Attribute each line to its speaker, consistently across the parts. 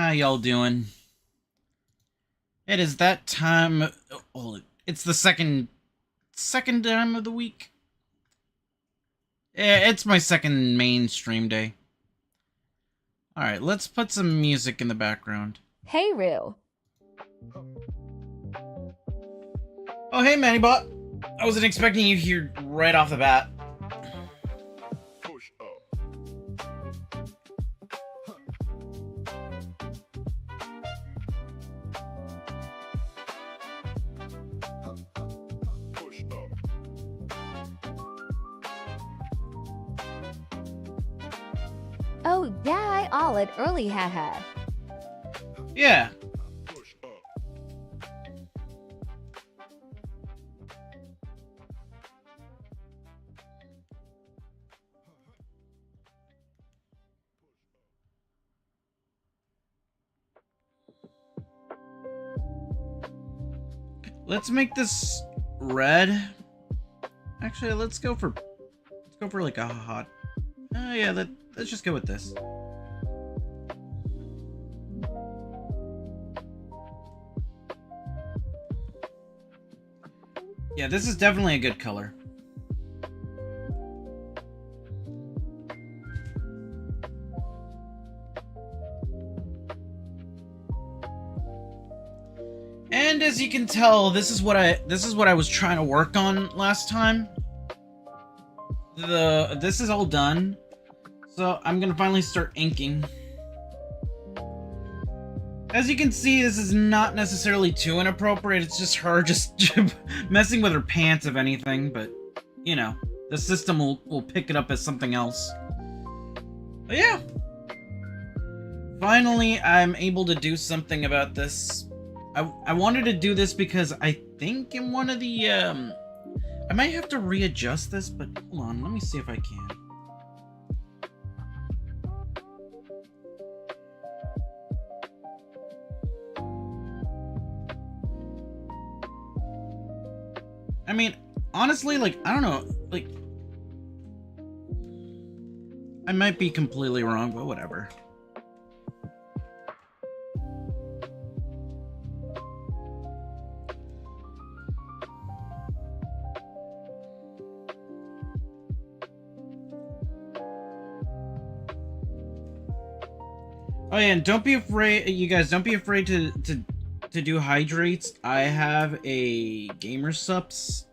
Speaker 1: How y'all doing? It is that time. Oh, it's the second time of the week. Yeah, it's my second main stream day. All right, let's put some music in the background.
Speaker 2: Hey, Rue.
Speaker 1: Oh, hey, Mannybot. I wasn't expecting you here right off the bat.
Speaker 2: Oh, yeah, I all it early, haha.
Speaker 1: Yeah. Let's make this red. Actually, let's go for like a hot. Yeah, let's just go with this. Yeah, this is definitely a good color. And as you can tell, this is what I was trying to work on last time. This is all done. So I'm gonna finally start inking. As you can see, this is not necessarily too inappropriate. It's just her just messing with her pants, if anything. But, you know, the system will pick it up as something else. But yeah. Finally, I'm able to do something about this. I wanted to do this because I think in one of the, I might have to readjust this, but hold on, let me see if I can. I mean, honestly, like, I don't know, like, I might be completely wrong, but whatever. Oh yeah, and don't be afraid, you guys, don't be afraid to do hydrates. I have a gamer subs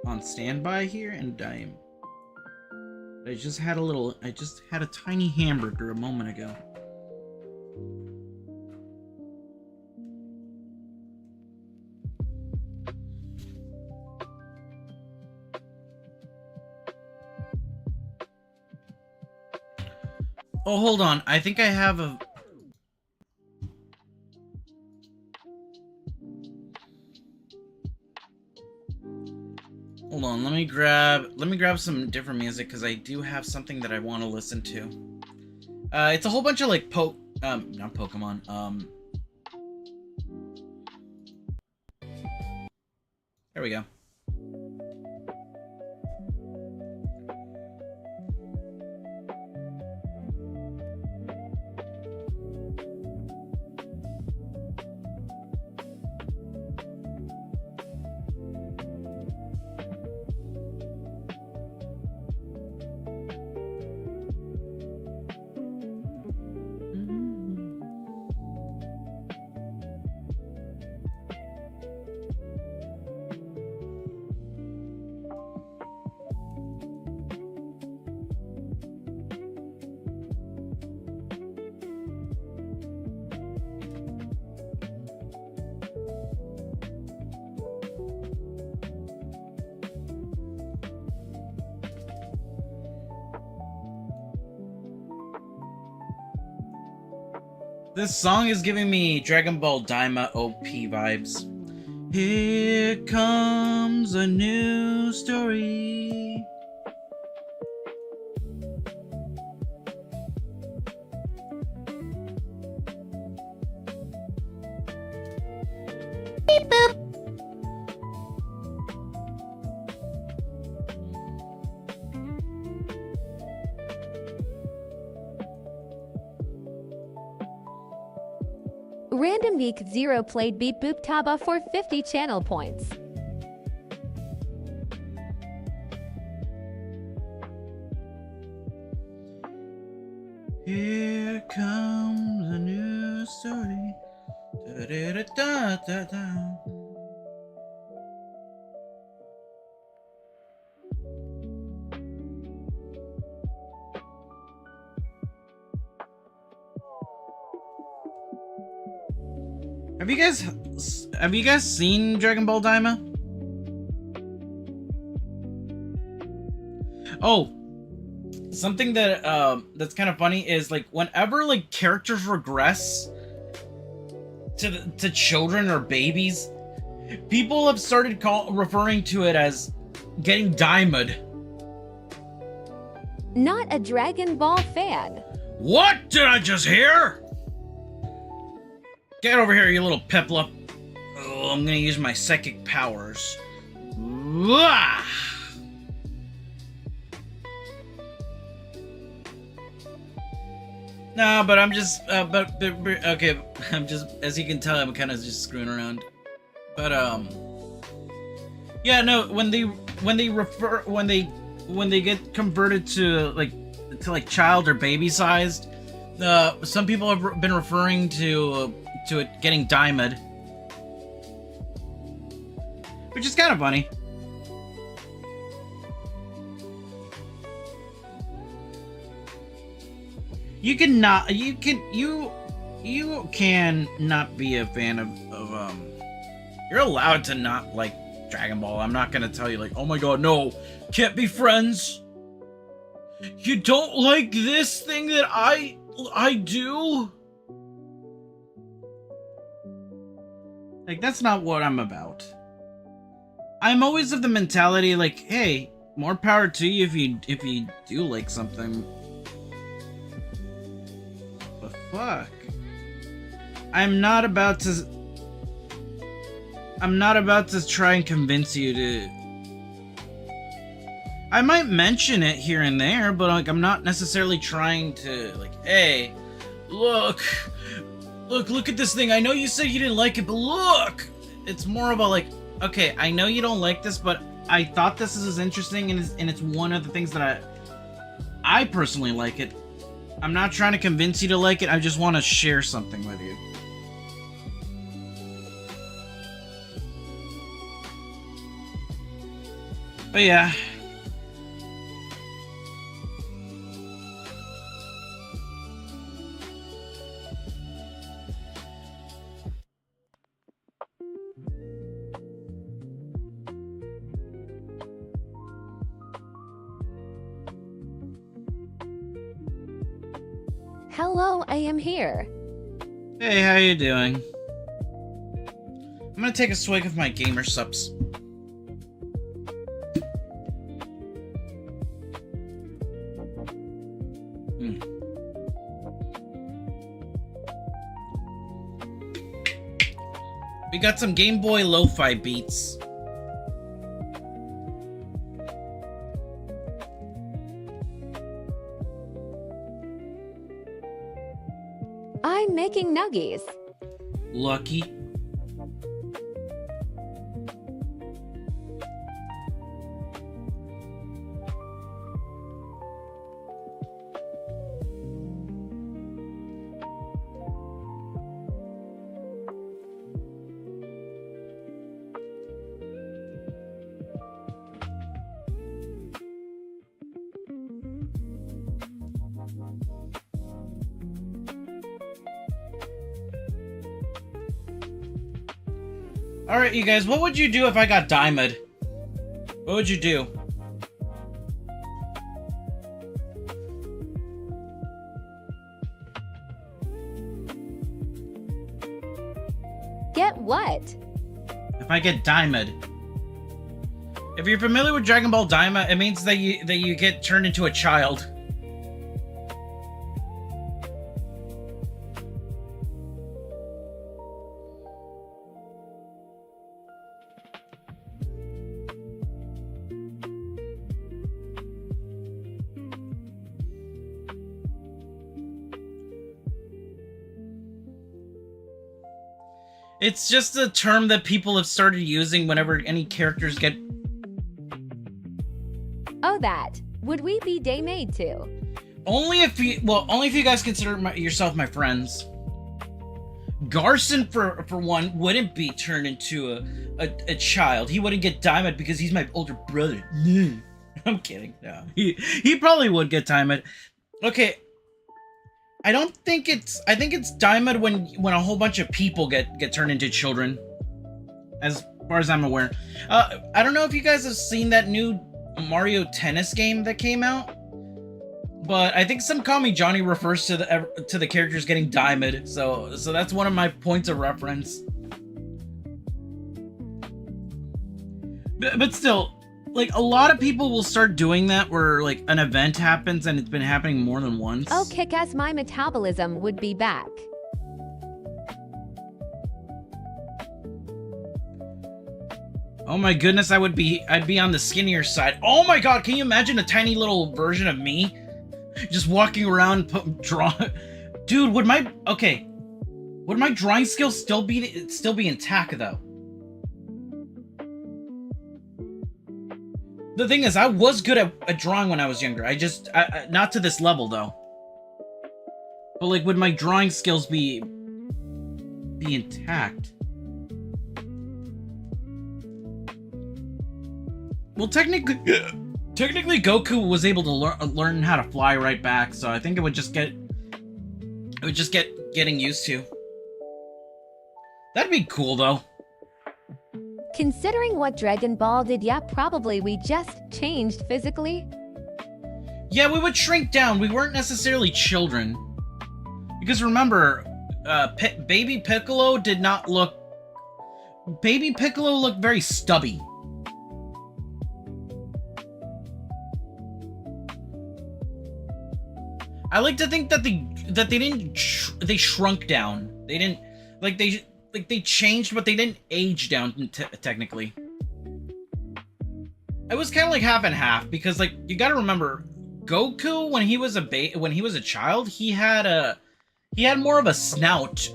Speaker 1: on standby here, and I just had a tiny hamburger a moment ago. Oh, hold on. I think I have a... Hold on, let me grab some different music, because I do have something that I want to listen to. It's a whole bunch of, like, not Pokemon, there we go. This song is giving me Dragon Ball Daima OP vibes. Here comes a new story. Beep boop.
Speaker 2: Random Geek 0 played beat Futaba for 50 channel points.
Speaker 1: Here comes a new story. Da-da-da-da-da-da. Have you guys seen Dragon Ball Daima? Oh, something that that's kind of funny is like whenever like characters regress to children or babies, people have started referring to it as getting Daimed.
Speaker 2: Not a Dragon Ball fan.
Speaker 1: What did I just hear? Get over here, you little Pepla. Oh, I'm gonna use my psychic powers. Wah! Nah, but I'm just, okay, I'm just, as you can tell, I'm kind of just screwing around. But, yeah, no, when they get converted to child or baby sized, some people have been referring to it getting Daimed, which is kind of funny. You can not be a fan of you're allowed to not like Dragon Ball. I'm not gonna tell you like, oh my god, no, can't be friends. You don't like this thing that I do? Like, that's not what I'm about. I'm always of the mentality like, hey, more power to you if you do like something. But fuck. I'm not about to try and convince you to. I might mention it here and there, but like I'm not necessarily trying to like, hey, look at this thing. I know you said you didn't like it, but look. It's more about like, okay, I know you don't like this, but I thought this is interesting, and it's one of the things that I personally like it. I'm not trying to convince you to like it. I just want to share something with you. But yeah.
Speaker 2: Hello, I am here.
Speaker 1: Hey, how you doing? I'm gonna take a swig of my gamer sups. We got some Game Boy lo-fi beats.
Speaker 2: I'm making nuggies.
Speaker 1: Lucky. Alright, you guys, what would you do if I got Daimed? What would you do?
Speaker 2: Get what?
Speaker 1: If I get Daimed. If you're familiar with Dragon Ball Daima, it means that you get turned into a child. It's just a term that people have started using whenever any characters get...
Speaker 2: Oh, that. Would we be day-made too?
Speaker 1: Only if you guys consider yourself my friends. Garson, for one, wouldn't be turned into a child. He wouldn't get Diamond because he's my older brother. I'm kidding. No, he probably would get Diamond. Okay, I think it's Diamond when a whole bunch of people get turned into children. As far as I'm aware, I don't know if you guys have seen that new Mario Tennis game that came out. But I think some Call Me Johnny refers to the characters getting Diamond, so that's one of my points of reference. But still, like, a lot of people will start doing that where, like, an event happens and it's been happening more than once.
Speaker 2: Oh, kick-ass, my metabolism would be back.
Speaker 1: Oh my goodness, I'd be on the skinnier side. Oh my god, can you imagine a tiny little version of me? Just walking around, dude. Would my drawing skills still be intact though? The thing is, I was good at drawing when I was younger. I not to this level though. But like, would my drawing skills be intact? Well, technically, Goku was able to learn how to fly right back, so I think it would just get getting used to. That'd be cool, though.
Speaker 2: Considering what Dragon Ball did, yeah, probably we just changed physically.
Speaker 1: Yeah, we would shrink down. We weren't necessarily children. Because remember, Baby Piccolo did not look... Baby Piccolo looked very stubby. I like to think that they shrunk down. They didn't they changed, but they didn't age down technically. It was kind of like half and half because, like, you got to remember, Goku when he was a child, he had more of a snout,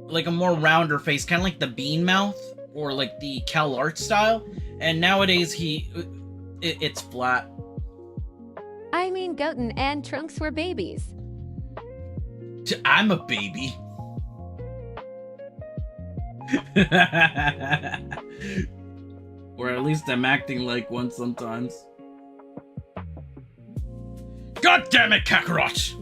Speaker 1: like a more rounder face, kind of like the Bean Mouth or like the CalArt style, and nowadays it's flat.
Speaker 2: I mean, Goten and Trunks were babies.
Speaker 1: I'm a baby. Or at least I'm acting like one sometimes. God damn it, Kakarot!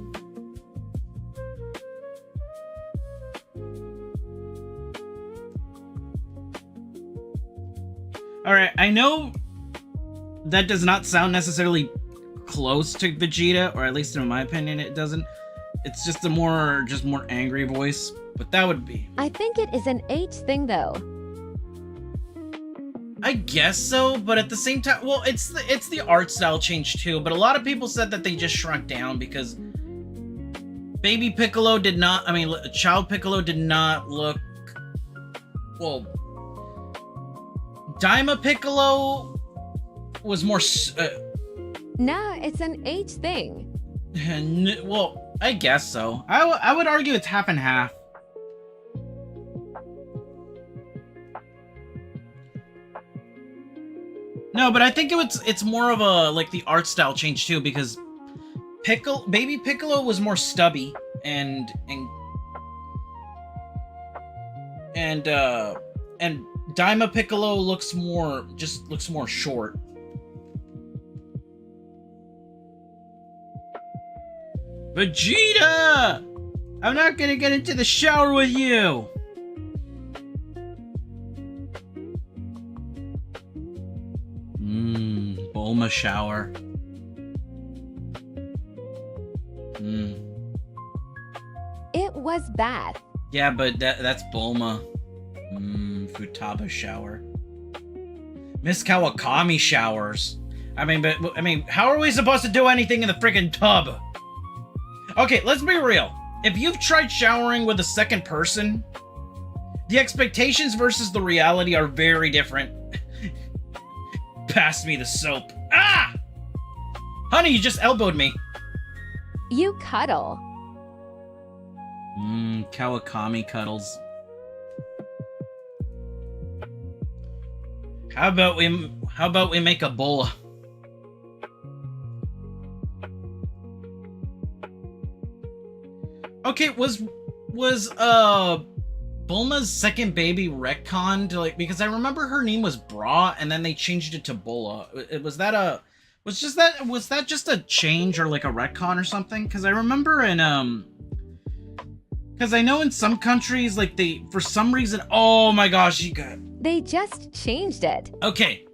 Speaker 1: Alright, I know that does not sound necessarily close to Vegeta, or at least in my opinion it doesn't. It's just a more angry voice, but that would be.
Speaker 2: I think it is an age thing though.
Speaker 1: I guess so, but at the same time, well, it's the art style change too, but a lot of people said that they just shrunk down because Baby Piccolo did not, Child Piccolo did not look, well, Daima Piccolo was more,
Speaker 2: Nah, it's an age thing.
Speaker 1: well, I guess so. I would argue it's half and half. No, but I think it's more of a, like, the art style change too, because Baby Piccolo was more stubby and Daima Piccolo looks more short. Vegeta! I'm not gonna get into the shower with you! Bulma shower.
Speaker 2: It was bath.
Speaker 1: Yeah, but that's Bulma. Futaba shower. Miss Kawakami showers. I mean, how are we supposed to do anything in the friggin' tub? Okay, let's be real. If you've tried showering with a second person, the expectations versus the reality are very different. Pass me the soap. Ah! Honey, you just elbowed me.
Speaker 2: You cuddle.
Speaker 1: Kawakami cuddles. How about we make a bola? Okay, was Bulma's second baby retconned? Like, because I remember her name was Bra, and then they changed it to Bola. Was that just a change or like a retcon or something? Because I remember in because I know in some countries, like, they, for some reason, oh my gosh, you got...
Speaker 2: They just changed it.
Speaker 1: Okay.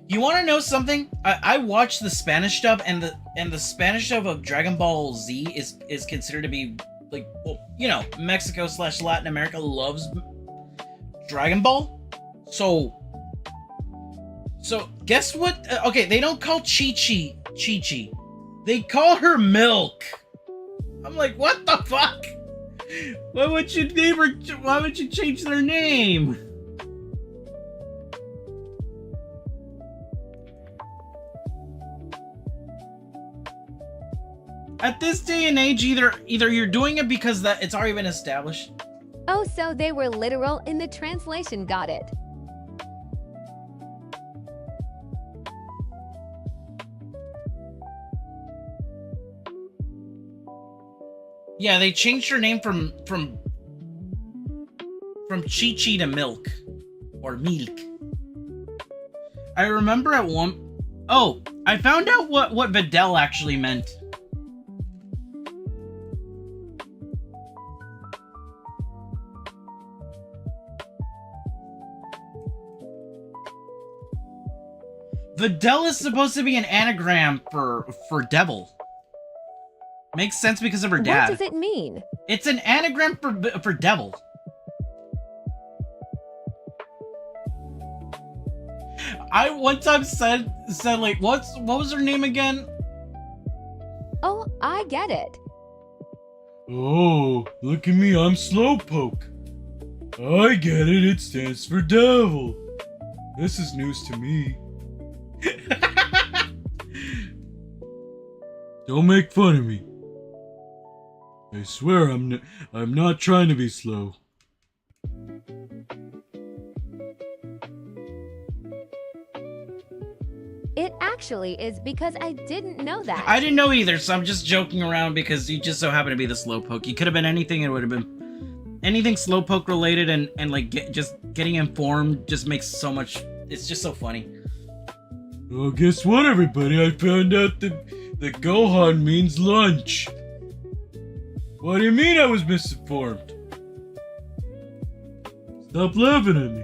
Speaker 1: You want to know something? I watched the Spanish dub, and the Spanish dub of Dragon Ball Z is considered to be, like, well, you know, Mexico / Latin America loves Dragon Ball. So guess what? Okay, they don't call Chi-Chi. They call her Milk. I'm like, what the fuck? Why would you name her? Why would you change their name? At this day and age, either you're doing it because that it's already been established.
Speaker 2: Oh, so they were literal in the translation, got it.
Speaker 1: Yeah, they changed her name from Chi-Chi to Milk. Or Milk. I remember at one... Oh, I found out what Videl actually meant. Videl is supposed to be an anagram for devil. Makes sense because of her dad.
Speaker 2: What does it mean?
Speaker 1: It's an anagram for devil. I one time said like, what was her name again?
Speaker 2: Oh, I get it.
Speaker 3: Oh, look at me, I'm Slowpoke. I get it, it stands for devil. This is news to me. Don't make fun of me. I swear I'm not trying to be slow.
Speaker 2: It actually is because I didn't know that.
Speaker 1: I didn't know either, so I'm just joking around because you just so happen to be the Slowpoke. You could have been anything, it would have been anything Slowpoke related, and like just getting informed just makes so much. It's just so funny.
Speaker 3: Well, guess what, everybody? I found out that Gohan means lunch. What do you mean I was misinformed? Stop laughing at me.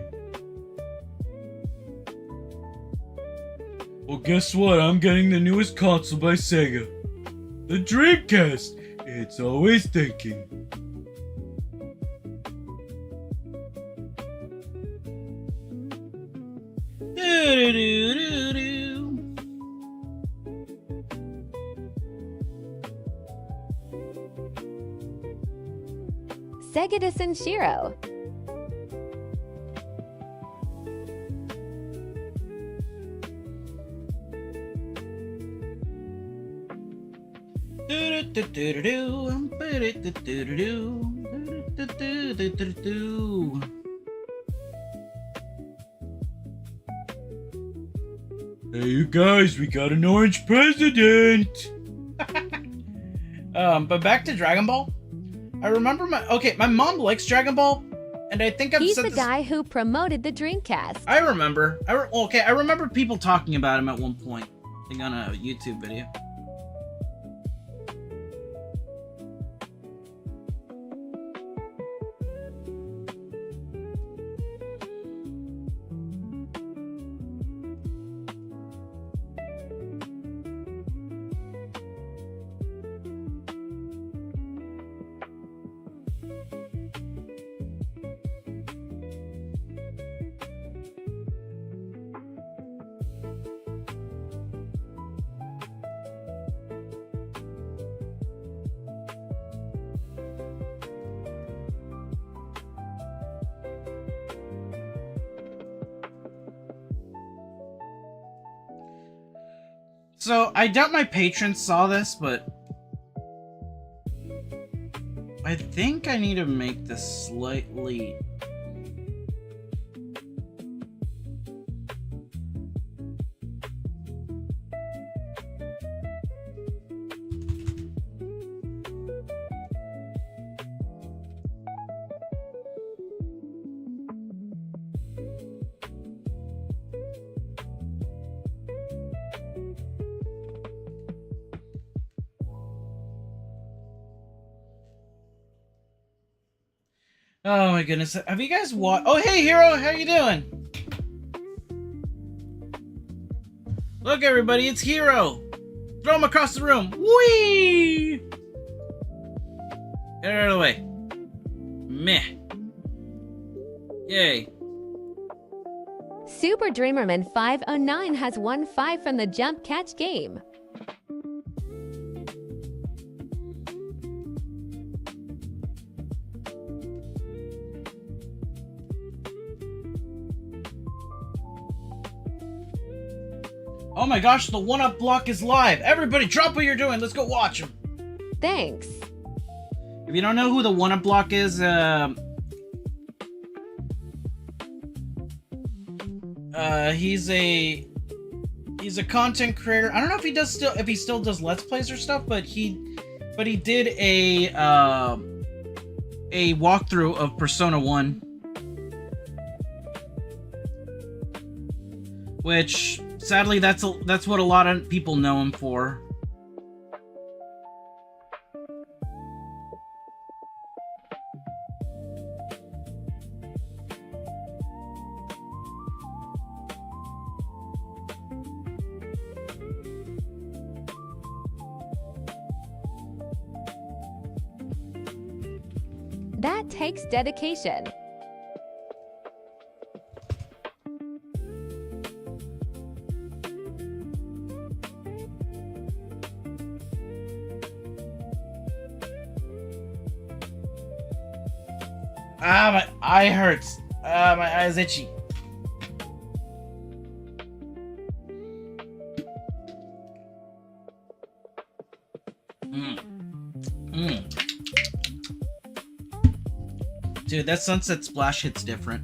Speaker 3: Well, guess what? I'm getting the newest console by Sega. The Dreamcast. It's always thinking.
Speaker 2: Segedus and Shiro.
Speaker 3: Hey, you guys, we got an orange president.
Speaker 1: But back to Dragon Ball. I remember my mom likes Dragon Ball, and I think
Speaker 2: He's the guy who promoted the Dreamcast.
Speaker 1: I remember. I remember people talking about him at one point. I think on a YouTube video. So, I doubt my patrons saw this, but I think I need to make this slightly... Oh my goodness. Have you guys watched? Oh, hey, Hero, how you doing? Look, everybody, it's Hero. Throw him across the room. Whee! Get out of the way. Meh. Yay.
Speaker 2: Super Dreamerman 509 has won 5 from the jump catch game.
Speaker 1: Oh my gosh, the 1-Up block is live. Everybody, drop what you're doing. Let's go watch him.
Speaker 2: Thanks.
Speaker 1: If you don't know who the 1-Up block is, he's a content creator. I don't know if he still does Let's Plays or stuff, but he did a walkthrough of Persona 1, which sadly that's what a lot of people know him for.
Speaker 2: That takes dedication.
Speaker 1: Ah, my eye hurts. Ah, my eye's itchy. Dude, that sunset splash hits different.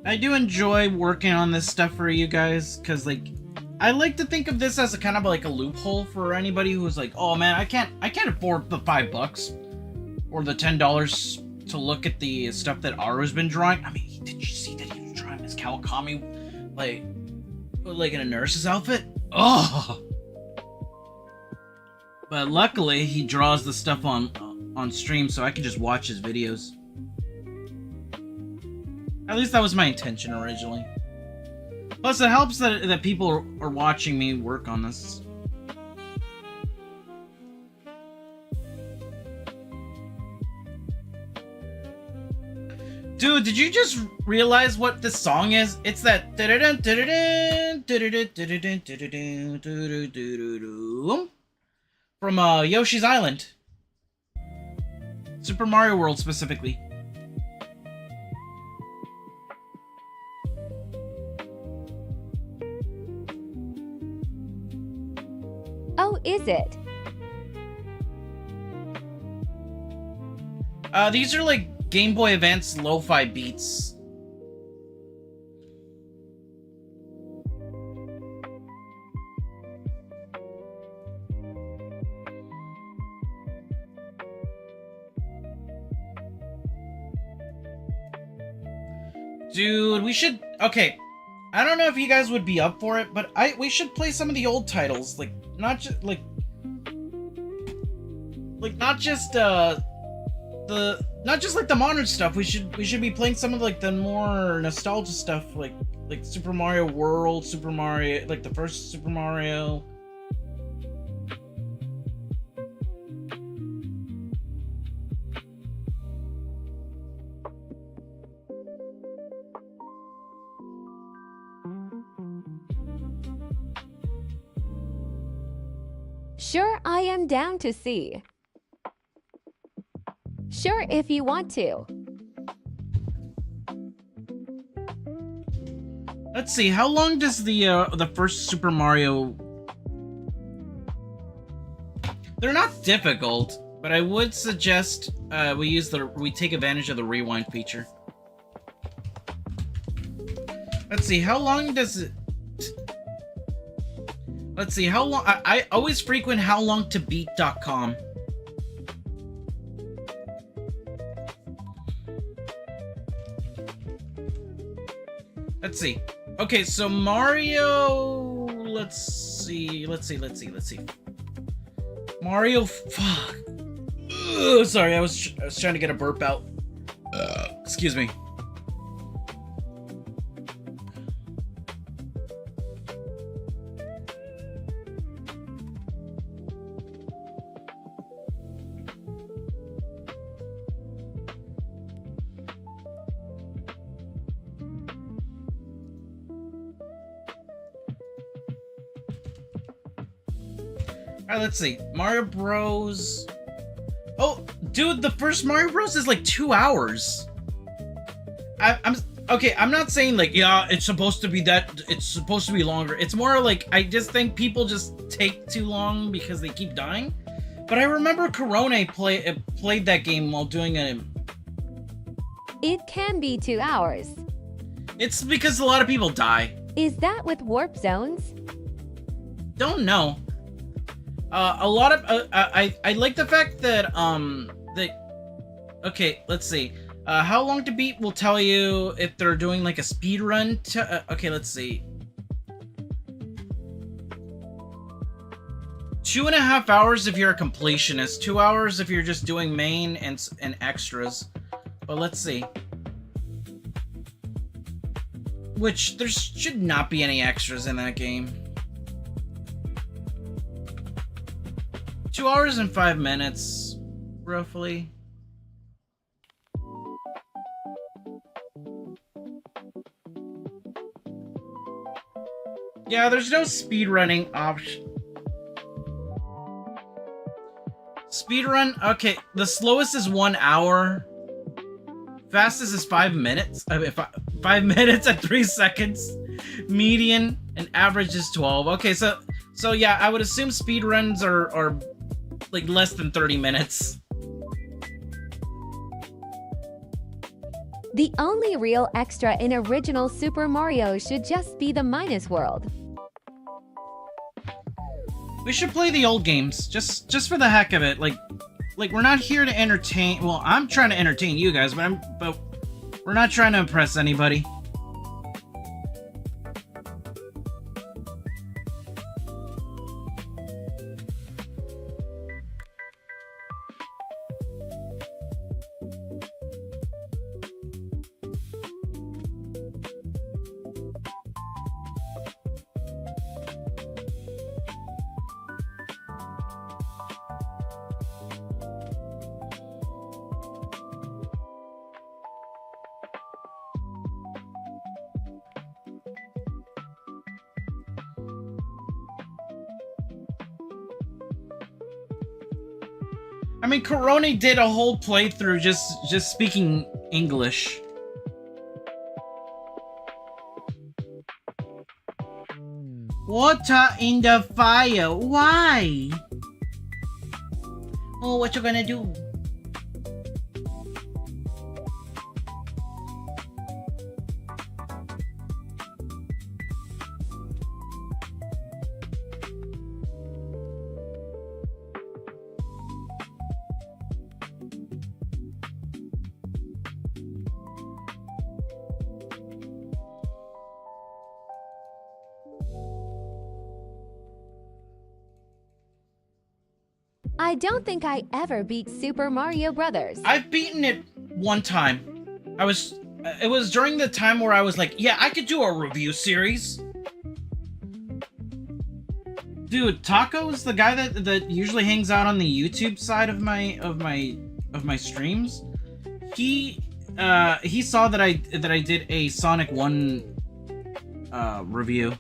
Speaker 1: I do enjoy working on this stuff for you guys, because like I like to think of this as a kind of like a loophole for anybody who's like, oh man, I can't afford the $5 or the $10 to look at the stuff that Aru's been drawing. I mean, did you see that he was drawing Miss Kawakami like in a nurse's outfit? Oh. But luckily he draws the stuff on stream, so I can just watch his videos. At least that was my intention originally. Plus, it helps that people are watching me work on this. Dude, did you just realize what this song is? It's that from Yoshi's Island. Super Mario World specifically.
Speaker 2: Oh, is it?
Speaker 1: These are like Game Boy Advance lo-fi beats. Dude, we should... Okay, I don't know if you guys would be up for it, but we should play some of the old titles, like not just like not just like the modern stuff. We should be playing some of like the more nostalgia stuff, like Super Mario World, Super Mario, like the first Super Mario.
Speaker 2: Sure, I am down to see. Sure, if you want to.
Speaker 1: Let's see, how long does the first Super Mario... They're not difficult, but I would suggest we take advantage of the rewind feature. Let's see, how long does it... Let's see, how long... I always frequent howlongtobeat.com. Let's see. Okay, so Mario... Let's see. Mario... Fuck. Ugh, sorry, I was trying to get a burp out. Excuse me. Alright, let's see. Mario Bros. Oh, dude, the first Mario Bros is like 2 hours. I'm okay. I'm not saying like, yeah, it's supposed to be that. It's supposed to be longer. It's more like I just think people just take too long because they keep dying. But I remember Corone played that game while doing a.
Speaker 2: It can be 2 hours.
Speaker 1: It's because a lot of people die.
Speaker 2: Is that with warp zones?
Speaker 1: Don't know. A lot of I like the fact that okay, let's see. How long to beat will tell you if they're doing like a speed run. Okay, let's see. 2.5 hours if you're a completionist. 2 hours if you're just doing main and extras. But let's see. Which there should not be any extras in that game. 2 hours and 5 minutes, roughly. Yeah, there's no speedrunning option. Speedrun, okay, the slowest is 1 hour. Fastest is 5 minutes. I mean, 5 minutes and 3 seconds. Median and average is 12. Okay, so yeah, I would assume speedruns are like less than 30 minutes.
Speaker 2: The only real extra in original Super Mario should just be the Minus World.
Speaker 1: We should play the old games, just for the heck of it. Like we're not here to entertain. Well, I'm trying to entertain you guys, but we're not trying to impress anybody. I mean, Corone did a whole playthrough just speaking English. Water in the fire. Why? Oh, what you gonna do?
Speaker 2: I don't think I ever beat Super Mario Brothers.
Speaker 1: I've beaten it one time. It was during the time where I was like, yeah, I could do a review series. Dude, Taco's the guy that usually hangs out on the YouTube side of my streams. He saw that I did a Sonic 1 review.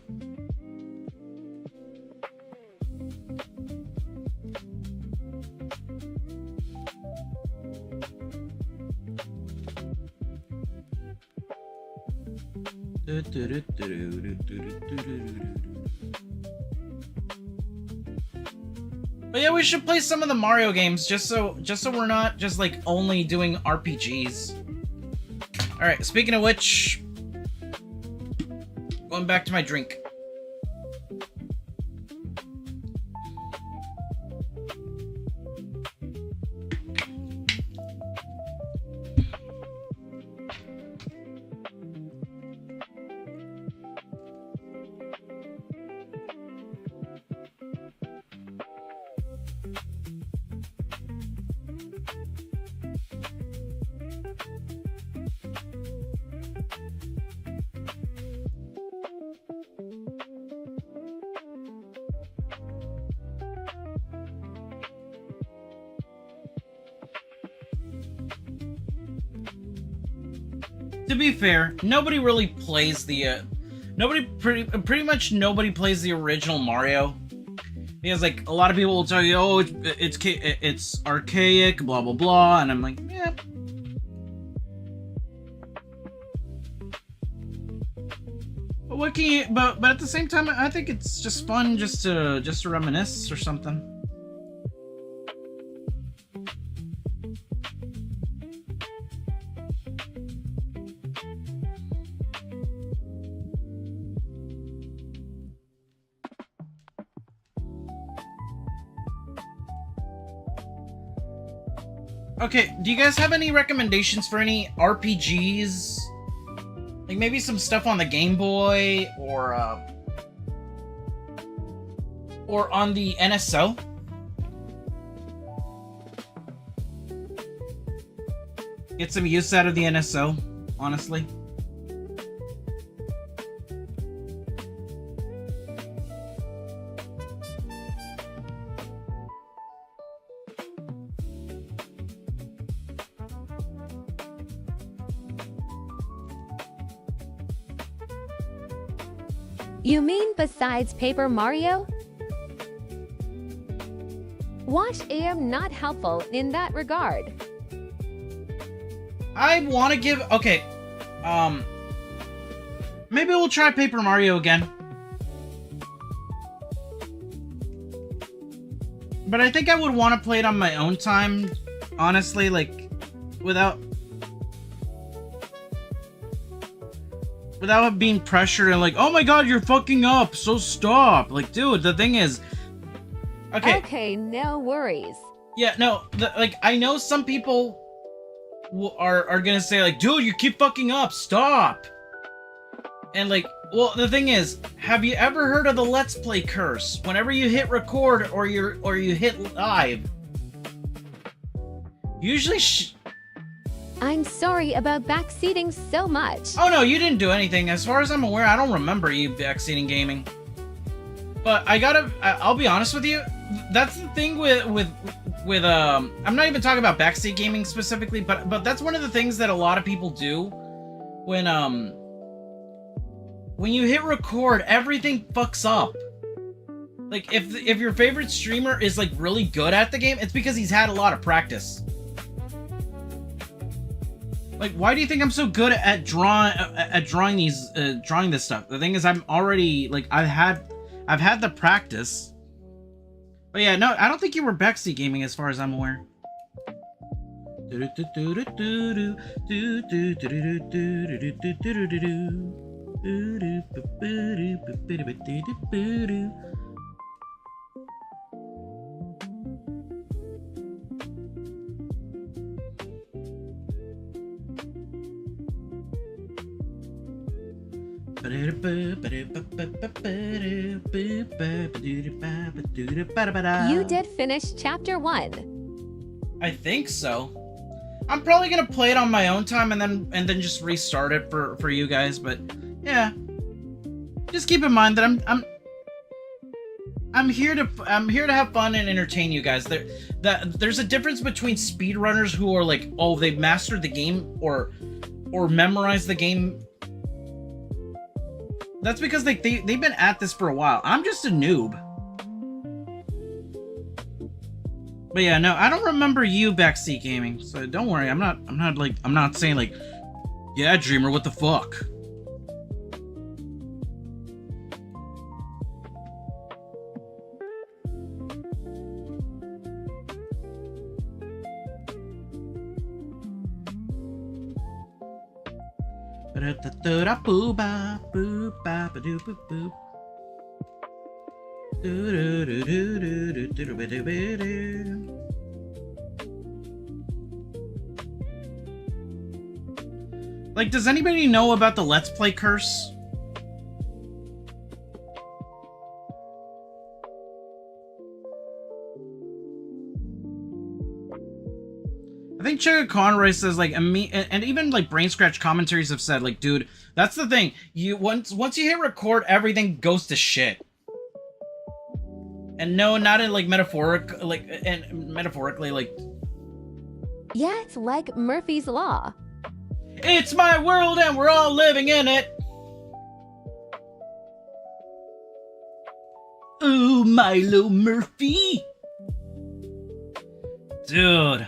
Speaker 1: But yeah, we should play some of the Mario games just so we're not just like only doing RPGs. All right, speaking of which, going back to my drink. To be fair, nobody really plays the pretty much nobody plays the original Mario, because like a lot of people will tell you, oh, it's archaic, blah blah blah, and I'm like, yeah. But what can you? But at the same time, I think it's just fun just to reminisce or something. Okay, do you guys have any recommendations for any RPGs? Like maybe some stuff on the Game Boy or on the NSO? Get some use out of the NSO, honestly.
Speaker 2: You mean besides Paper Mario? Wash am not helpful in that regard.
Speaker 1: I want to give... Okay. Maybe we'll try Paper Mario again. But I think I would want to play it on my own time. Honestly, like, without being pressured and like, oh my god, you're fucking up, so stop. Like, dude, the thing is... Okay,
Speaker 2: no worries.
Speaker 1: Yeah, no, like, I know some people are gonna say, like, dude, you keep fucking up, stop! And, like, well, the thing is, have you ever heard of the Let's Play curse? Whenever you hit record or you hit live, usually
Speaker 2: I'm sorry about backseating so much.
Speaker 1: Oh no, you didn't do anything. As far as I'm aware, I don't remember you backseating gaming. But I'll be honest with you, that's the thing with I'm not even talking about backseat gaming specifically, but that's one of the things that a lot of people do when you hit record, everything fucks up. Like if your favorite streamer is like really good at the game, it's because he's had a lot of practice. Like, why do you think I'm so good at drawing this stuff? The thing is, I'm already like I've had the practice. But yeah, no, I don't think you were backseat gaming as far as I'm aware.
Speaker 2: You did finish chapter 1.
Speaker 1: I think so. I'm probably gonna play it on my own time and then just restart it for you guys. But yeah, just keep in mind that I'm here to have fun and entertain you guys. There's a difference between speedrunners who are like, oh, they've mastered the game or memorized the game. That's because they've been at this for a while. I'm just a noob. But yeah, no, I don't remember you backseat gaming, so don't worry. I'm not saying like, yeah, Dreamer, what the fuck? Like, does anybody know about the Let's Play curse? I think Chugga Conroy says, like, and even, like, Brain Scratch commentaries have said, like, dude, that's the thing. You once you hit record, everything goes to shit. And no, not in, like, metaphorically, like...
Speaker 2: Yeah, it's like Murphy's Law.
Speaker 1: It's my world and we're all living in it! Ooh, Milo Murphy! Dude.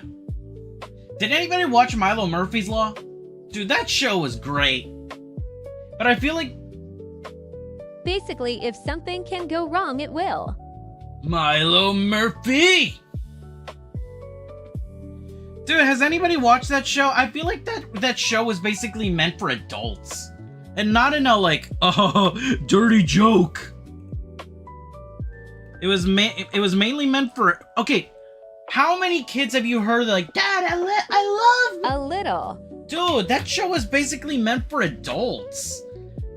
Speaker 1: Did anybody watch Milo Murphy's Law? Dude, that show was great. But I feel like...
Speaker 2: Basically, if something can go wrong, it will.
Speaker 1: Milo Murphy! Dude, has anybody watched that show? I feel like that show was basically meant for adults. And not in a, like, oh, dirty joke. It was mainly meant for... Okay, how many kids have you heard like, Dad, I love...
Speaker 2: A little.
Speaker 1: Dude, that show was basically meant for adults.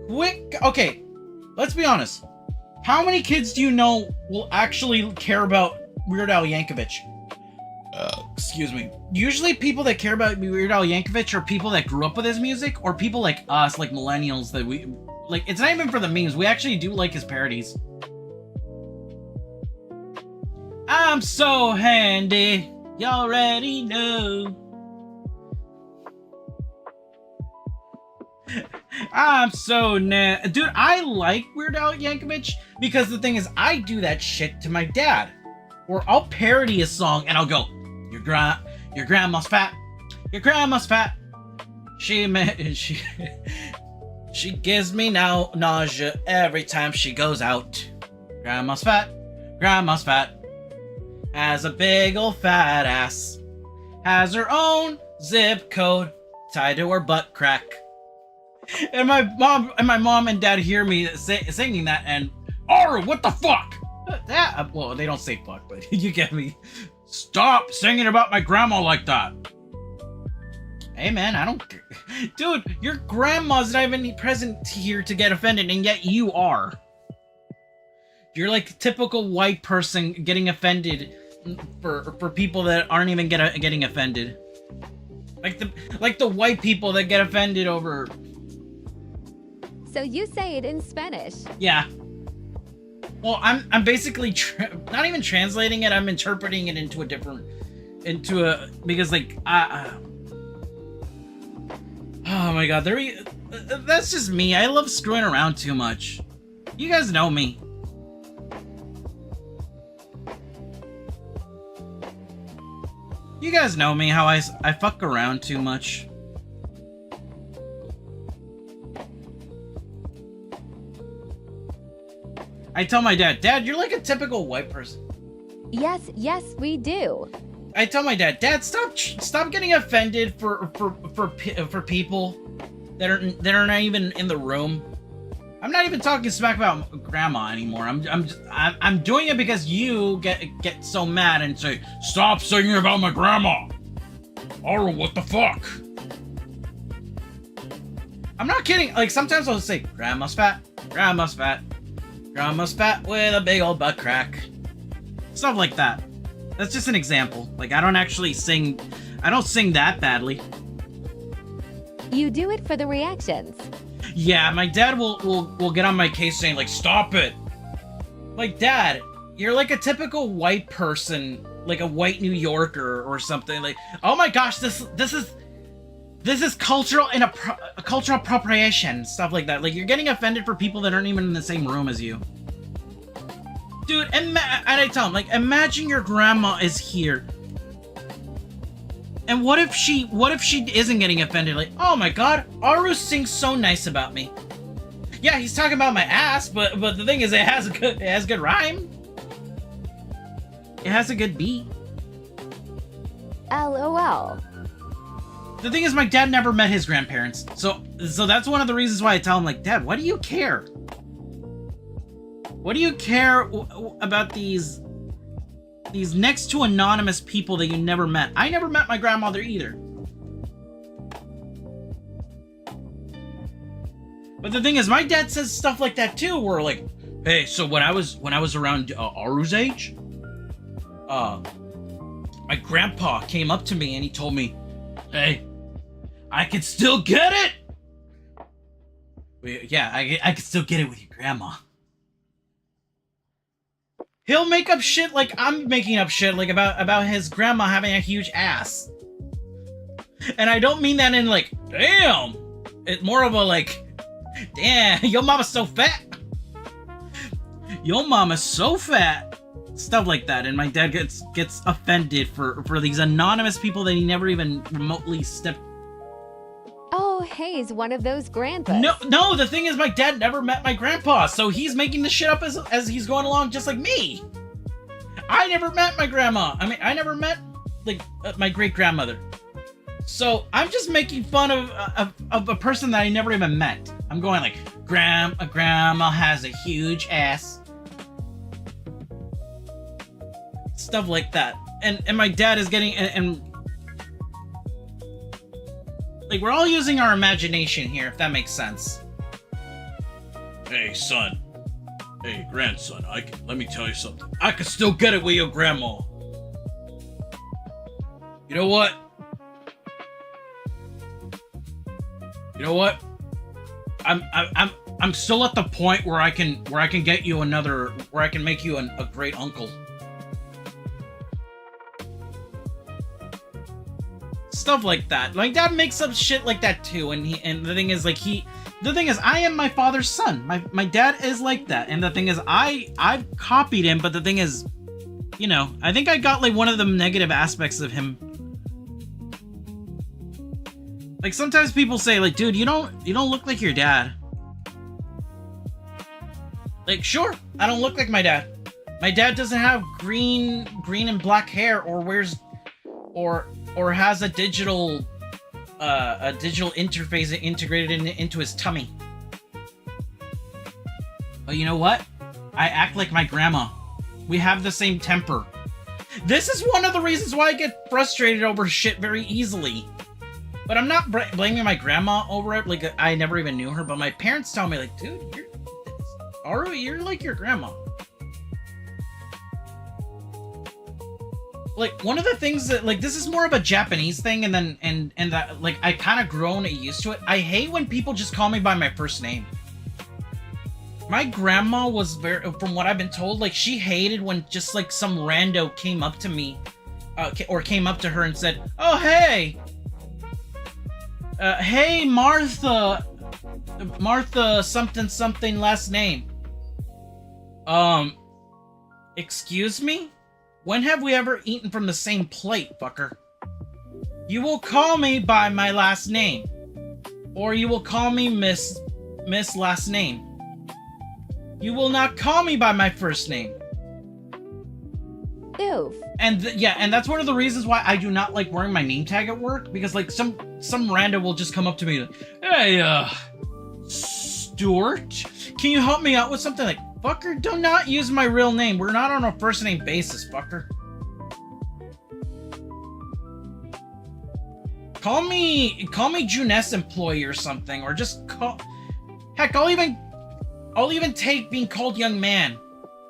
Speaker 1: Okay, let's be honest. How many kids do you know will actually care about Weird Al Yankovic? Excuse me. Usually people that care about Weird Al Yankovic are people that grew up with his music, or people like us, like millennials, that we... Like, it's not even for the memes. We actually do like his parodies. I'm so handy. You already know. I'm so dude, I like Weird Al Yankovic because the thing is, I do that shit to my dad. Or I'll parody a song and I'll go, Your grandma's fat. Your grandma's fat. She gives me nausea every time she goes out. Grandma's fat. Grandma's fat. Has a big old fat ass. Has her own zip code tied to her butt crack. And my mom and dad hear me singing that and, oh, what the fuck? Well, they don't say fuck, but you get me. Stop singing about my grandma like that. Hey man, I don't care. Dude, your grandma's not even present here to get offended, and yet you are. You're like a typical white person getting offended for people that aren't even getting offended. Like the white people that get offended over...
Speaker 2: So you say it in Spanish.
Speaker 1: Yeah. Well, I'm basically not even translating it. I'm interpreting it because like oh my god, that's just me. I love screwing around too much. You guys know me. You guys know me, how I fuck around too much. I tell my dad, Dad, you're like a typical white person.
Speaker 2: Yes, we do.
Speaker 1: I tell my dad, Dad, stop getting offended for people that are not even in the room. I'm not even talking smack about grandma anymore. I'm doing it because you get so mad and say, stop singing about my grandma. Oh, what the fuck? I'm not kidding. Like sometimes I'll say, grandma's fat, grandma's fat. Grandma's fat with a big old butt crack. Stuff like that. That's just an example. Like, I don't actually sing... I don't sing that badly.
Speaker 2: You do it for the reactions.
Speaker 1: Yeah, my dad will get on my case saying, like, stop it! Like, Dad, you're like a typical white person, like a white New Yorker or something. Like, oh my gosh, this is cultural cultural appropriation, stuff like that. Like, you're getting offended for people that aren't even in the same room as you. Dude, and I tell him, like, imagine your grandma is here. And what if she isn't getting offended? Like, oh my god, Aru sings so nice about me. Yeah, he's talking about my ass, but the thing is, it has good rhyme. It has a good beat.
Speaker 2: LOL.
Speaker 1: The thing is, my dad never met his grandparents, so that's one of the reasons why I tell him, like, Dad, what do you care? What do you care about these next to anonymous people that you never met? I never met my grandmother either. But the thing is, my dad says stuff like that too, where like, hey, so when I was around Aru's age, my grandpa came up to me and he told me, hey, I can still get it! Yeah, I can still get it with your grandma. He'll make up shit like I'm making up shit, like about his grandma having a huge ass. And I don't mean that in like, damn! It's more of a like, damn, your mama's so fat! Your mama's so fat! Stuff like that, and my dad gets offended for these anonymous people that he never even remotely stepped.
Speaker 2: Oh, Hay's one of those grandpas.
Speaker 1: No, the thing is, my dad never met my grandpa, so he's making this shit up as he's going along, just like me. I never met my grandma. I mean, I never met like my great grandmother. So I'm just making fun of a person that I never even met. I'm going like, grandma has a huge ass. Stuff like that, and my dad is getting and like, we're all using our imagination here, if that makes sense. Hey, son. Hey, grandson. Let me tell you something. I can still get it with your grandma. You know what? I'm still at the point where I can get you where I can make you a great uncle. Stuff like that. My dad makes up shit like that too, and the thing is, like, I am my father's son. My dad is like that, and the thing is, I've copied him, but the thing is, you know, I think I got like one of the negative aspects of him. Like, sometimes people say, like, dude, you don't look like your dad. Like, sure, I don't look like my dad. My dad doesn't have green and black hair, or wears or has a digital interface integrated into his tummy. But you know what? I act like my grandma. We have the same temper. This is one of the reasons why I get frustrated over shit very easily. But I'm not blaming my grandma over it. Like, I never even knew her, but my parents tell me, like, dude, you're like your grandma. Like, one of the things that, like, this is more of a Japanese thing, and that, like, I kind of grown used to it. I hate when people just call me by my first name. My grandma was from what I've been told, like, she hated when just, like, some rando came up to me, or came up to her and said, oh, hey! Hey, Martha something last name. Excuse me? When have we ever eaten from the same plate, fucker? You will call me by my last name. Or you will call me Miss last name. You will not call me by my first name.
Speaker 2: Oof.
Speaker 1: And and that's one of the reasons why I do not like wearing my name tag at work, because like some rando will just come up to me like, hey, Stuart, can you help me out with something? Like, fucker, do not use my real name. We're not on a first name basis, fucker. Call me Juness employee or something, or just call. Heck, I'll even take being called young man,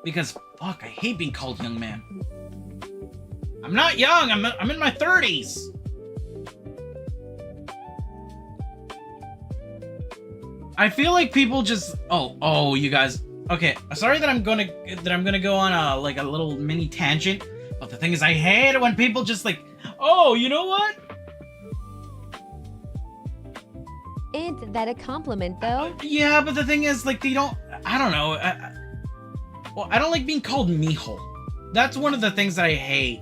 Speaker 1: because fuck, I hate being called young man. I'm not young. I'm in my 30s. I feel like people just oh you guys. Okay, sorry that I'm gonna go on a little mini tangent, but the thing is, I hate it when people just like, oh, you know what?
Speaker 2: Ain't that a compliment, though?
Speaker 1: Yeah, but the thing is, like, they don't. I don't know. Well, I don't like being called mijo. That's one of the things that I hate.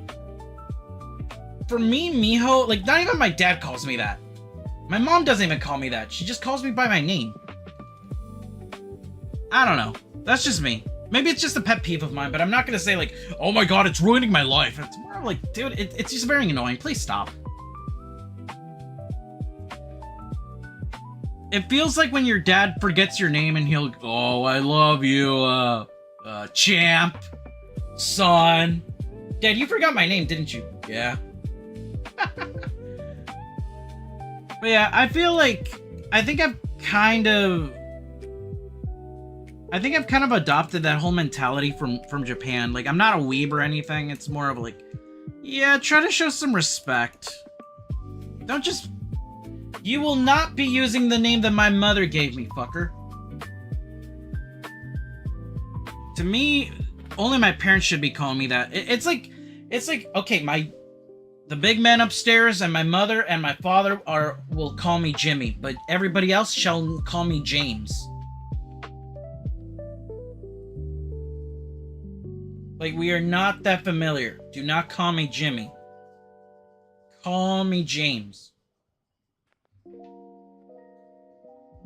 Speaker 1: For me, mijo, like, not even my dad calls me that. My mom doesn't even call me that. She just calls me by my name. I don't know. That's just me. Maybe it's just a pet peeve of mine, but I'm not gonna say, like, oh my god, it's ruining my life. It's more like, dude, it's just very annoying. Please stop. It feels like when your dad forgets your name and he'll go, oh, I love you, champ, son. Dad, you forgot my name, didn't you? Yeah. But yeah, I feel like, I think I've kind of adopted that whole mentality from Japan. Like, I'm not a weeb or anything. It's more of like, yeah, try to show some respect. Don't just... You will not be using the name that my mother gave me, fucker. To me, only my parents should be calling me that. It's like, okay, the big man upstairs and my mother and my father will call me Jimmy, but everybody else shall call me James. Like, we are not that familiar. Do not call me Jimmy. Call me James.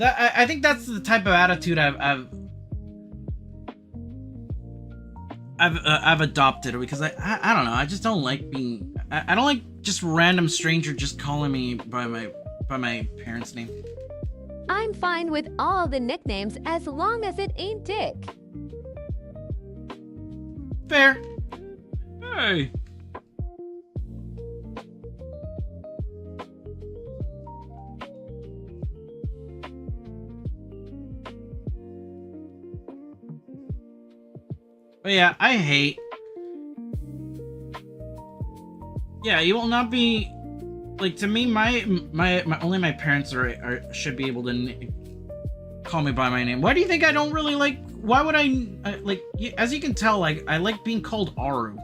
Speaker 1: I think that's the type of attitude I've adopted, because I don't know. I just don't like being. I don't like just random stranger just calling me by my parents' name.
Speaker 2: I'm fine with all the nicknames as long as it ain't Dick.
Speaker 1: Fair.
Speaker 3: Hey.
Speaker 1: But yeah, I hate. Yeah, you will not be like, to me. My only my parents should be able to call me by my name. Why do you think I don't really like? Why would I like? As you can tell, like, I like being called Aru.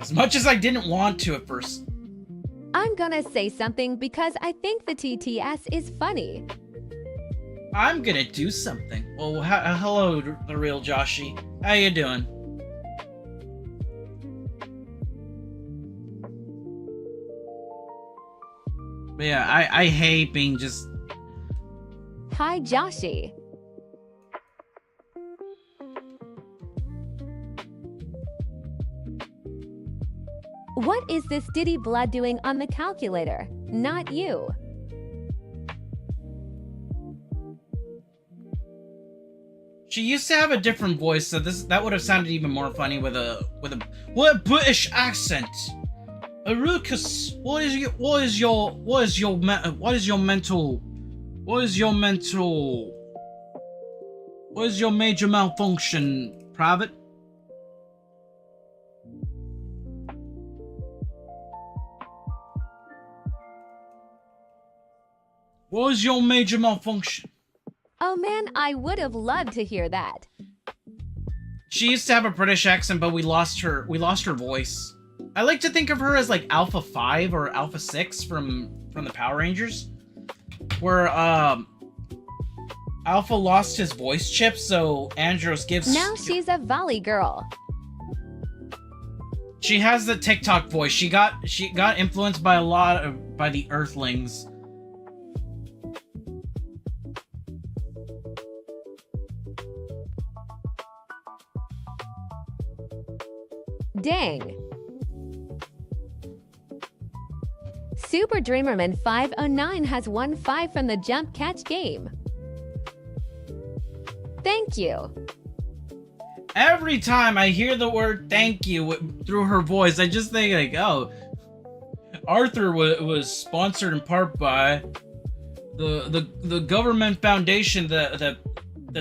Speaker 1: As much as I didn't want to at first.
Speaker 2: I'm gonna say something because I think the TTS is funny.
Speaker 1: I'm gonna do something. Well, hello, the real Joshi. How you doing? But yeah, I hate being just...
Speaker 2: Hi, Joshi. What is this Diddy Blood doing on the calculator? Not you.
Speaker 1: She used to have a different voice, so that would have sounded even more funny with a British accent. Arukas, what is your major malfunction, Private? What is your major malfunction?
Speaker 2: Oh man, I would have loved to hear that.
Speaker 1: She used to have a British accent, but we lost her voice. I like to think of her as like Alpha 5 or Alpha 6 from the Power Rangers, where Alpha lost his voice chip, so Andros gives...
Speaker 2: Now she's a Valley girl.
Speaker 1: She has the TikTok voice. She got influenced by by the Earthlings.
Speaker 2: Dang. Super Dreamerman 509 has won 5 from the Jump Catch game. Thank you.
Speaker 1: Every time I hear the word "thank you" through her voice, I just think like, oh, Arthur was sponsored in part by the government foundation that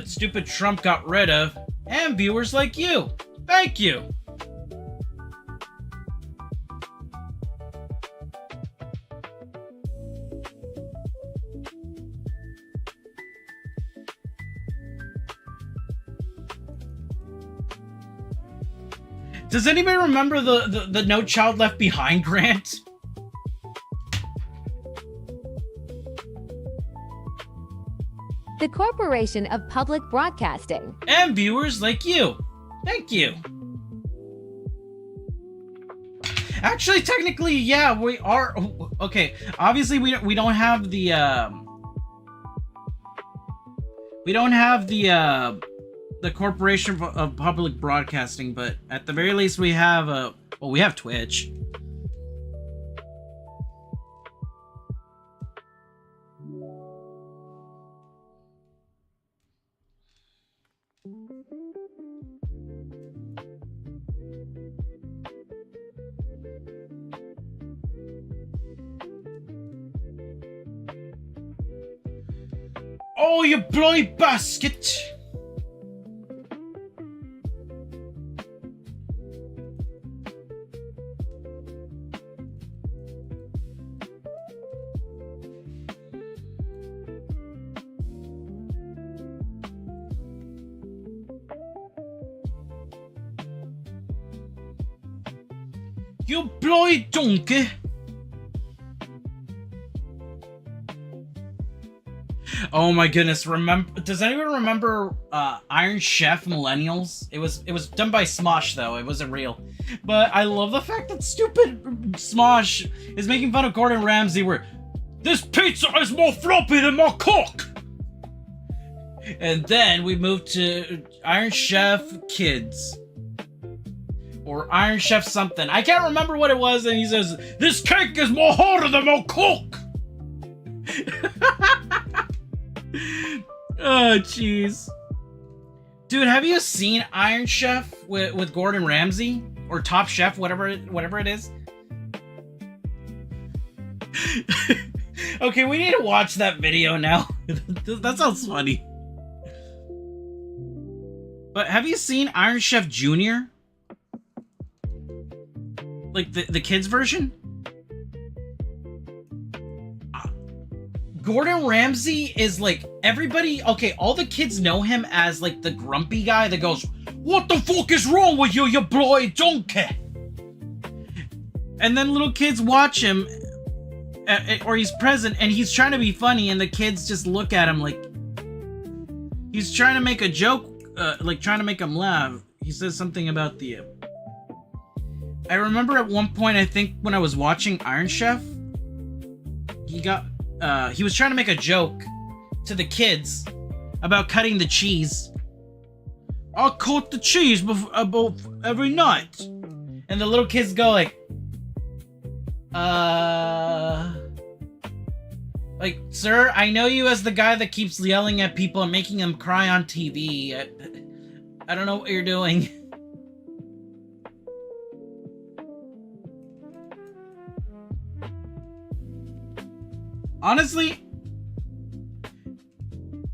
Speaker 1: stupid Trump got rid of, and viewers like you. Thank you. Does anybody remember the No Child Left Behind grant?
Speaker 2: the Corporation of Public Broadcasting.
Speaker 1: And viewers like you. Thank you. Actually, technically, yeah, we are. Okay, obviously we don't have the the Corporation of Public Broadcasting, but at the very least we have well, we have Twitch. Oh, you bloody basket! You bloody donkey! Oh my goodness! Does anyone remember Iron Chef Millennials? It was done by Smosh though. It wasn't real. But I love the fact that stupid Smosh is making fun of Gordon Ramsay. Where this pizza is more floppy than my cock. And then we moved to Iron Chef Kids. Or Iron Chef something. I can't remember what it was, and he says, "This cake is more harder than my cock!" Oh, jeez. Dude, have you seen Iron Chef with Gordon Ramsay? Or Top Chef, whatever it is? Okay, we need to watch that video now. That sounds funny. But have you seen Iron Chef Jr.? Like the kids version? Gordon Ramsay is like everybody. Okay, all the kids know him as like the grumpy guy that goes, "What the fuck is wrong with you, you bloody donkey?" And then little kids watch him, or he's present and he's trying to be funny, and the kids just look at him like he's trying to make a joke, like trying to make them laugh. He says something about the. I remember at one point, I think when I was watching Iron Chef, he was trying to make a joke to the kids about cutting the cheese. "I cut the cheese about every night." And the little kids go like, like, "Sir, I know you as the guy that keeps yelling at people and making them cry on TV. I don't know what you're doing." Honestly,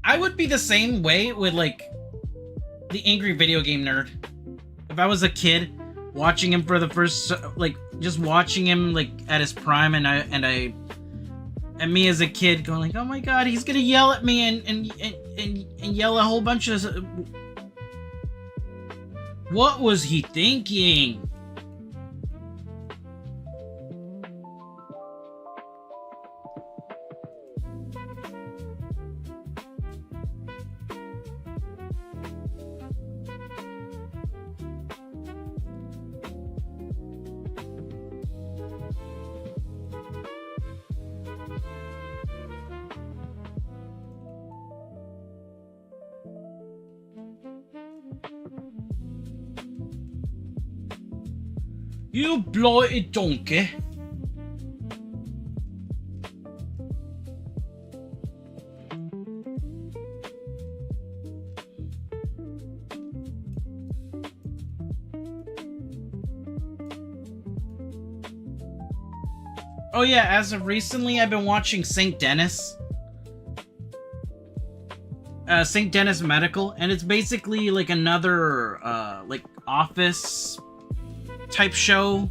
Speaker 1: I would be the same way with, like, the Angry Video Game Nerd. If I was a kid, watching him for the first, like, just watching him, like, at his prime, and me as a kid going like, "Oh my god, he's gonna yell at me and yell a whole bunch of... What was he thinking?" You bloody donkey. Oh yeah, as of recently, I've been watching St. Dennis. St. Dennis Medical, and it's basically like another, like, office type show.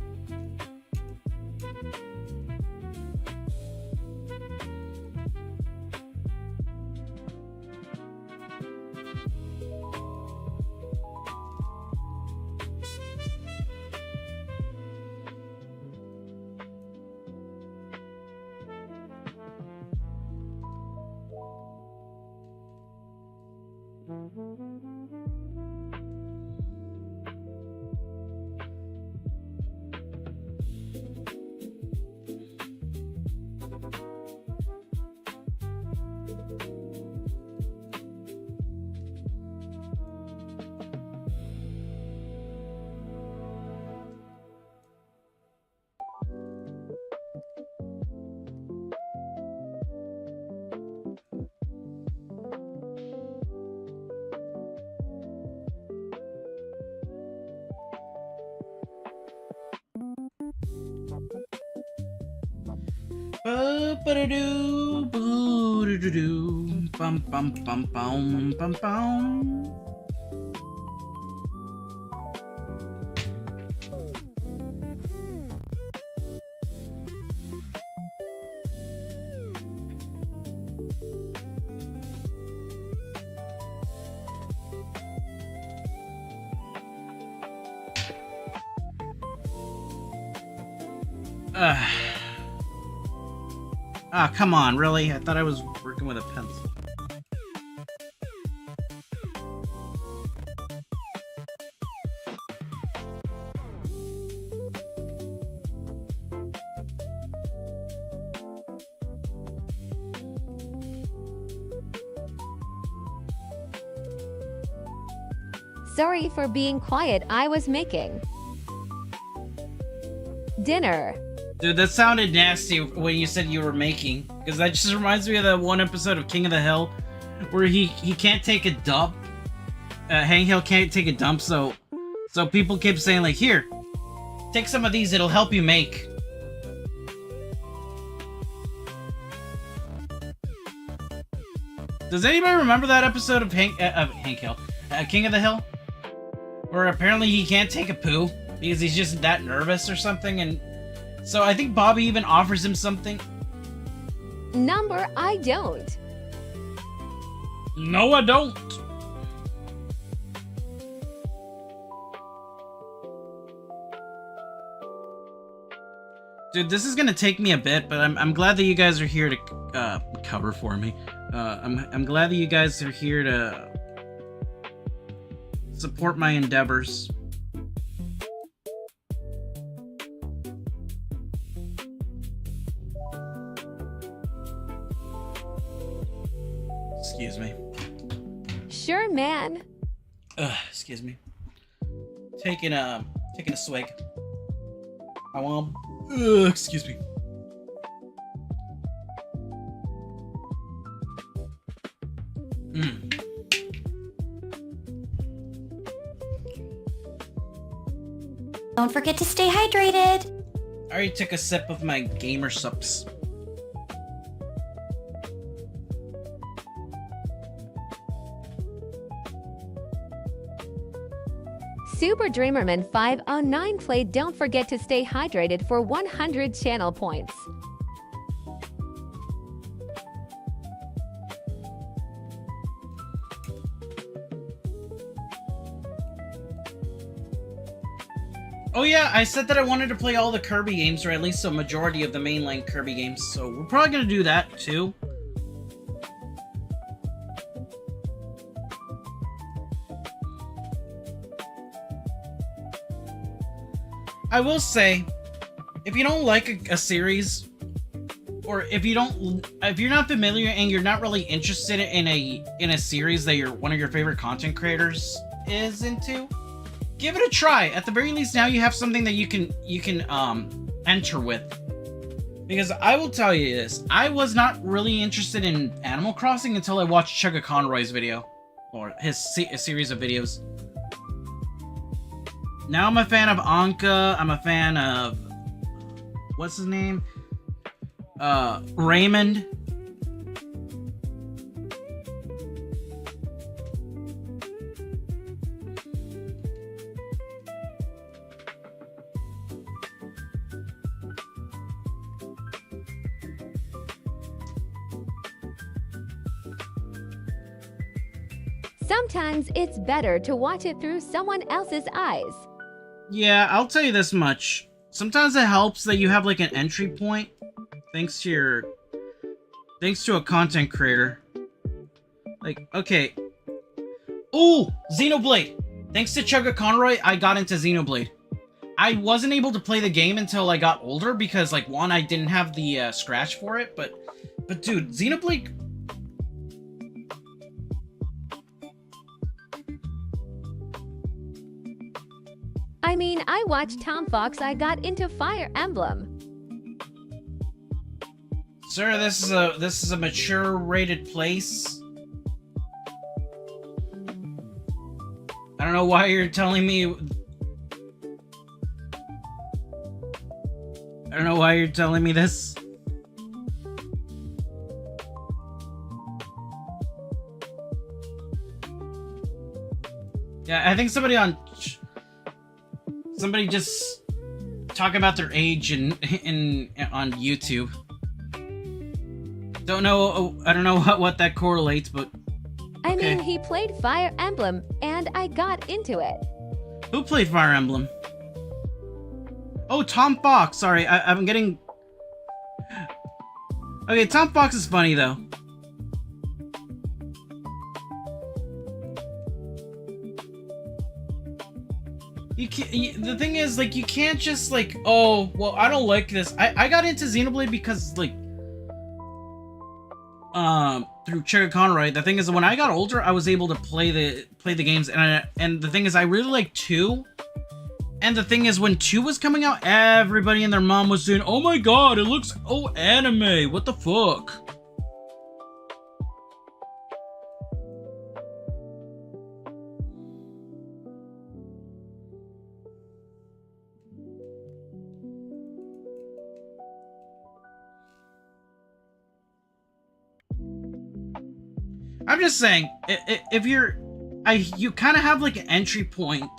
Speaker 1: Ba-ba-da-doo, boo-doo-doo-doo, bum bum bum bum bum bum. Ah, come on, really? I thought I was working with a pencil.
Speaker 2: Sorry for being quiet, I was making dinner.
Speaker 1: Dude, that sounded nasty when you said you were making, because that just reminds me of that one episode of King of the Hill where he can't take a dump. Hang Hill can't take a dump, so people keep saying like, here, take some of these, it'll help you make. Does anybody remember that episode of Hank Hill, King of the Hill, where apparently he can't take a poo because he's just that nervous or something, and so I think Bobby even offers him something.
Speaker 2: Number, I don't.
Speaker 1: No, I don't. Dude, this is gonna take me a bit, but I'm glad that you guys are here to cover for me. I'm glad that you guys are here to support my endeavors. Excuse me.
Speaker 2: Sure, man.
Speaker 1: Excuse me. Taking a swig. I want. Excuse me.
Speaker 4: Don't forget to stay hydrated.
Speaker 1: I already took a sip of my gamer sups.
Speaker 2: Super Dreamerman 509 played Don't Forget to Stay Hydrated for 100 channel points.
Speaker 1: Oh yeah, I said that I wanted to play all the Kirby games, or at least a majority of the mainline Kirby games, so we're probably gonna do that too. I will say, if you don't like a series, or if you're not familiar and you're not really interested in a series that one of your favorite content creators is into, give it a try. At the very least, now you have something that you can enter with. Because I will tell you this, I was not really interested in Animal Crossing until I watched Chugga Conroy's video, or his series of videos. Now I'm a fan of Anka. I'm a fan of, what's his name? Raymond.
Speaker 2: Sometimes it's better to watch it through someone else's eyes.
Speaker 1: Yeah, I'll tell you this much. Sometimes it helps that you have like an entry point thanks to a content creator. Like, okay, Ooh, Xenoblade. Thanks to Chugga Conroy, I got into Xenoblade. I wasn't able to play the game until I got older because, like, one, I didn't have the scratch for it, but dude, Xenoblade...
Speaker 2: I mean, I watched Tom Fox. I got into Fire Emblem.
Speaker 1: Sir, this is a mature rated place. I don't know why you're telling me... I don't know why you're telling me this. Yeah, I think somebody just talking about their age on YouTube. Don't know. I don't know what that correlates, but
Speaker 2: I
Speaker 1: okay.
Speaker 2: mean, he played Fire Emblem, and I got into it.
Speaker 1: Who played Fire Emblem? Oh, Tom Fox. Sorry, I'm getting... Okay, Tom Fox is funny, though. The thing is, like, you can't just, like, oh, well, I don't like this. I got into Xenoblade because, like, through Chugga Conroy. The thing is, when I got older, I was able to play the games, and the thing is, I really like 2. And the thing is, when 2 was coming out, everybody and their mom was saying, "Oh my god, it looks anime. What the fuck?" I'm just saying, if you kind of have like an entry point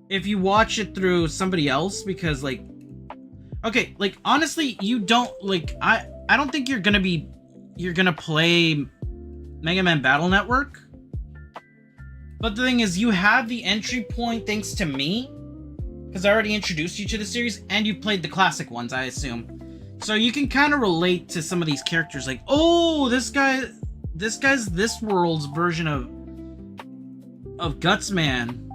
Speaker 1: if you watch it through somebody else, because like, okay, like honestly, you don't like, I don't think you're gonna play Mega Man Battle Network. But the thing is, you have the entry point thanks to me, because I already introduced you to the series, and you played the classic ones, I assume. So you can kind of relate to some of these characters, like, oh, this guy's this world's version of Gutsman.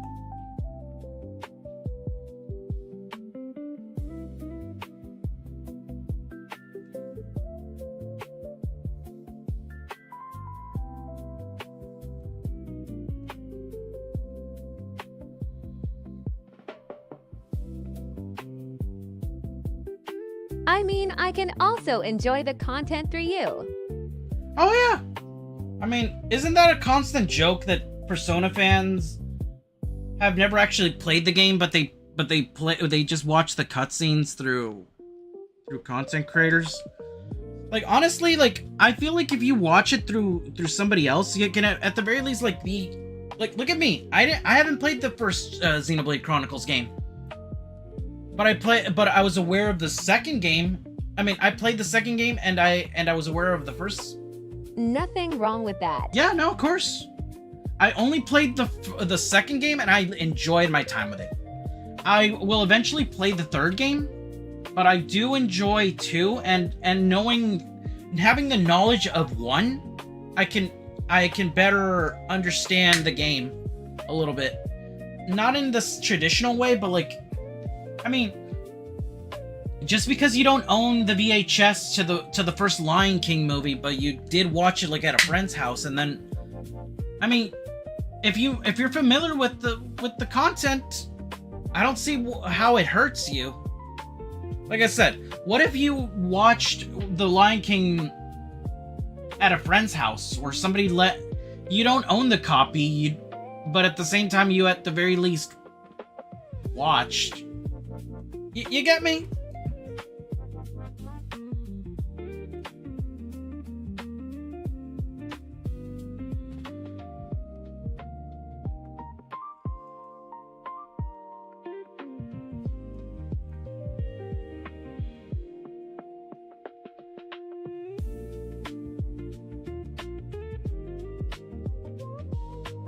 Speaker 2: I mean, I can also enjoy the content through you.
Speaker 1: Oh yeah. I mean, isn't that a constant joke that Persona fans have never actually played the game, but they just watch the cutscenes through content creators? Like honestly, like I feel like if you watch it through somebody else, you can at the very least like be like, look at me. I haven't played the first Xenoblade Chronicles game. But I was aware of the second game. I mean, I played the second game and I was aware of the first.
Speaker 2: Nothing wrong with that.
Speaker 1: Yeah, no, of course. I only played the second game and I enjoyed my time with it. I will eventually play the third game, but I do enjoy 2, and having the knowledge of 1, I can better understand the game a little bit. Not in this traditional way, but like, I mean, just because you don't own the VHS to the first Lion King movie, but you did watch it like at a friend's house, and then, I mean, if you're familiar with the content, I don't see how it hurts you. Like I said, what if you watched the Lion King at a friend's house, or somebody you don't own the copy, but at the same time you at the very least watched. You get me?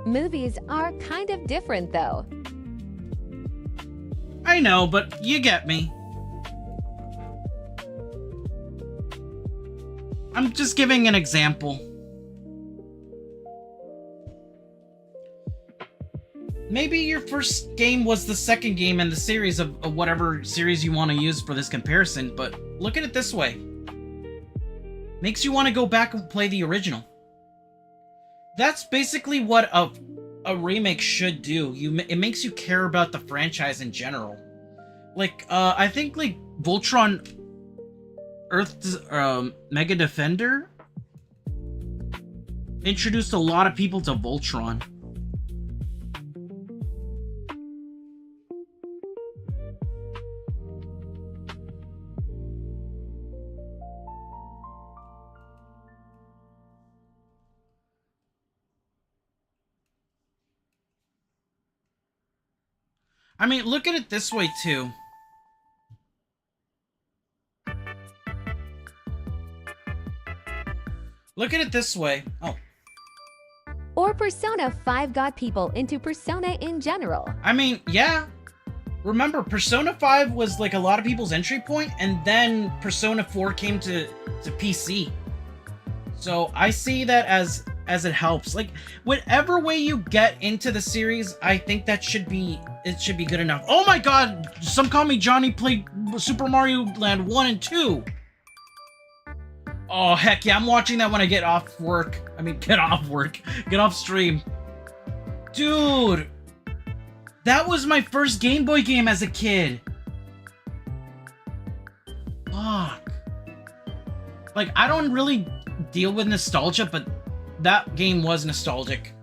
Speaker 2: Movies are kind of different, though.
Speaker 1: I know, but you get me. I'm just giving an example. maybe your first game was the second game in the series of whatever series you want to use for this comparison, but look at it this way. Makes you want to go back and play the original. That's basically what a remake should do. It makes you care about the franchise in general. Like, I think, like, Voltron Earth's Mega Defender introduced a lot of people to Voltron. I mean, look at it this way, too. Look at it this way. Oh.
Speaker 2: Or Persona 5 got people into Persona in general.
Speaker 1: I mean, yeah. Remember, Persona 5 was like a lot of people's entry point, and then Persona 4 came to PC. So I see that as it helps. Like, whatever way you get into the series, I think that should be good enough. Oh my god! Some call me Johnny played Super Mario Land 1 and 2. Oh, heck yeah, I'm watching that when I get off work. I mean, get off stream. Dude! That was my first Game Boy game as a kid. Fuck. Like, I don't really deal with nostalgia, but that game was nostalgic.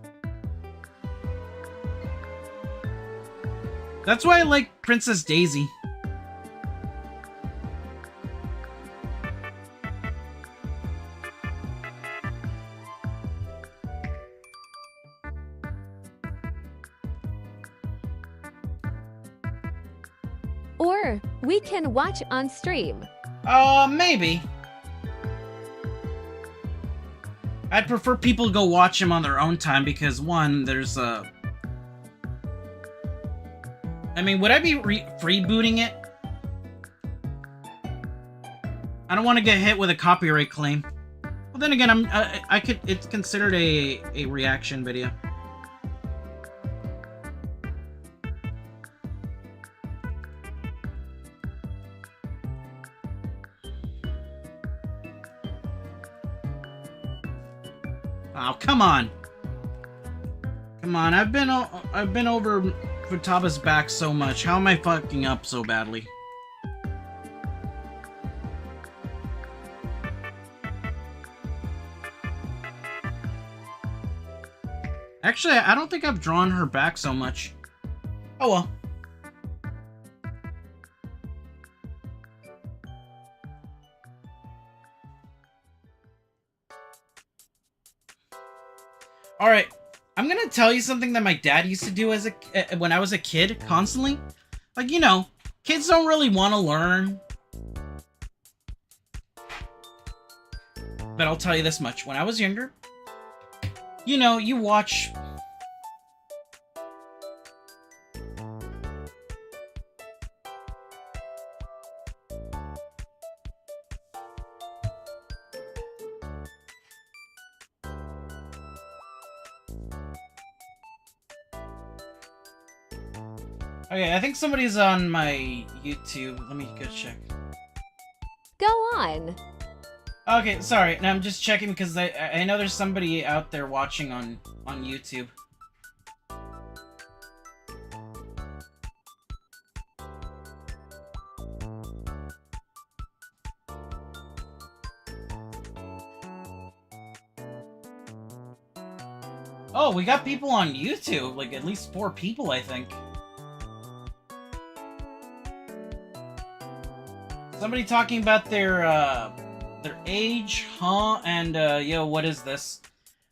Speaker 1: That's why I like Princess Daisy.
Speaker 2: Or we can watch on stream.
Speaker 1: Maybe. I'd prefer people go watch them on their own time because, one, there's I mean, would I be freebooting it? I don't want to get hit with a copyright claim. Well, then again, it's considered a reaction video. Oh, come on. Come on, I've been over Futaba's back so much. How am I fucking up so badly? Actually, I don't think I've drawn her back so much. Oh well. Alright, I'm gonna tell you something that my dad used to do as when I was a kid, constantly. Like, you know, kids don't really want to learn. But I'll tell you this much. When I was younger, you know, you watch... Okay, I think somebody's on my YouTube. Let me go check.
Speaker 2: Go on.
Speaker 1: Okay, sorry. Now I'm just checking because I know there's somebody out there watching on YouTube. Oh, we got people on YouTube. Like, at least 4 people, I think. Somebody talking about their age, huh? And, yo, what is this?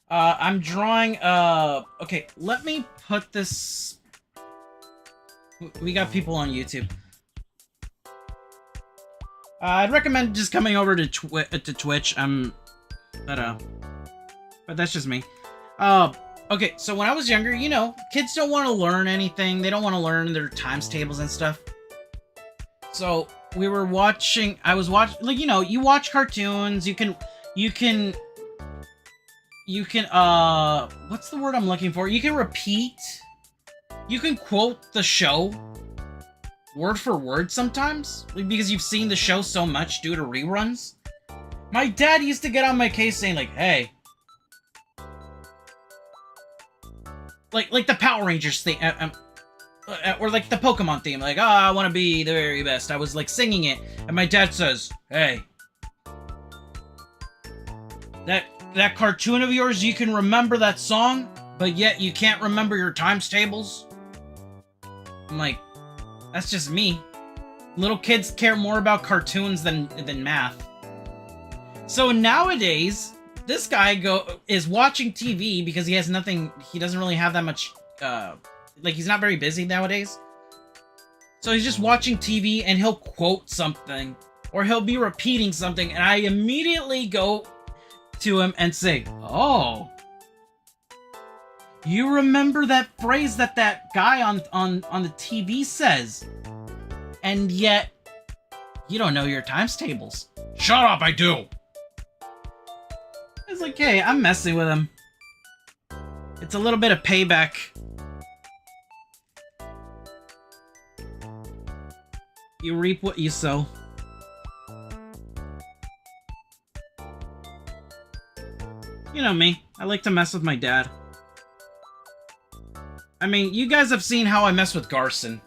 Speaker 1: I'm drawing, okay, let me put this... We got people on YouTube. I'd recommend just coming over to Twitch. But that's just me. Okay, so when I was younger, you know, kids don't want to learn anything. They don't want to learn their times tables and stuff. So... we were watching, I was watching, like, you know, you watch cartoons, you can, what's the word I'm looking for? You can repeat you can quote the show word for word sometimes, like, because you've seen the show so much due to reruns. My dad used to get on my case saying like, hey, like the Power Rangers thing, or like the Pokemon theme, like, oh, I want to be the very best. I was like singing it, and my dad says, hey, that cartoon of yours, you can remember that song, but yet you can't remember your times tables? I'm like, that's just me. Little kids care more about cartoons than math. So nowadays, this guy is watching TV because he has nothing, he doesn't really have that much, like, he's not very busy nowadays. So he's just watching TV, and he'll quote something, or he'll be repeating something, and I immediately go to him and say, oh, you remember that phrase that guy on the TV says, and yet you don't know your times tables.
Speaker 3: Shut up, I do!
Speaker 1: It's like, hey, I'm messing with him. It's a little bit of payback. You reap what you sow. You know me, I like to mess with my dad. I mean, you guys have seen how I mess with Garson.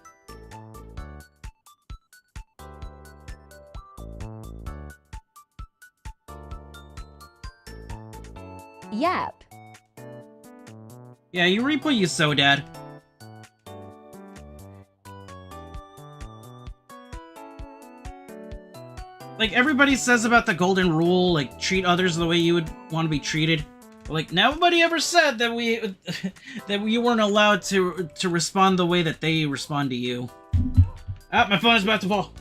Speaker 2: Yep.
Speaker 1: Yeah, you reap what you sow, Dad. Like, everybody says about the golden rule, like, treat others the way you would want to be treated. But, like, nobody ever said that that we weren't allowed to respond the way that they respond to you. Ah, my phone is about to fall.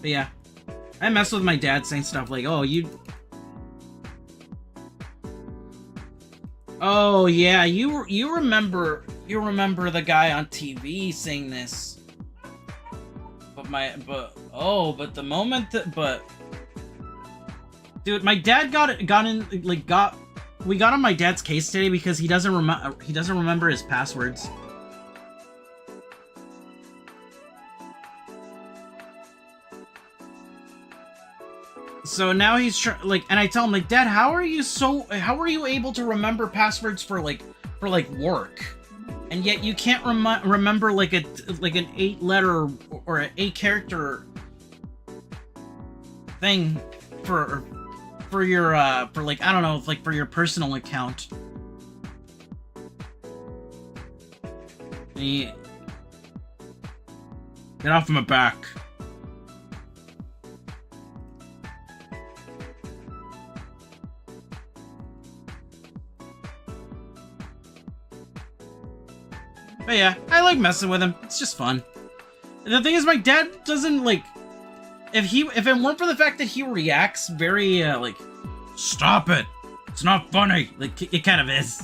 Speaker 1: But yeah, I mess with my dad saying stuff like, oh, oh yeah, you remember the guy on TV saying this. But the moment that, dude, my dad we got on my dad's case today because he doesn't remember his passwords. So now he's and I tell him, like, Dad, how are you able to remember passwords for work, and yet you can't remember like an 8-letter or an 8-character thing for your I don't know, like for your personal account. Get off my back. But yeah, I like messing with him. It's just fun. The thing is, my dad doesn't, like... If it weren't for the fact that he reacts very, like...
Speaker 3: Stop it! It's not funny!
Speaker 1: Like, it kind of is.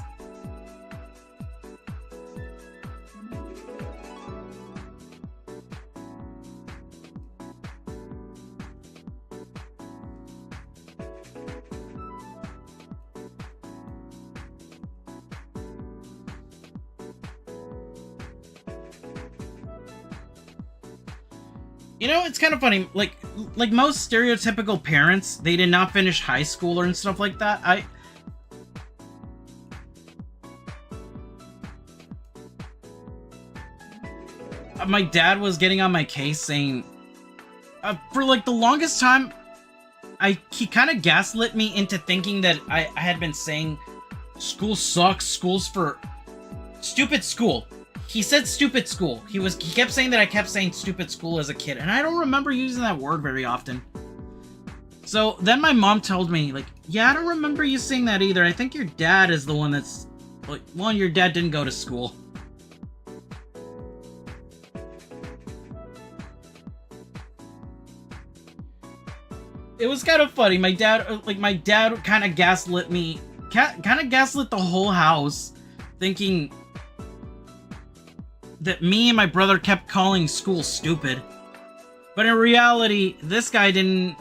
Speaker 1: You know, it's kind of funny, like most stereotypical parents, they did not finish high school and stuff like that. My dad was getting on my case saying, for like the longest time, he kind of gaslit me into thinking that I had been saying, school sucks, school's for stupid school. He said stupid school. He kept saying that I kept saying stupid school as a kid, and I don't remember using that word very often. So then my mom told me, like, yeah, I don't remember you saying that either. I think your dad is the one that's, like, well, your dad didn't go to school. It was kind of funny. My dad kind of gaslit me, kind of gaslit the whole house, thinking that me and my brother kept calling school stupid. But in reality, this guy didn't.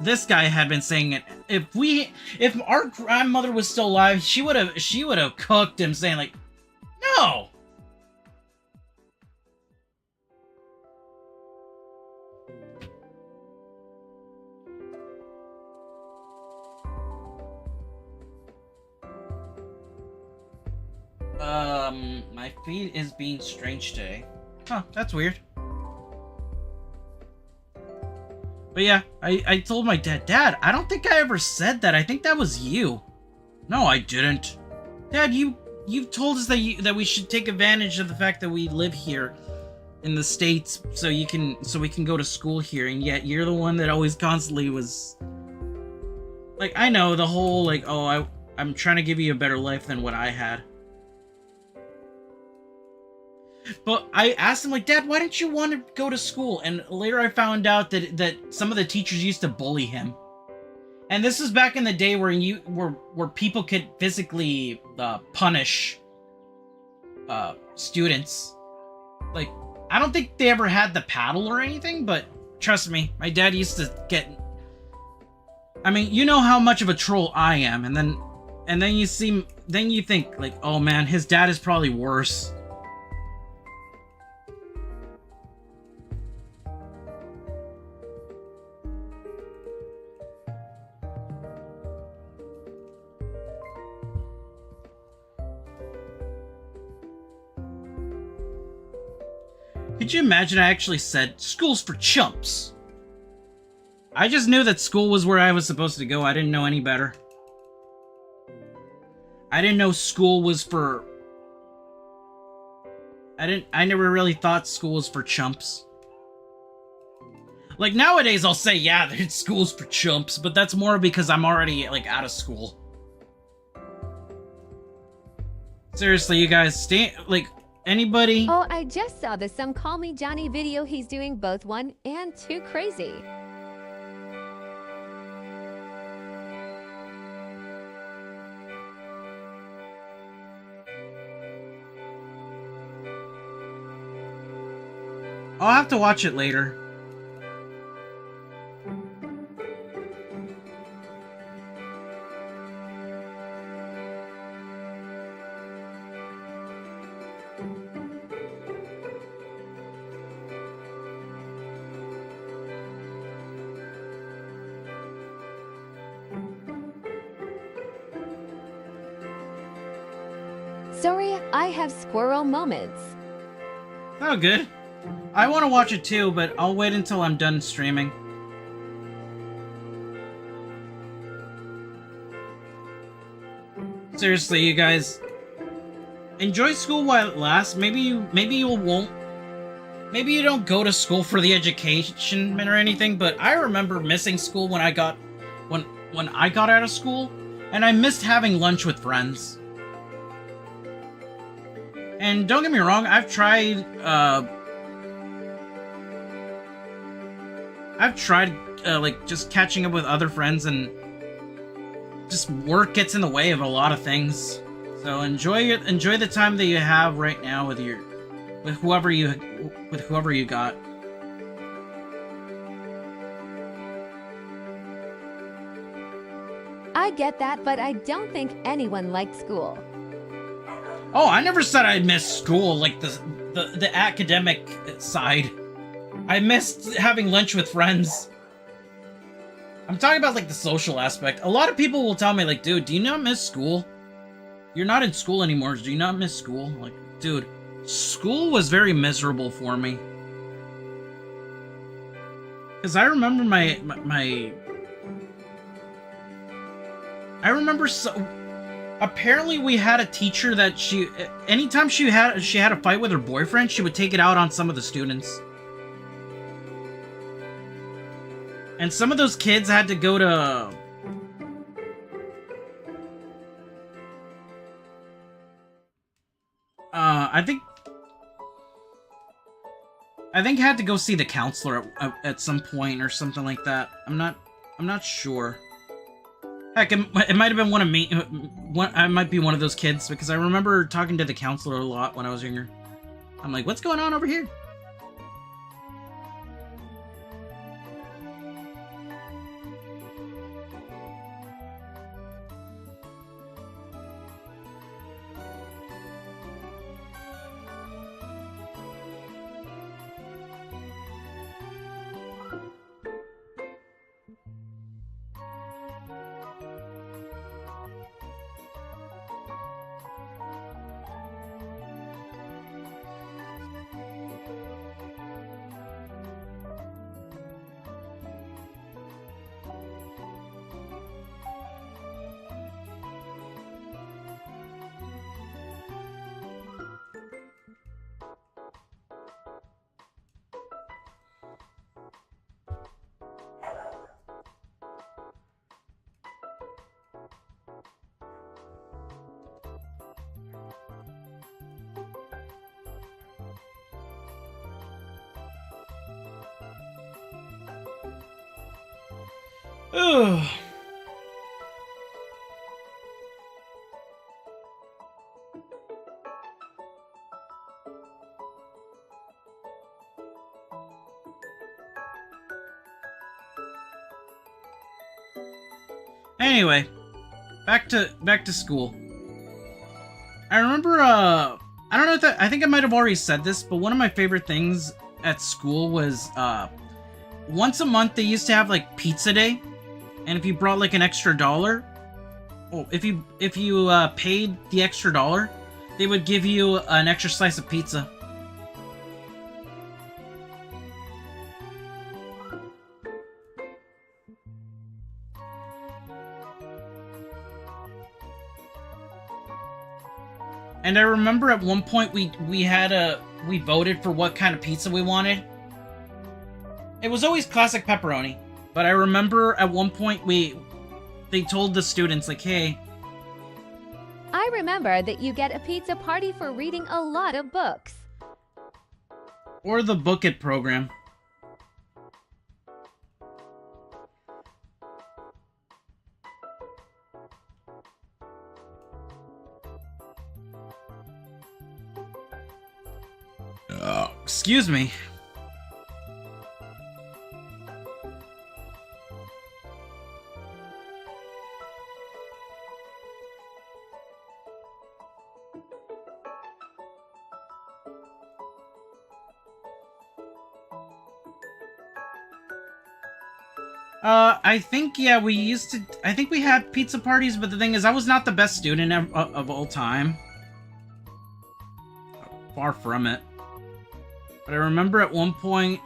Speaker 1: This guy had been saying it. If our grandmother was still alive, she would have cooked him, saying like, no. My feed is being strange today. Huh, that's weird. But yeah, I told my Dad, I don't think I ever said that. I think that was you. No, I didn't. Dad, you've told us that we should take advantage of the fact that we live here in the States so we can go to school here, and yet you're the one that always constantly was like, I know the whole like, oh, I'm trying to give you a better life than what I had. But I asked him, like, Dad, why didn't you want to go to school? And later I found out that some of the teachers used to bully him. And this was back in the day where people could physically punish students. Like, I don't think they ever had the paddle or anything, but trust me, my dad used to get... I mean, you know how much of a troll I am, and then you think, like, oh man, his dad is probably worse. Could you imagine I actually said, school's for chumps? I just knew that school was where I was supposed to go. I didn't know any better. I didn't know school was for... I never really thought school was for chumps. Like, nowadays I'll say, yeah, school's for chumps, but that's more because I'm already, like, out of school. Seriously, you guys, stay, like... Anybody?
Speaker 2: Oh, I just saw the Some Call Me Johnny video. He's doing both 1 and 2 crazy.
Speaker 1: I'll have to watch it later.
Speaker 2: Sorry, I have squirrel moments.
Speaker 1: Oh, good. I want to watch it too, but I'll wait until I'm done streaming. Seriously, you guys, enjoy school while it lasts. Maybe you won't. Maybe you don't go to school for the education or anything, but I remember missing school when I got out of school, and I missed having lunch with friends. And don't get me wrong, I've tried like just catching up with other friends, and just work gets in the way of a lot of things. So enjoy the time that you have right now with whoever you got.
Speaker 2: I get that, but I don't think anyone liked school.
Speaker 1: Oh, I never said I missed school, like the academic side. I missed having lunch with friends. I'm talking about, like, the social aspect. A lot of people will tell me, like, dude, do you not miss school? You're not in school anymore. Do you not miss school? Like, dude, school was very miserable for me. Because I remember apparently we had a teacher that anytime she had a fight with her boyfriend, she would take it out on some of the students. And some of those kids had to go to... I think had to go see the counselor at some point or something like that. I'm not sure. Heck, it might have been one of me. I might be one of those kids, because I remember talking to the counselor a lot when I was younger. I'm like, what's going on over here? Ugh. Anyway, back to school. I remember, I don't know if I think I might have already said this, but one of my favorite things at school was, once a month they used to have, like, pizza day, and if you brought, like, an extra $1, oh, if you paid the extra $1, they would give you an extra slice of pizza. And I remember at one point we voted for what kind of pizza we wanted. It was always classic pepperoni, but I remember at one point they told the students, like, hey,
Speaker 2: I remember that you get a pizza party for reading a lot of books.
Speaker 1: or the Book It program. Excuse me. I think, yeah, I think we had pizza parties, but the thing is, I was not the best student of all time. Far from it. But I remember at one point,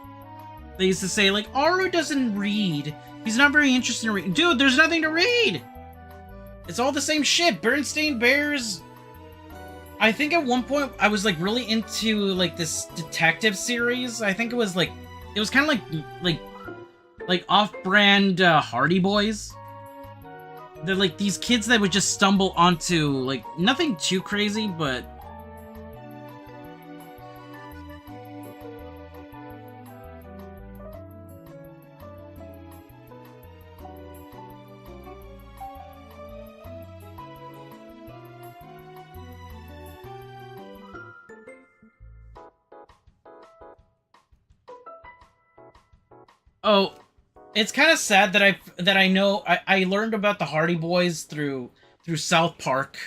Speaker 1: they used to say, like, Aru doesn't read. He's not very interested in reading. Dude, there's nothing to read! It's all the same shit. Bernstein Bears. I think at one point, I was, like, really into, like, this detective series. I think it was, like, it was kind of like off-brand Hardy Boys. They're, like, these kids that would just stumble onto, like, nothing too crazy, but... Oh, it's kind of sad that I learned about the Hardy Boys through South Park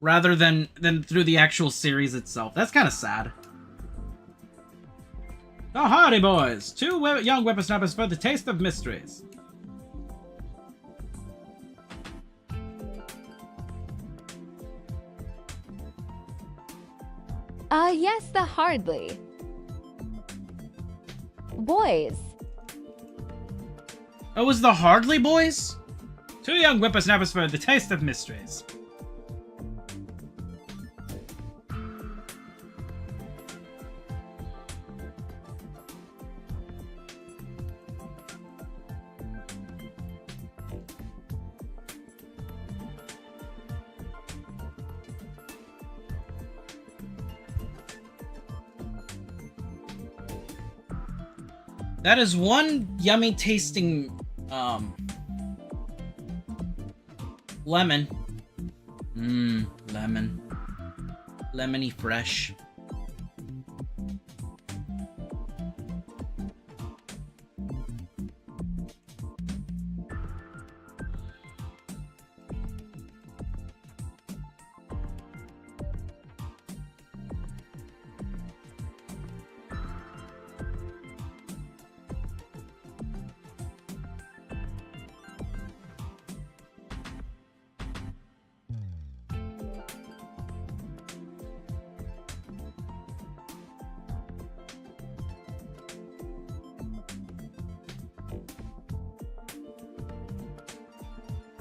Speaker 1: rather than through the actual series itself. That's kind of sad. The Hardy Boys, two young whippersnappers for the taste of mysteries.
Speaker 2: Yes, the Hardly Boys.
Speaker 1: Oh, it was the Hardly Boys? Two young whippersnappers for the taste of mysteries. That is one yummy tasting, lemon. Lemon. Lemony fresh.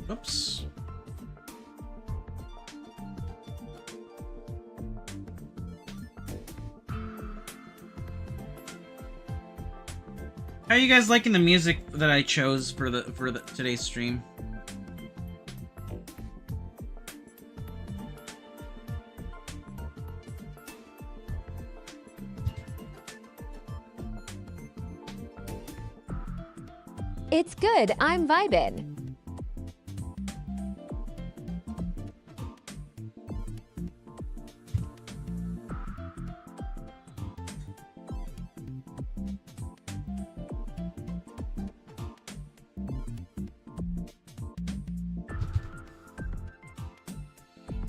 Speaker 1: Oops. How are you guys liking the music that I chose for today's stream?
Speaker 2: It's Good, I'm vibin'.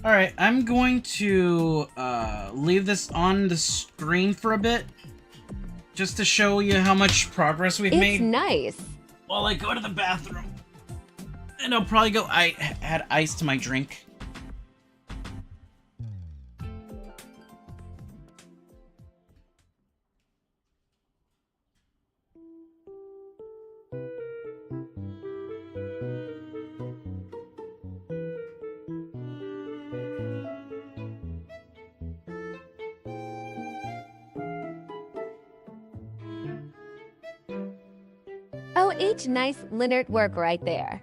Speaker 1: Alright, I'm going to leave this on the screen for a bit, just to show you how much progress we've
Speaker 2: It's
Speaker 1: made.
Speaker 2: nice.
Speaker 1: While I go to the bathroom. And I'll probably go add ice to my drink.
Speaker 2: Oh, each nice Leonard work right there.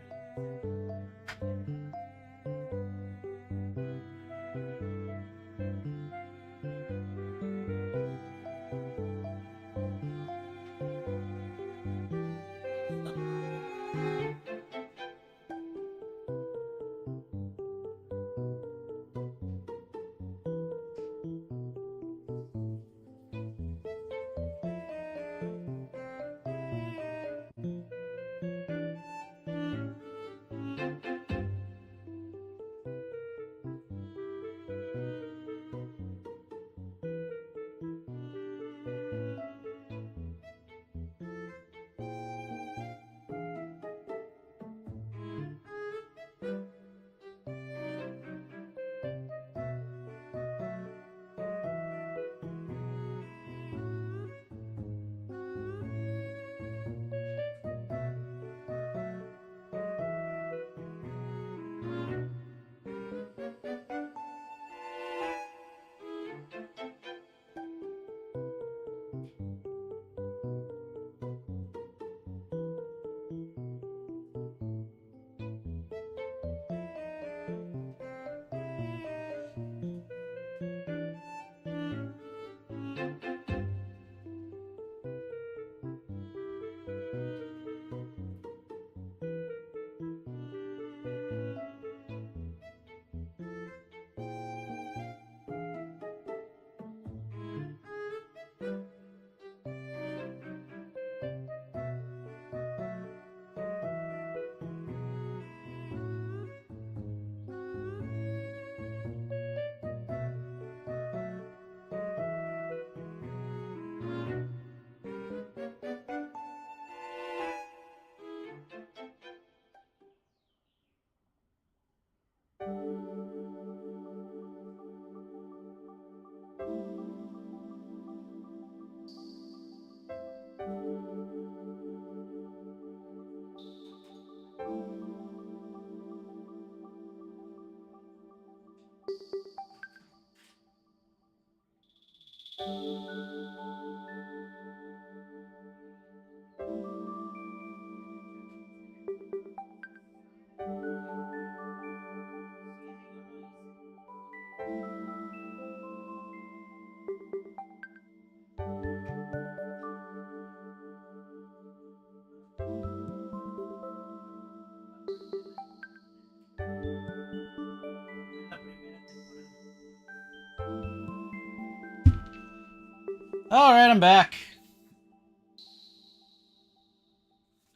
Speaker 2: Alright, I'm back.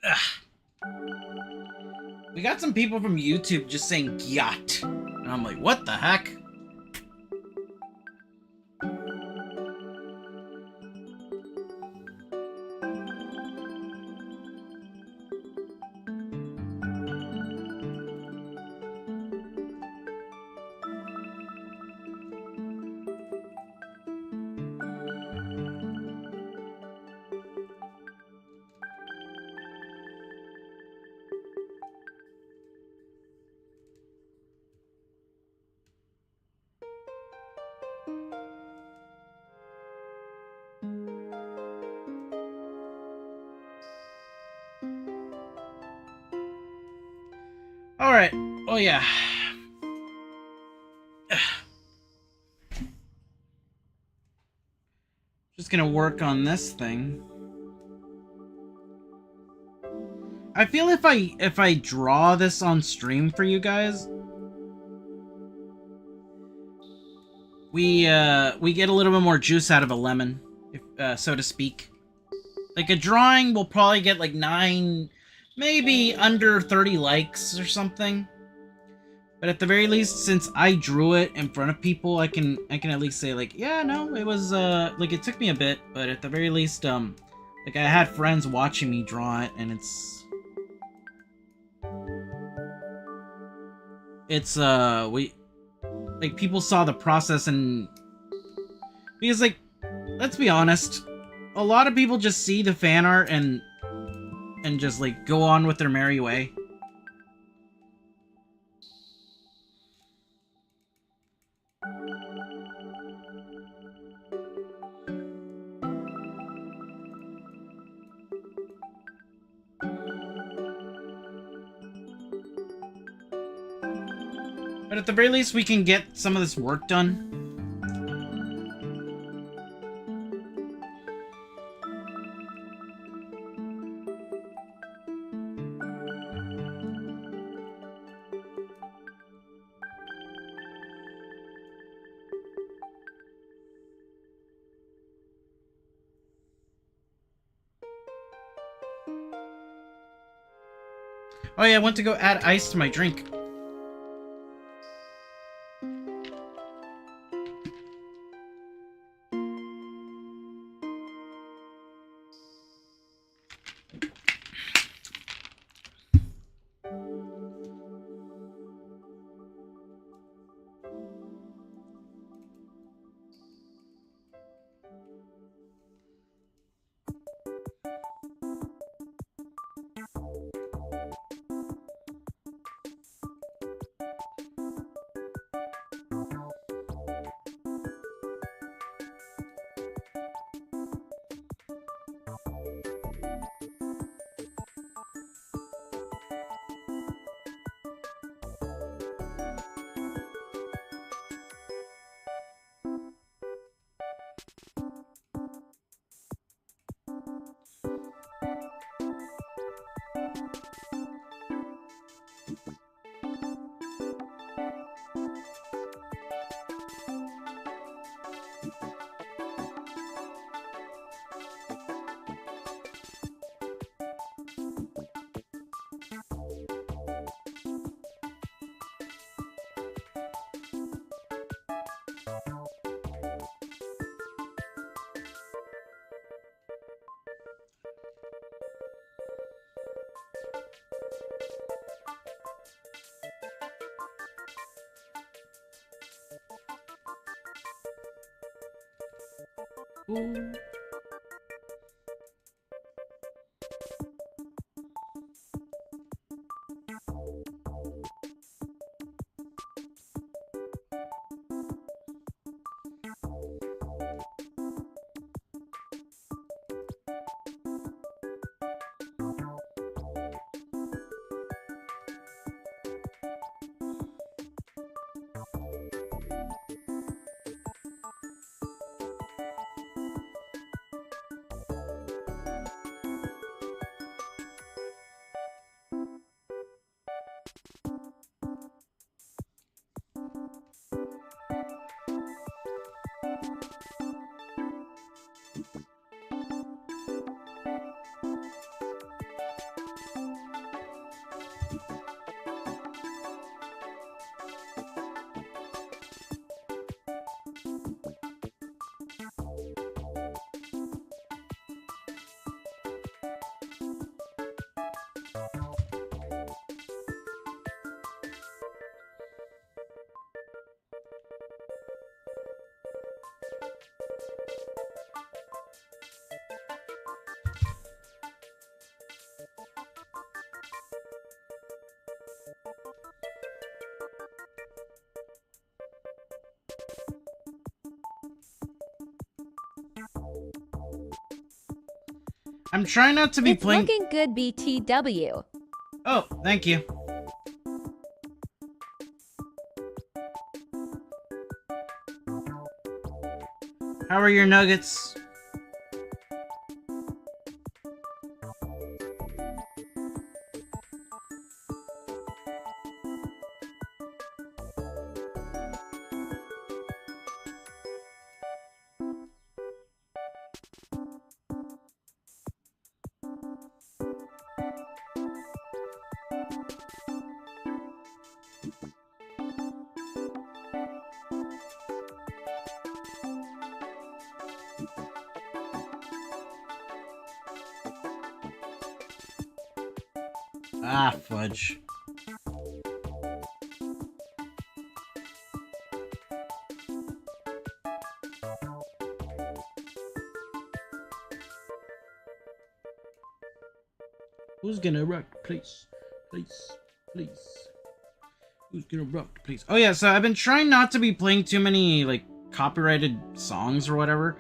Speaker 2: Ugh. We got some people from YouTube just saying "gyat," and I'm like, what the heck? Alright, oh yeah. Just gonna work on this thing.
Speaker 1: I feel if I draw this on stream for you guys, we get a little bit more juice out of a lemon, if, so to speak. Like a drawing will probably get like 9, maybe under 30 likes or something. But at the very least, since I drew it in front of people, I can at least say like, yeah, no, it was like it took me a bit, but at the very least, like I had friends watching me draw it, and like people saw the process, and because like, let's be honest, a lot of people just see the fan art and just like go on with their merry way. But at the very least, we can get some of this work done. Oh yeah, I went to go add ice to my drink. Ooh. I'm trying not to be
Speaker 2: It's
Speaker 1: playing.
Speaker 2: looking good, BTW.
Speaker 1: Oh, thank you. How are your nuggets? Ah, fudge. Who's gonna rock the place? Please. Who's gonna rock the place? Oh yeah, so I've been trying not to be playing too many, like, copyrighted songs or whatever,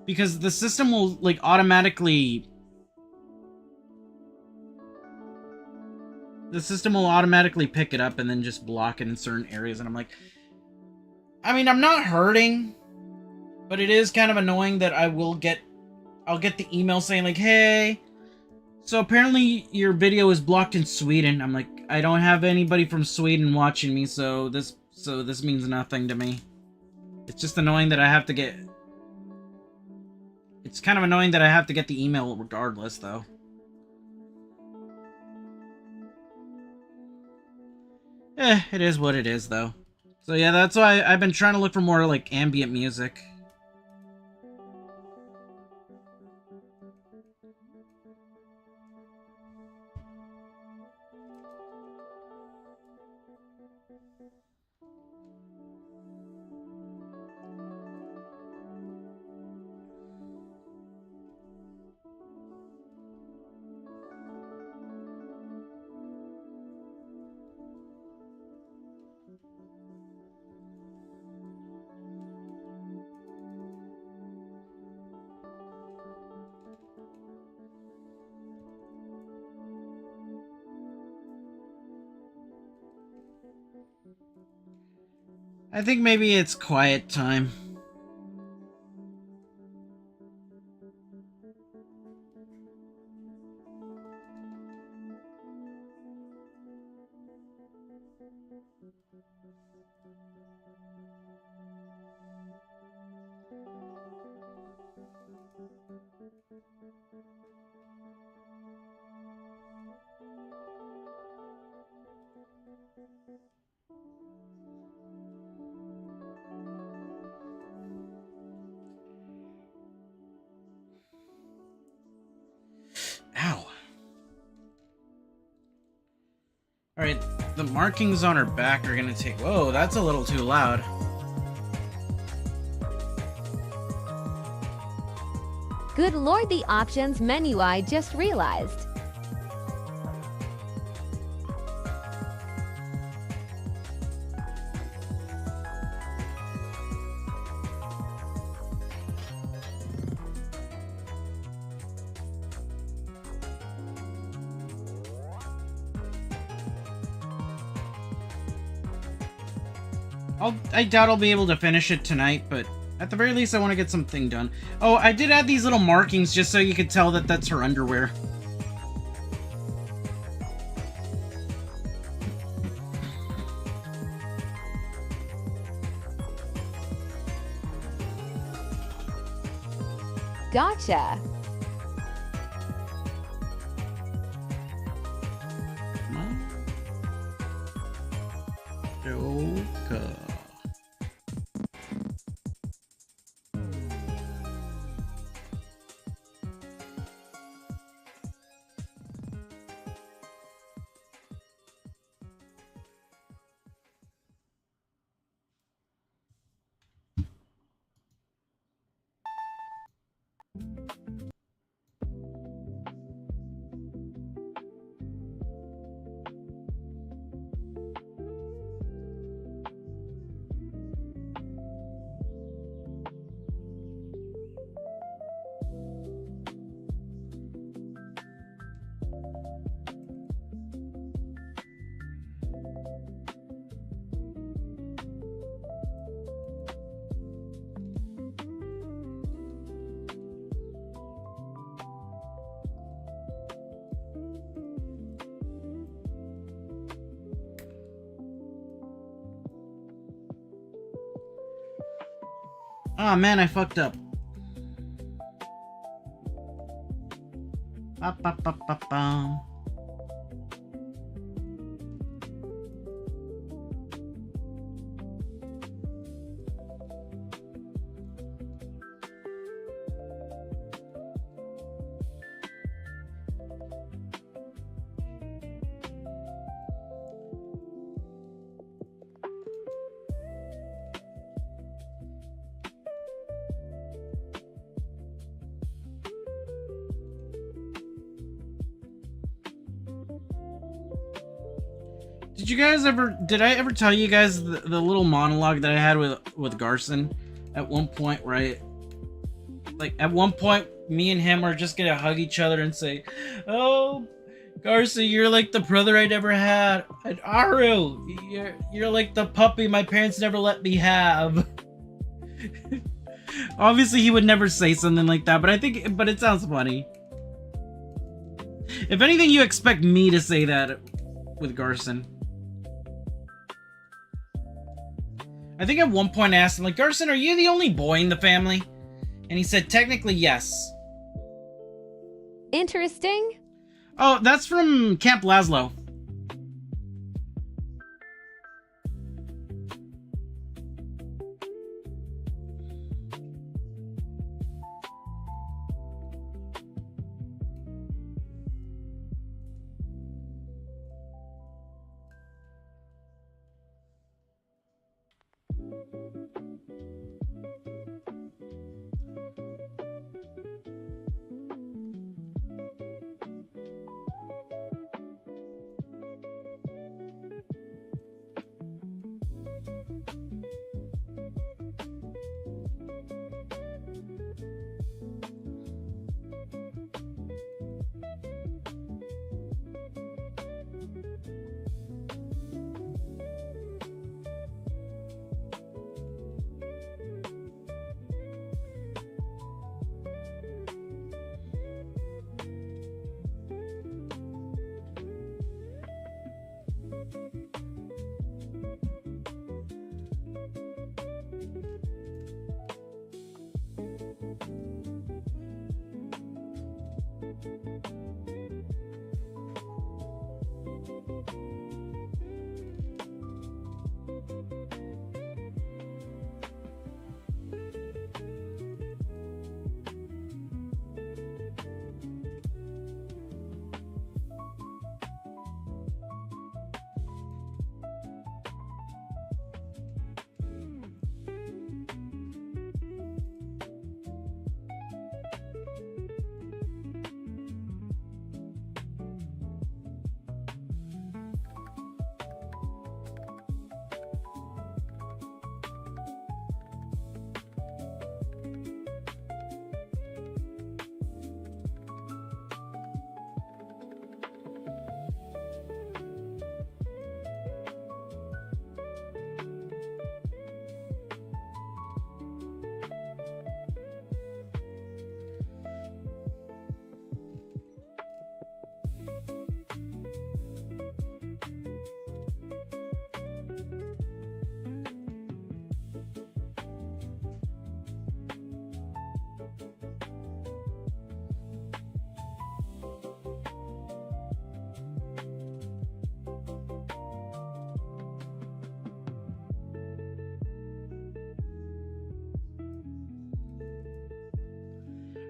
Speaker 1: because the system will, like, automatically... The system will automatically pick it up and then just block it in certain areas, and I'm like... I mean, I'm not hurting, but it is kind of annoying that I'll get the email saying, like, hey... So apparently your video is blocked in Sweden. I'm like, I don't have anybody from Sweden watching me, so this means nothing to me. It's just annoying that I have to get... It's kind of annoying that I have to get the email regardless, though. It is what it is, though. So yeah, that's why I've been trying to look for more, like, ambient music. I think maybe it's quiet time. Ow. Alright, the markings on her back are gonna take... Whoa, that's a little too loud.
Speaker 2: Good lord, the options menu I just realized.
Speaker 1: I doubt I'll be able to finish it tonight, but at the very least I want to get something done. Oh, I did add these little markings just so you could tell that that's her underwear.
Speaker 2: Gotcha.
Speaker 1: Joker. Oh man, I fucked up. Ba, ba, ba, ba, ba. Did I ever tell you guys the little monologue that I had with Garson at one point, right? Like, at one point, me and him are just gonna hug each other and say, "Oh, Garson, you're like the brother I never had. And Aru, you're like the puppy my parents never let me have." Obviously, he would never say something like that, but it sounds funny. If anything, you expect me to say that with Garson. I think at one point I asked him, like, "Garson, are you the only boy in the family?" And he said, "Technically, yes."
Speaker 2: Interesting.
Speaker 1: Oh, that's from Camp Laszlo.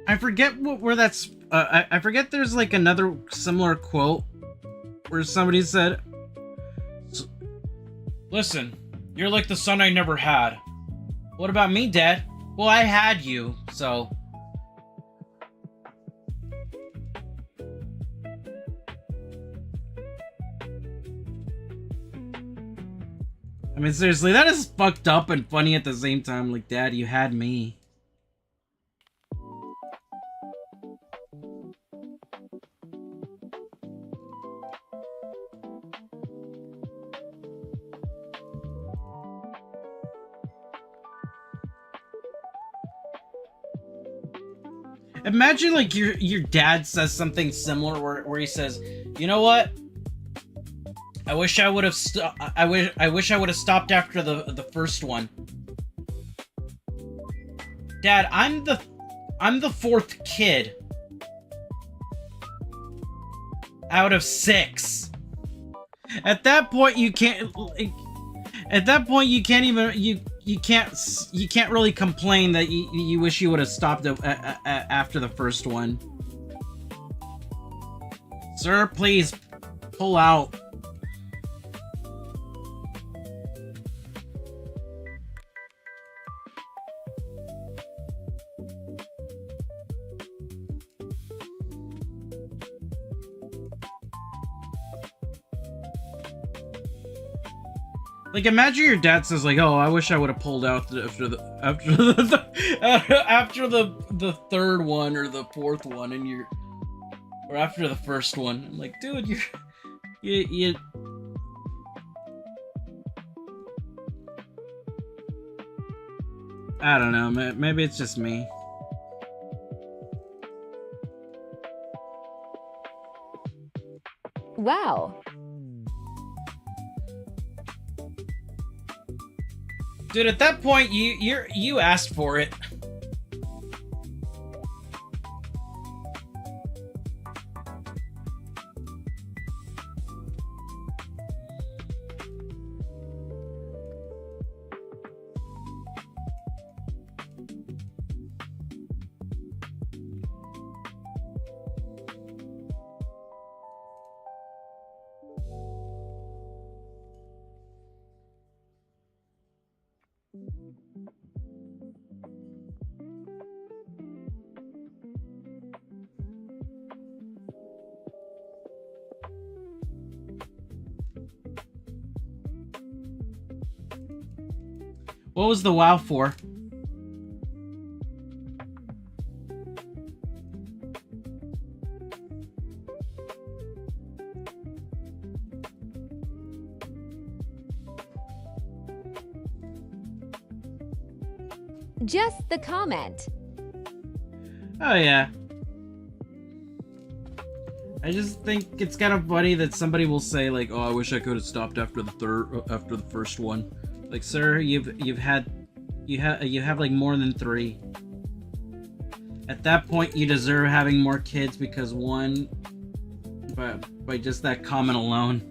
Speaker 1: I forget where that's. I forget. There's like another similar quote where somebody said, "Listen, you're like the son I never had." What about me, Dad? Well, I had you, so. I mean, seriously, that is fucked up and funny at the same time. Like, Dad, you had me. Imagine like your dad says something similar where he says, "You know what? I wish I would have I wish I would have stopped after the first one." Dad, I'm the fourth kid out of 6. At that point you can't even you can't really complain that you wish you would have stopped after the first one. Sir, please pull out. Like, imagine your dad says, like, "Oh, I wish I would have pulled out after the third one or the fourth one, and or after the first one." I'm like, dude, you. I don't know. Maybe it's just me.
Speaker 2: Wow.
Speaker 1: Dude, at that point, you asked for it. What was the WoW for?
Speaker 2: Just the comment.
Speaker 1: Oh yeah. I just think it's kind of funny that somebody will say like, "Oh, I wish I could have stopped after the first one." Like, sir, you have like more than 3. At that point, you deserve having more kids because one, by just that comment alone.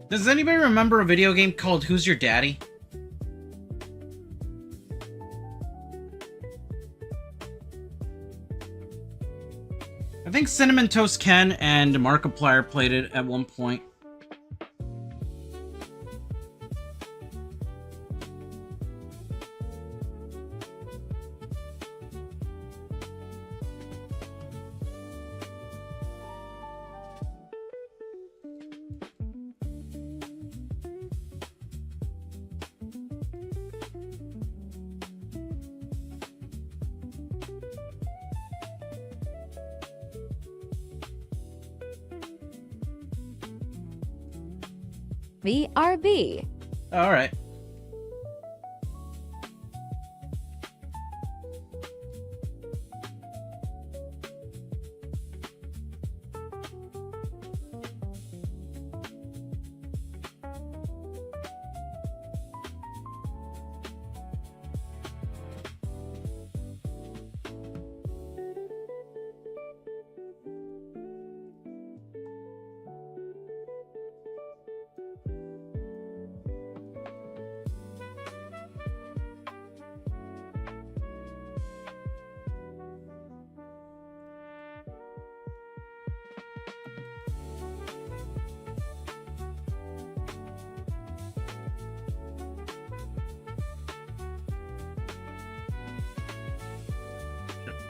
Speaker 1: Does anybody remember a video game called Who's Your Daddy? I think Cinnamon Toast Ken and Markiplier played it at one point.
Speaker 2: VRB.
Speaker 1: Alright.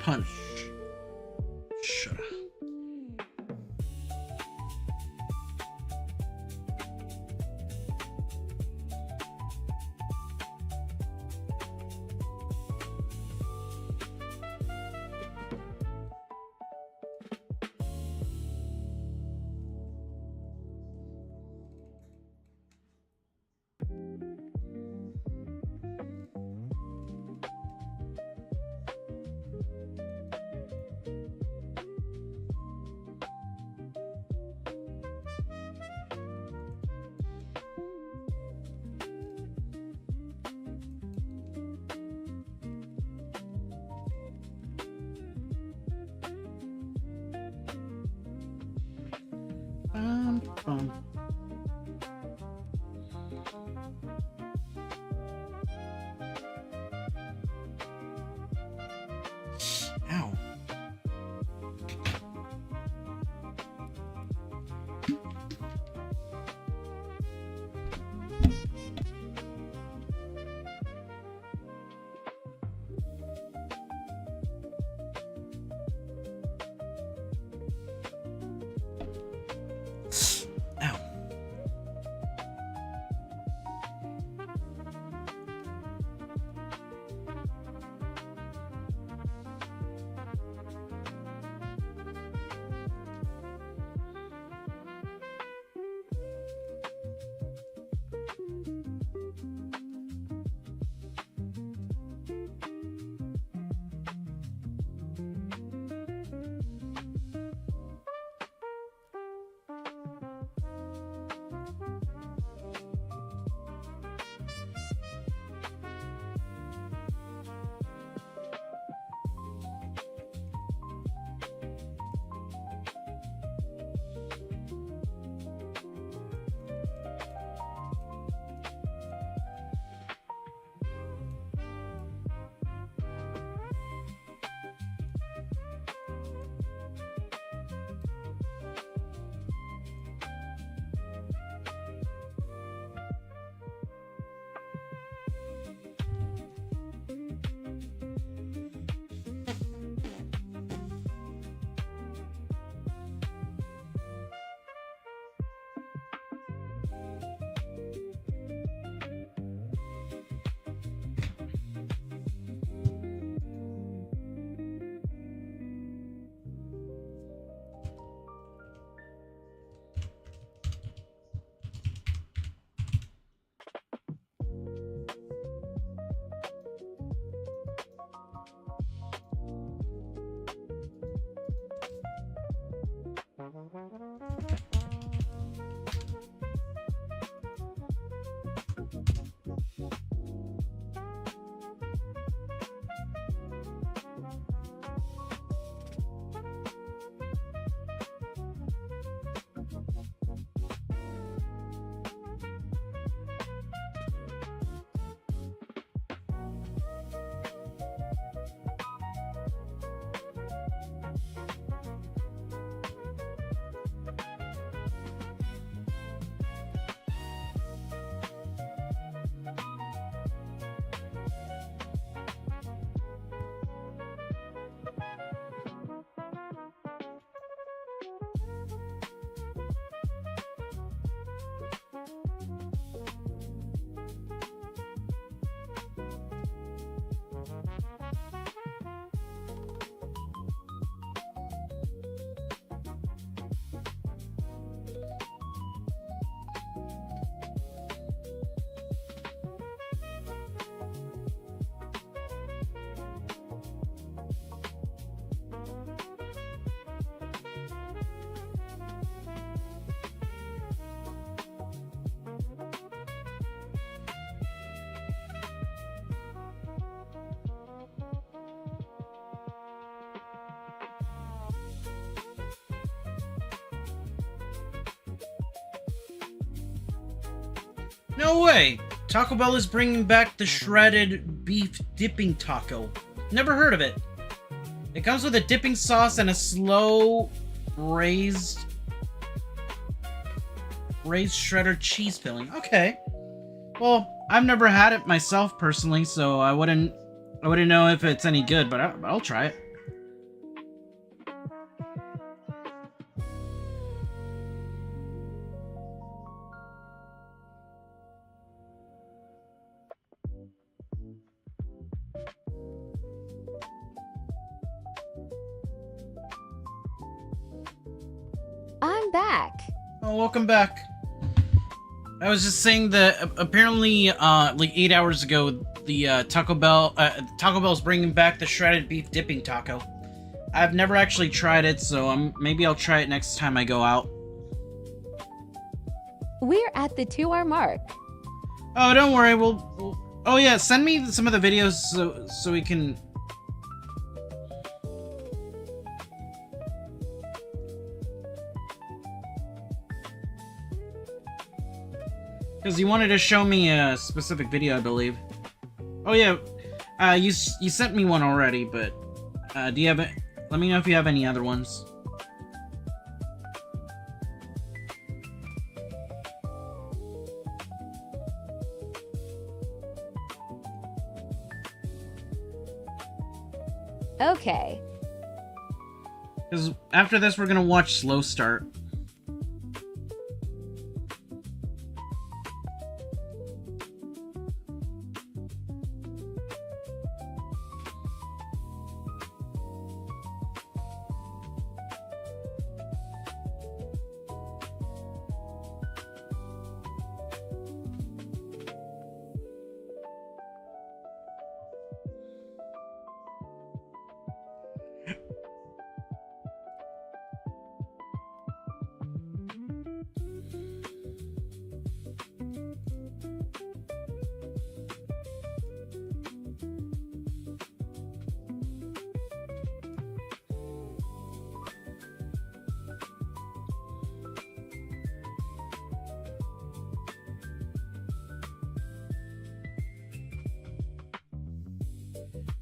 Speaker 1: punch. Shut up. Bum. Ow. Ow. No way! Taco Bell is bringing back the shredded beef dipping taco. Never heard of it. It comes with a dipping sauce and a slow raised shredder cheese filling. Okay. Well, I've never had it myself personally, so I wouldn't know if it's any good, but I'll try it.
Speaker 2: I'm back.
Speaker 1: Oh, welcome back. I was just saying that apparently, like 8 hours ago, the Taco Bell's bringing back the shredded beef dipping taco. I've never actually tried it, so maybe I'll try it next time I go out.
Speaker 2: We're at the 2-hour mark.
Speaker 1: Oh, don't worry. Oh yeah, send me some of the videos so we can. Because you wanted to show me a specific video, I believe. Oh yeah, you sent me one already, but do you have it? Let me know if you have any other ones.
Speaker 2: Okay.
Speaker 1: Because after this, we're gonna watch Slow Start.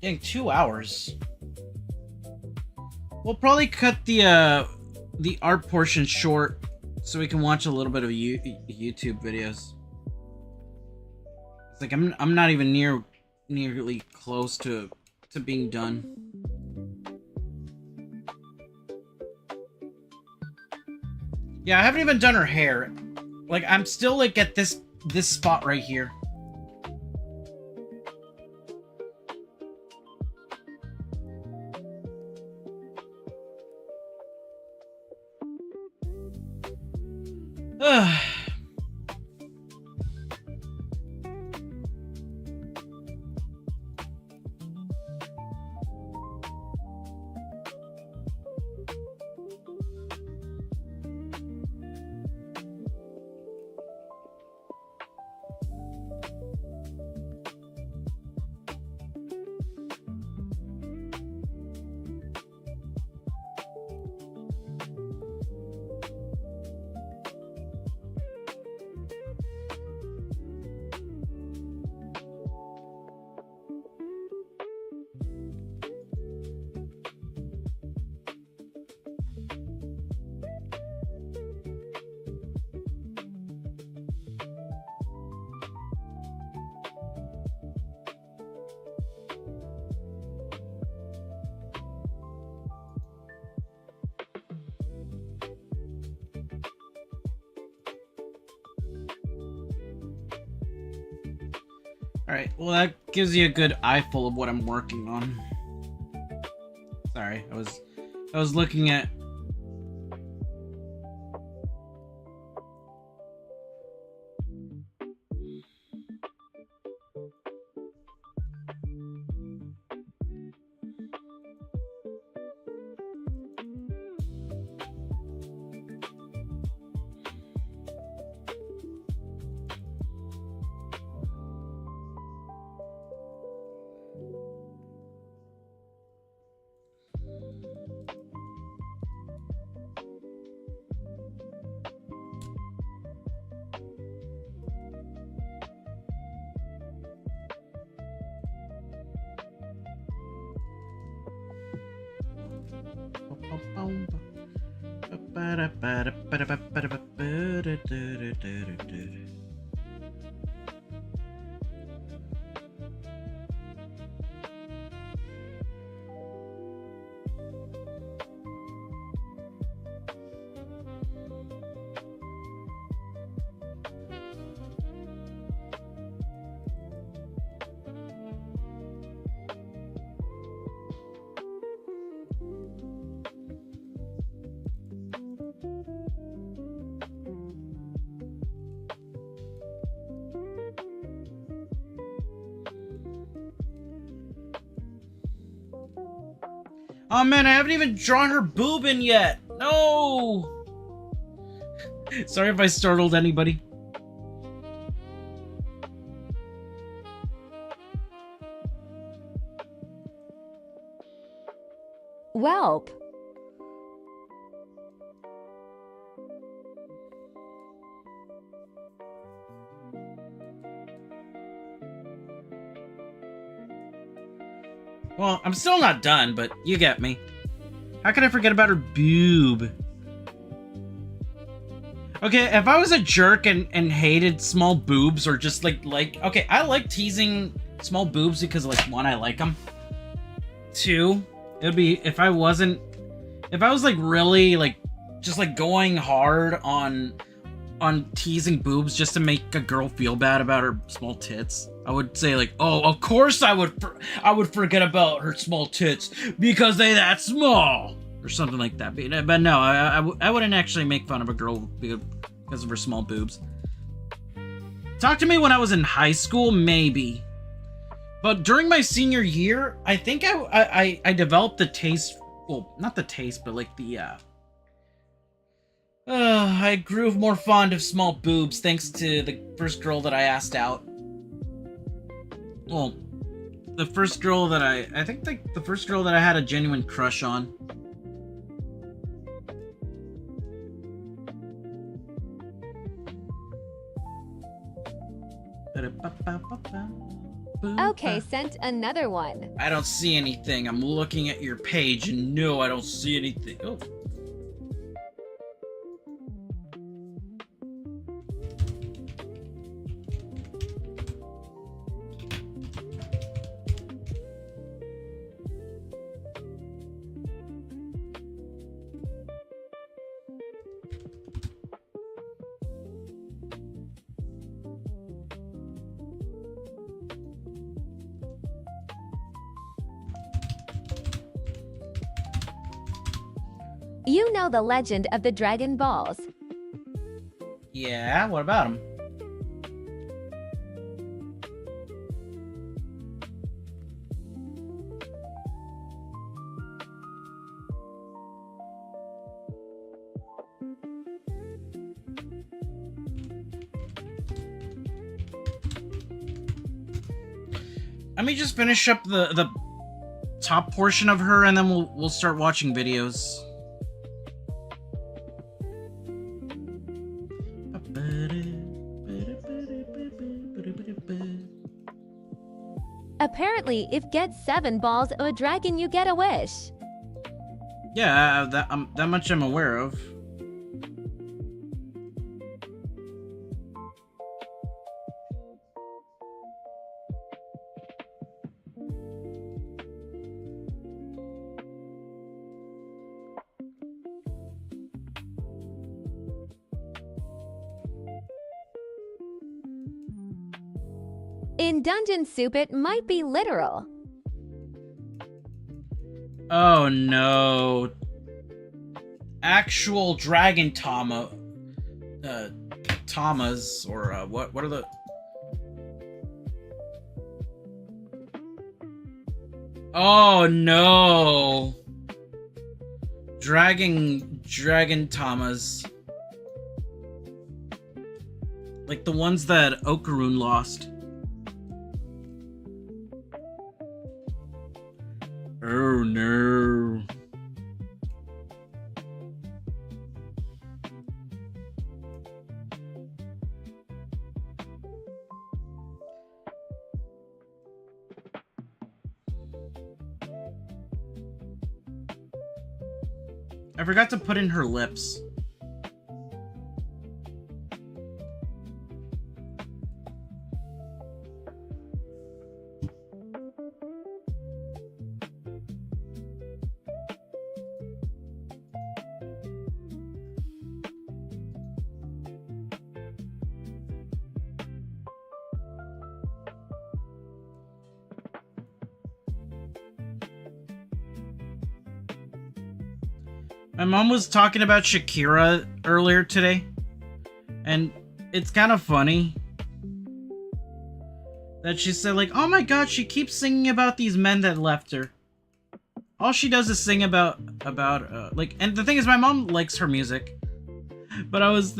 Speaker 1: Dang, 2 hours. We'll probably cut the art portion short so we can watch a little bit of YouTube videos. It's like I'm not even nearly close to being done. Yeah, I haven't even done her hair. Like, I'm still like at this spot right here. Ugh. Alright, well that gives you a good eyeful of what I'm working on. Sorry, I was looking at... Oh man, I haven't even drawn her boob in yet. No. Sorry if I startled anybody.
Speaker 2: Welp.
Speaker 1: Well, I'm still not done, but you get me. How can I forget about her boob? Okay, if I was a jerk and hated small boobs or just okay, I like teasing small boobs because, like, one, I like them. Two, it would be if I was like really like just like going hard on teasing boobs just to make a girl feel bad about her small tits. I would say like, oh, of course I would forget about her small tits because they that small or something like that. But no, I wouldn't actually make fun of a girl because of her small boobs. Talk to me when I was in high school, maybe. But during my senior year, I think I developed the taste. Well, not the taste, but like the I grew more fond of small boobs thanks to the first girl that I asked out. Well, the first girl that I think the first girl that I had a genuine crush on.
Speaker 2: Okay, sent another one.
Speaker 1: I don't see anything. I'm looking at your page and no, I don't see anything. Oh.
Speaker 2: You know the legend of the Dragon Balls.
Speaker 1: Yeah, what about him? Let me just finish up the top portion of her and then we'll start watching videos.
Speaker 2: Apparently, if get 7 balls of a dragon, you get a wish.
Speaker 1: Yeah, that much I'm aware of.
Speaker 2: In Dungeon Soup, it might be literal.
Speaker 1: Oh no. Actual dragon Tamas, or what are the... Oh no. Dragon Tamas. Like the ones that Okarun lost. Oh no. I forgot to put in her lips. My mom was talking about Shakira earlier today, and it's kind of funny that she said, like, oh my god, she keeps singing about these men that left her. all she does is sing about like, and the thing is, my mom likes her music, but I was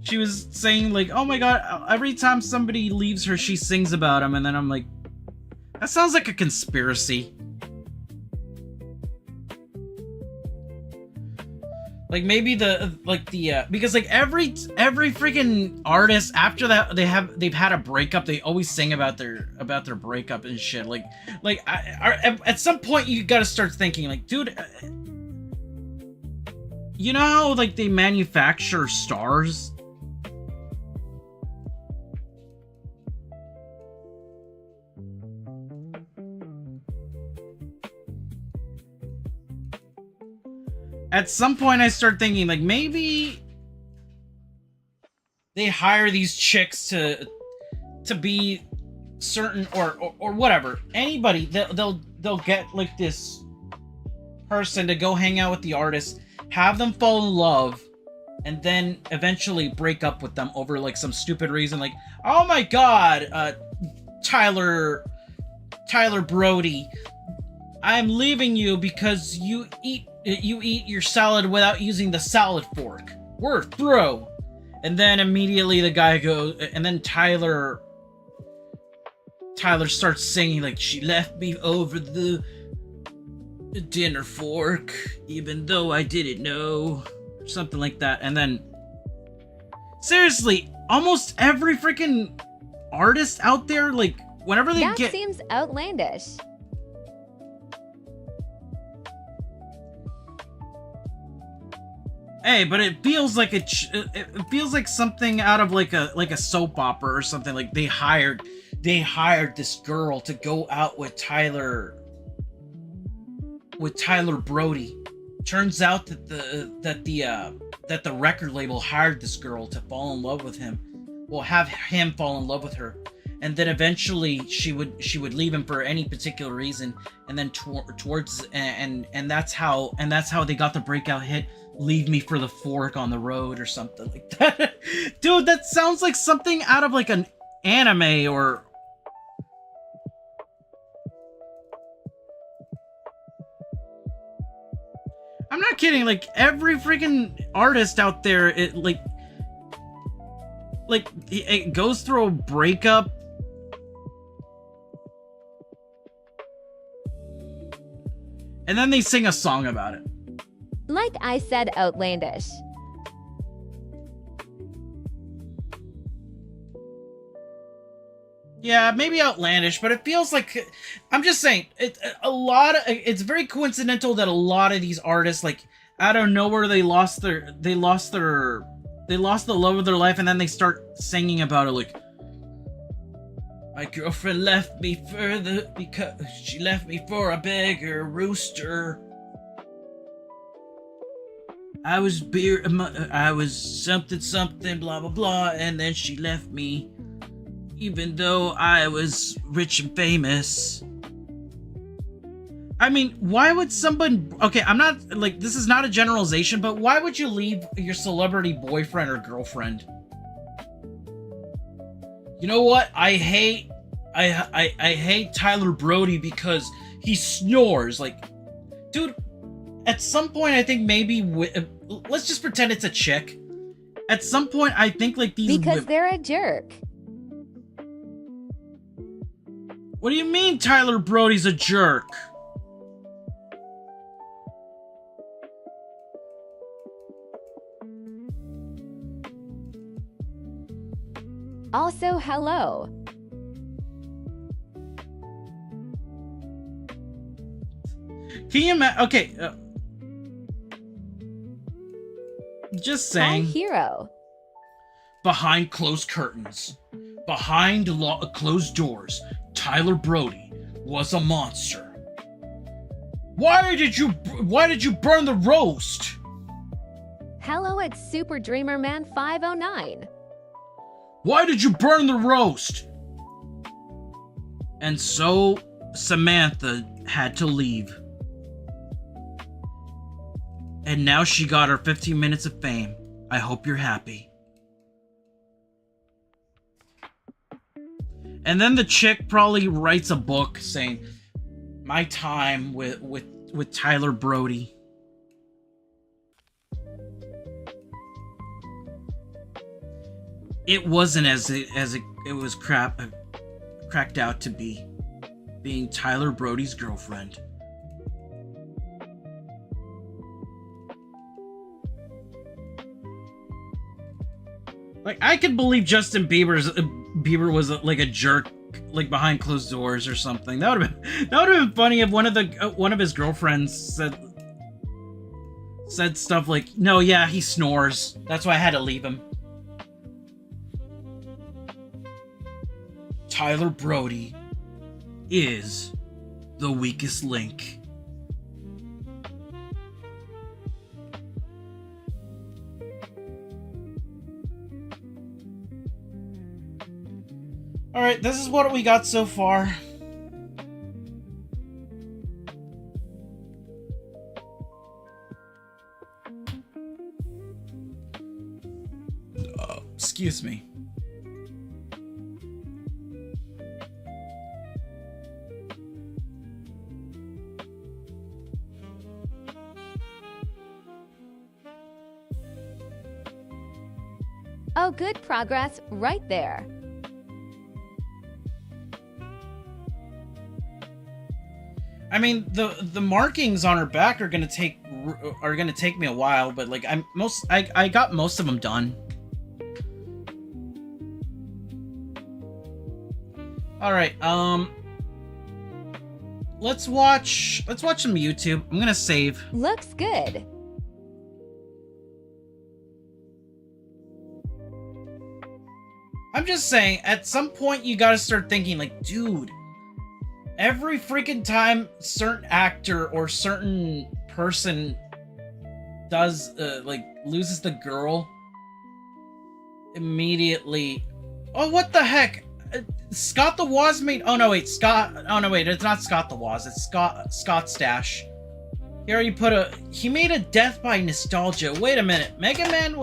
Speaker 1: she was saying like, oh my god, every time somebody leaves her, she sings about him, and then I'm like, that sounds like a conspiracy. Like maybe because like every freaking artist after that they've had a breakup, they always sing about their breakup and shit. At some point you got to start thinking like, dude, you know how like they manufacture stars? At some point, I start thinking, like, maybe they hire these chicks to be certain, or whatever. Anybody, they'll get, like, this person to go hang out with the artist, have them fall in love, and then eventually break up with them over, like, some stupid reason, like, oh my god, Tyler Brody, I'm leaving you because you eat your salad without using the salad fork. We're through. And then immediately the guy goes, and then Tyler starts singing like, she left me over the dinner fork, even though I didn't know, or something like that. And then, seriously, almost every freaking artist out there, like, whenever they
Speaker 2: That
Speaker 1: get...
Speaker 2: seems outlandish.
Speaker 1: Hey, but it feels like it feels like something out of like a soap opera or something. Like they hired this girl to go out with Tyler Brody. Turns out that the record label hired this girl to fall in love with him. Well, have him fall in love with her, and then eventually she would leave him for any particular reason, and then and that's how they got the breakout hit. Leave me for the fork on the road or something like that. Dude, that sounds like something out of like an anime or... I'm not kidding, like every freaking artist out there, it goes through a breakup. And then they sing a song about it.
Speaker 2: Like I said, outlandish.
Speaker 1: Yeah, maybe outlandish, but it feels like, I'm just saying, it's very coincidental that a lot of these artists, like, out of nowhere, they lost the love of their life, and then they start singing about it, like, my girlfriend left me because she left me for a bigger rooster. I was something, blah, blah, blah, and then she left me, even though I was rich and famous. I mean, why would someone... Okay, I'm not, like, this is not a generalization, but why would you leave your celebrity boyfriend or girlfriend? You know what? I hate Tyler Brody because he snores. Like, dude... At some point, I think maybe... let's just pretend it's a chick. At some point, I think, like, these...
Speaker 2: Because they're a jerk.
Speaker 1: What do you mean Tyler Brody's a jerk?
Speaker 2: Also, hello.
Speaker 1: Can you imagine... Okay, just saying.
Speaker 2: My hero.
Speaker 1: Behind closed curtains, behind closed doors, Tyler Brody was a monster. Why did you burn the roast?
Speaker 2: Hello, it's Super Dreamer Man 509.
Speaker 1: Why did you burn the roast? And so Samantha had to leave. And now she got her 15 minutes of fame. I hope you're happy. And then the chick probably writes a book saying, "My time with Tyler Brody." It wasn't as it was cracked out to be, being Tyler Brody's girlfriend. Like, I could believe Justin Bieber was like a jerk, like behind closed doors or something. That would have been funny if one of his girlfriends said stuff like, "No, yeah, he snores. That's why I had to leave him." Tyler Brody is the weakest link. Alright, this is what we got so far. Excuse me.
Speaker 2: Oh, good progress right there.
Speaker 1: I mean, the markings on her back are gonna take me a while, but like I got most of them done. All right, let's watch some YouTube. I'm gonna save.
Speaker 2: Looks good.
Speaker 1: I'm just saying, at some point you gotta start thinking, like, dude, every freaking time certain actor or certain person does, like, loses the girl, immediately, oh, what the heck? Scott the Woz made, oh no, wait, it's not Scott the Woz, it's Scott Stash. He made a Death by Nostalgia. Wait a minute, Mega Man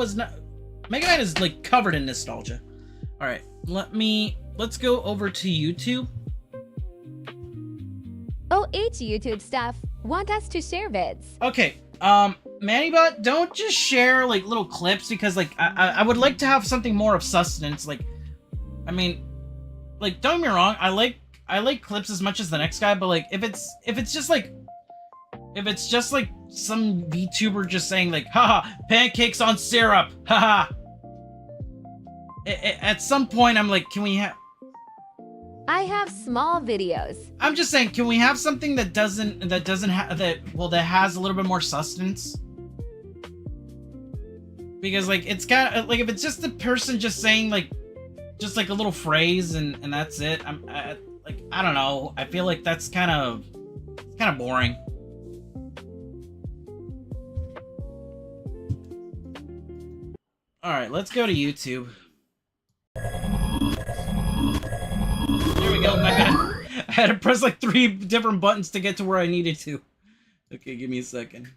Speaker 1: is, like, covered in nostalgia. Alright, let's go over to YouTube.
Speaker 2: Oh, it's YouTube stuff. Want us to share vids.
Speaker 1: Okay, Mannybot, don't just share, like, little clips, because, like, I would like to have something more of sustenance. Like, I mean, like, don't get me wrong, I like clips as much as the next guy, but, like, if it's just like some VTuber just saying, like, haha, pancakes on syrup, haha. At some point, I'm like, can we have...
Speaker 2: I have small videos.
Speaker 1: I'm just saying, can we have something that has a little bit more sustenance? Because, like, it's kind of, like, if it's just the person just saying, like, just, like, a little phrase and that's it, like, I don't know. I feel like that's kind of boring. Alright, let's go to YouTube. Here we go. I had to press like 3 different buttons to get to where I needed to. Okay, give me a second.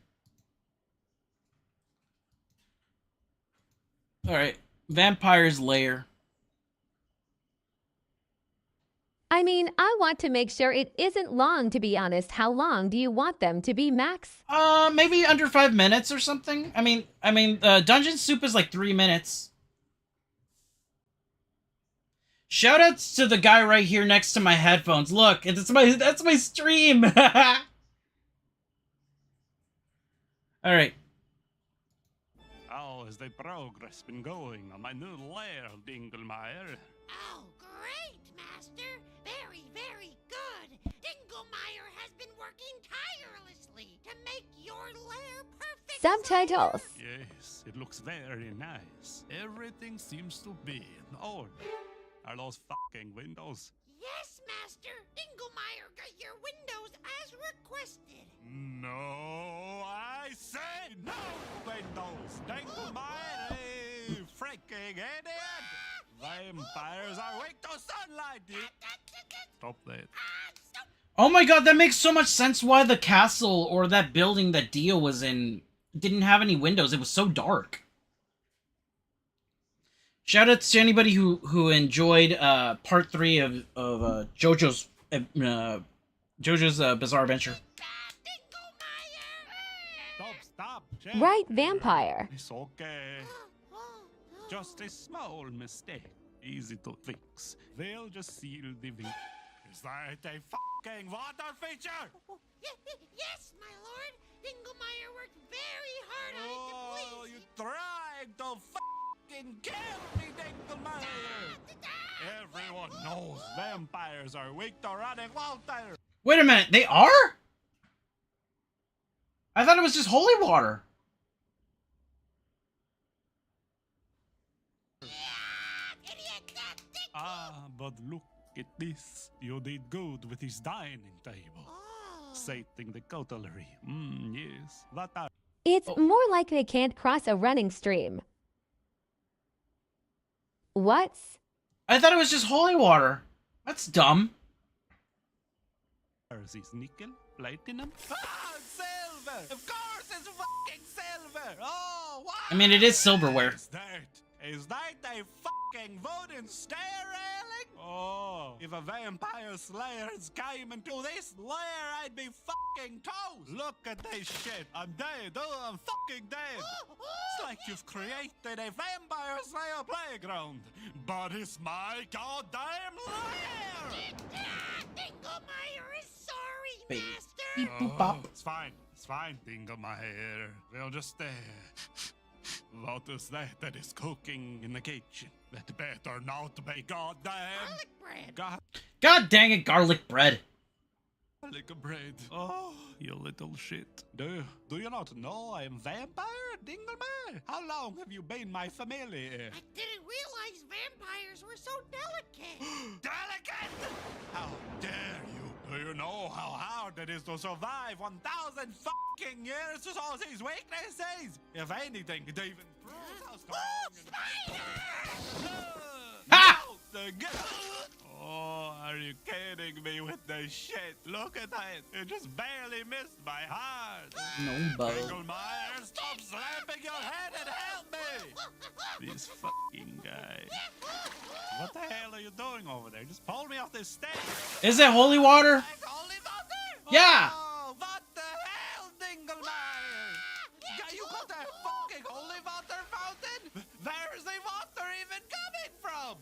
Speaker 1: Alright. Vampire's Lair.
Speaker 2: I mean, I want to make sure it isn't long, to be honest. How long do you want them to be, Max?
Speaker 1: Maybe under 5 minutes or something. I mean, Dungeon Soup is like 3 minutes. Shoutouts to the guy right here next to my headphones. Look, that's my stream. All right.
Speaker 5: How has the progress been going on my new lair, Dinglemeyer?
Speaker 6: Oh, great, Master. Very, very good. Dinglemeyer has been working tirelessly to make your lair perfect.
Speaker 2: Subtitles.
Speaker 5: Yes, it looks very nice. Everything seems to be in order. Are those fucking windows?
Speaker 6: Yes, Master. Dinglemeyer got your windows as requested.
Speaker 5: No, I say no windows. Dinglemeyer, you freaking idiot! Vampires are weak to sunlight. Stop that.
Speaker 1: Oh my god, that makes so much sense why the castle or that building that Dio was in didn't have any windows. It was so dark. Shoutouts to anybody who enjoyed part 3 of JoJo's Bizarre Adventure.
Speaker 5: Stop, Jack.
Speaker 2: Right, vampire.
Speaker 5: It's okay. Just a small mistake. Easy to fix. They'll just seal the V. Is that a fucking water feature?
Speaker 6: Yes, my lord. Dinglemeyer worked very hard on it to please
Speaker 5: You trying to fucking kill me, Dinglemeyer? Everyone knows vampires are weak to running water.
Speaker 1: Wait a minute, they are? I thought it was just holy water.
Speaker 5: But look at this. You did good with his dining table. Sating the cutlery. Yes. What are...
Speaker 2: It's more like they can't cross a running stream. What's...
Speaker 1: I thought it was just holy water. That's dumb.
Speaker 5: Is this nickel? Platinum? Silver! Of course it's fucking silver! Oh, what?
Speaker 1: I mean, it is silverware.
Speaker 5: Is that a fucking wooden stair railing? Oh, if a vampire slayers came into this lair, I'd be fucking toast. Look at this shit. I'm dead. Oh, I'm fucking dead. It's like you've created a vampire slayer playground. But it's my goddamn lair!
Speaker 6: Dinglemeyer is sorry,
Speaker 1: Beep.
Speaker 6: master.
Speaker 1: Beep, boop, bop.
Speaker 5: It's fine, Dinglemeyer. We'll just, what is that is cooking in the kitchen? That better not be goddamn
Speaker 6: Garlic bread.
Speaker 1: God dang it, garlic bread.
Speaker 5: Garlic bread. Oh, you little shit. Do you not know I am vampire, Dinglemeyer? How long have you been my familiar?
Speaker 6: I didn't realize vampires were so delicate.
Speaker 5: Delicate! How dare you? Do you know how hard it is to survive 1,000 fucking years to all these weaknesses? If anything, it even proves how strong
Speaker 1: Ha!
Speaker 5: Oh, are you kidding me with this shit? Look at that. It just barely missed my heart.
Speaker 1: No, bro.
Speaker 5: Dinglemeyer, stop slapping your head and help me! This fucking guy. What the hell are you doing over there? Just pull me off this stage.
Speaker 1: Is it holy water?
Speaker 5: That's holy water?
Speaker 1: Yeah.
Speaker 5: Oh, what the hell, Dinglemeyer? You got a fucking holy water fountain? Where's the water even coming from?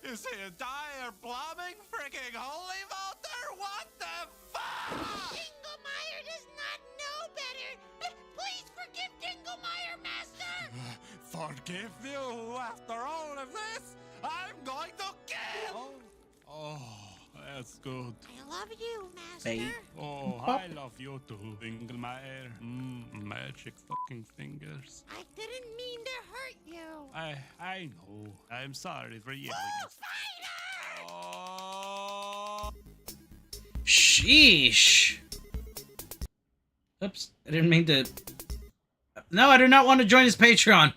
Speaker 5: Is the entire plumbing freaking holy water? What the fuck?
Speaker 6: Dinglemeyer does not know better. Please forgive Dinglemeyer, master.
Speaker 5: Forgive you after all of this? I'm going to kill! Oh, that's good.
Speaker 6: I love you, master.
Speaker 1: Babe.
Speaker 5: Oh, I love you too, Dinglemeyer. Magic fucking fingers.
Speaker 6: I didn't mean to hurt you.
Speaker 5: I know. I'm sorry for yelling at Oh.
Speaker 1: Sheesh. Oops, I didn't mean to. No, I do not want to join his Patreon.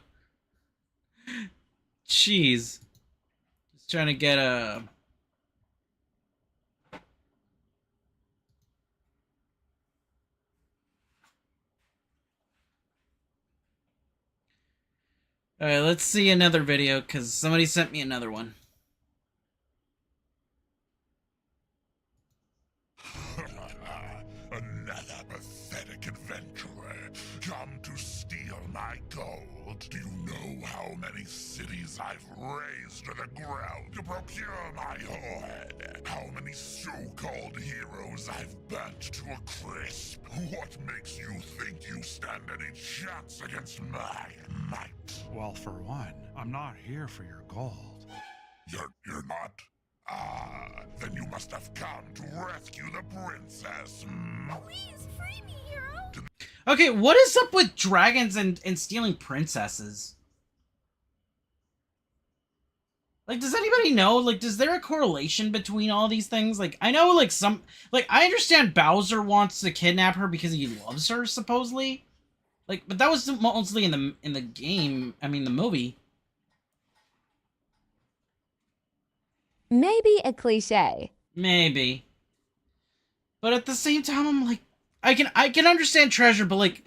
Speaker 1: Jeez. Just trying to get a. Alright, let's see another video, because somebody sent me another one.
Speaker 7: Another pathetic adventurer, come to steal my gold. Do you know how many cities I've razed to the ground to procure my hoard? How many so-called heroes I've burnt to a crisp? What makes you think you stand any chance against my might?
Speaker 5: Well, for one, I'm not here for your gold.
Speaker 7: You're not? Ah, then you must have come to rescue the princess.
Speaker 4: Please free me, hero.
Speaker 1: Okay, what is up with dragons and stealing princesses? Like, does anybody know? Like, is there a correlation between all these things? Like, I know, like, I understand Bowser wants to kidnap her because he loves her, supposedly. Like, but that was mostly in the game, I mean, the movie.
Speaker 2: Maybe a cliche.
Speaker 1: Maybe. But at the same time, I'm like, I can understand treasure, but like,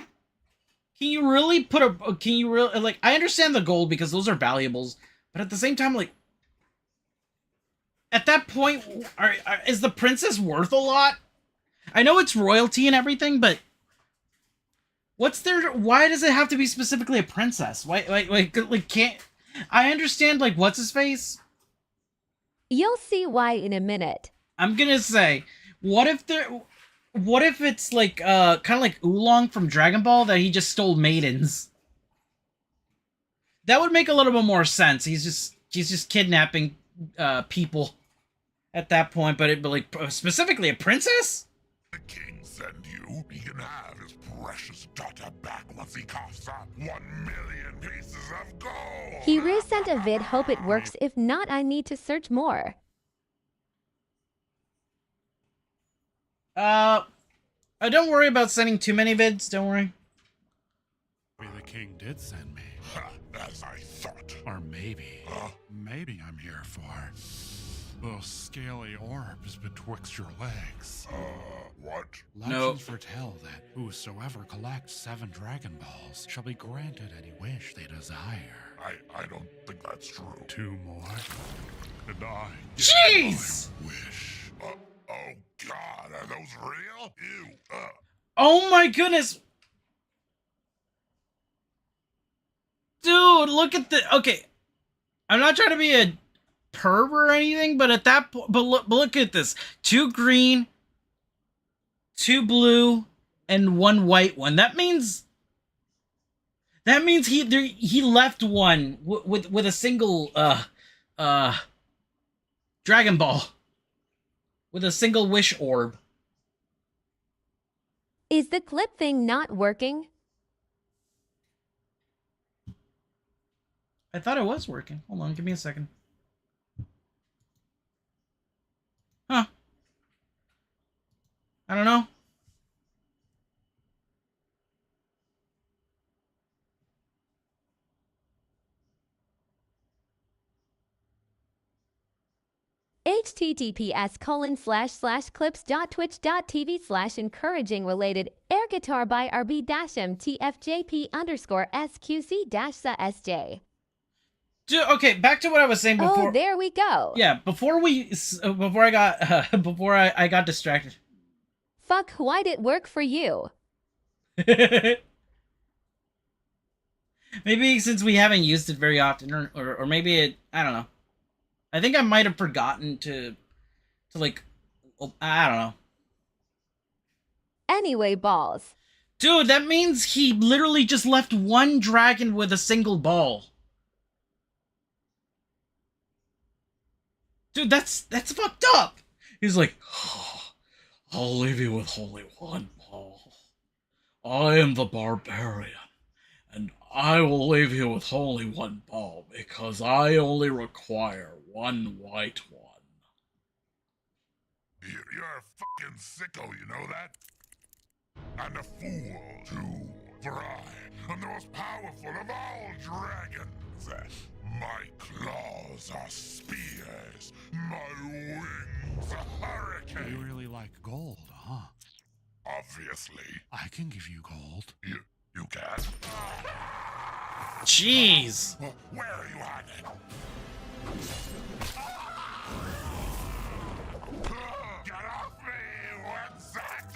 Speaker 1: can you really like, I understand the gold because those are valuables, But at the same time, like, at that point, is the princess worth a lot? I know it's royalty and everything, but what's there? Why does it have to be specifically a princess? Why, like can't I understand? Like, what's his face?
Speaker 2: You'll see why in a minute.
Speaker 1: I'm gonna say, what if it's like kind of like Oolong from Dragon Ball, that he just stole maidens? That would make a little bit more sense. He's just kidnapping people at that point, but like specifically a princess?
Speaker 7: The king send you. He can have his precious daughter back once he coughs up 1 million pieces of gold.
Speaker 2: He resent a vid, hope it works. If not, I need to search more.
Speaker 1: Don't worry about sending too many vids, don't worry.
Speaker 5: Maybe the king did send me.
Speaker 7: As I thought.
Speaker 5: Or maybe I'm here for those scaly orbs betwixt your legs.
Speaker 7: What?
Speaker 5: Legends foretell that whosoever collects 7 Dragon Balls shall be granted any wish they desire.
Speaker 7: I don't think that's true.
Speaker 5: 2 more, and I
Speaker 1: Jeez!
Speaker 7: Wish. Oh God, are those real? Ew.
Speaker 1: Oh my goodness! Dude, look at the... Okay, I'm not trying to be a perv or anything, but at that point... But look at this. 2 green, 2 blue, and 1 white one. That means he left one with a single Dragon Ball. With a single wish orb.
Speaker 2: Is the clip thing not working?
Speaker 1: I thought it was working. Hold on, give me a second. Huh. I don't know.
Speaker 2: https://clips.twitch.tv/encouraging related air guitar by rb-mtfjp_sqc-sj.
Speaker 1: Okay, back to what I was saying before.
Speaker 2: Oh, there we go.
Speaker 1: Yeah, before I got distracted.
Speaker 2: Fuck, why'd it work for you?
Speaker 1: Maybe since we haven't used it very often, or maybe it, I don't know. I think I might have forgotten to like, I don't know.
Speaker 2: Anyway, balls.
Speaker 1: Dude, that means he literally just left 1 dragon with a single ball. Dude, that's fucked up. He's like, oh, I'll leave you with only 1 ball. I am the barbarian, and I will leave you with only 1 ball because I only require 1 white one.
Speaker 7: You're a fucking sicko, you know that? And a fool, too. For I am the most powerful of all dragons. My claws are spears. My wings a hurricane.
Speaker 5: You really like gold, huh?
Speaker 7: Obviously.
Speaker 5: I can give you gold.
Speaker 7: You can?
Speaker 1: Jeez.
Speaker 7: Where are you hiding? Get off me, wet sack!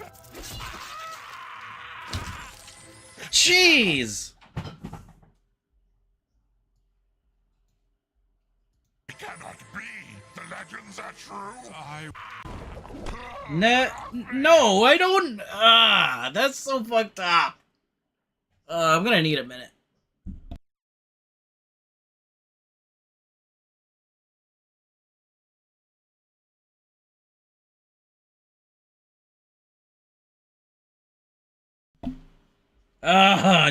Speaker 1: Jeez.
Speaker 7: It cannot be. The legends are true.
Speaker 1: No, I don't. That's so fucked up. I'm gonna need a minute.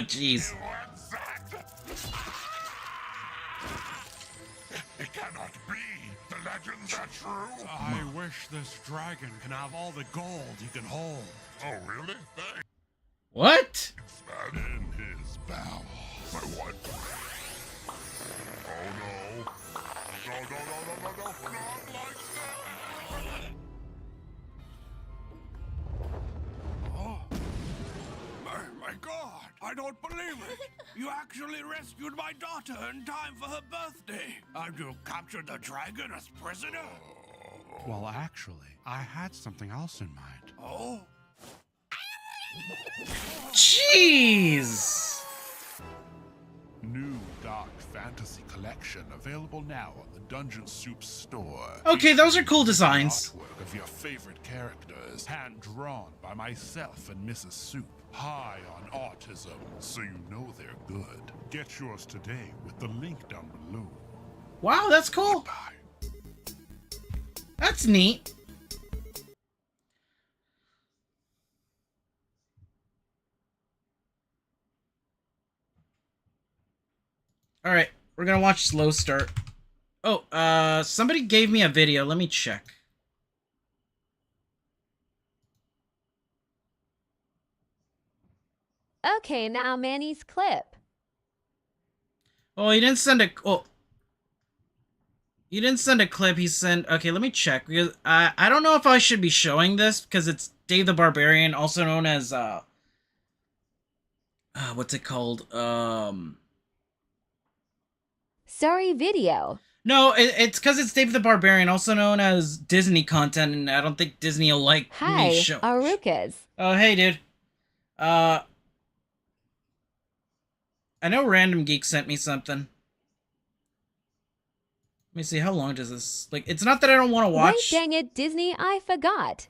Speaker 1: Jeez.
Speaker 7: It cannot be. The legends are true.
Speaker 5: I wish this dragon can have all the gold he can hold.
Speaker 7: Oh, really? Thanks.
Speaker 1: What?
Speaker 7: In his bowels. My what? Oh no. No, not like that.
Speaker 5: Oh. My God. I I don't believe it. You actually rescued my daughter in time for her birthday. And you captured the dragon as prisoner?
Speaker 8: Well, actually, I had something else in mind.
Speaker 5: Oh?
Speaker 1: Jeez!
Speaker 7: New Dark Fantasy Collection available now on the Dungeon Soup store.
Speaker 1: Okay, those are cool designs.
Speaker 7: Artwork of your favorite characters, hand drawn by myself and Mrs. Soup. High on autism, so you know they're good. Get yours today with the link down below.
Speaker 1: Wow, that's cool.
Speaker 7: Bye.
Speaker 1: That's neat. Alright, we're gonna watch Slow Start. Oh, somebody gave me a video. Let me check.
Speaker 2: Okay, now Manny's clip.
Speaker 1: Oh, he didn't send a... Oh. He didn't send a clip, he sent... Okay, let me check, because I don't know if I should be showing this, because it's Dave the Barbarian, also known as, what's it called?
Speaker 2: Sorry, video.
Speaker 1: No, it's because it's Dave the Barbarian, also known as Disney content, and I don't think Disney will like me
Speaker 2: Hi,
Speaker 1: show...
Speaker 2: Arukas.
Speaker 1: Oh, hey, dude. I know Random Geek sent me something. Let me see, how long does this... Like, it's not that I don't want to watch...
Speaker 2: Wait, dang it, Disney, I forgot.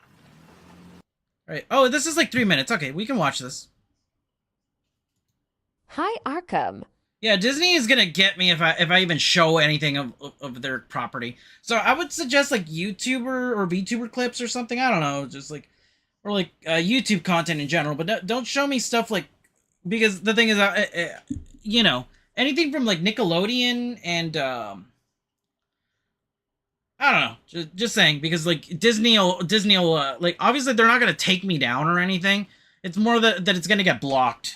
Speaker 1: Right. Oh, this is like 3 minutes. Okay, we can watch this.
Speaker 2: Hi, Arkham.
Speaker 1: Yeah, Disney is gonna get me if I even show anything of their property. So I would suggest like YouTuber or VTuber clips or something. I don't know, just like... Or like YouTube content in general. But don't show me stuff like... Because the thing is, you know, anything from like Nickelodeon and... I don't know. Just saying, because like Disney will like, obviously they're not gonna take me down or anything. It's more that it's gonna get blocked.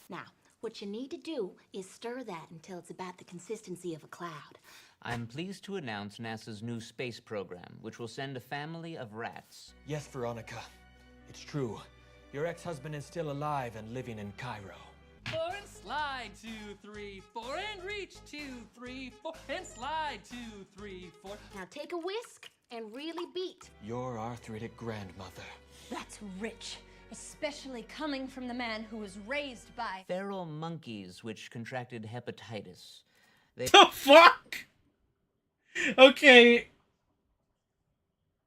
Speaker 9: Now, what you need to do is stir that until it's about the consistency of a cloud.
Speaker 10: I'm pleased to announce NASA's new space program, which will send a family of rats.
Speaker 11: Yes, Veronica. It's true. Your ex-husband is still alive and living in Cairo.
Speaker 12: 4 and slide, 2, 3, 4 and reach, 2, 3, 4 and slide, 2, 3, 4.
Speaker 9: Now take a whisk and really beat.
Speaker 11: Your arthritic grandmother.
Speaker 13: That's rich, especially coming from the man who was raised by
Speaker 10: Feral monkeys which contracted hepatitis. They...
Speaker 1: The fuck? Okay.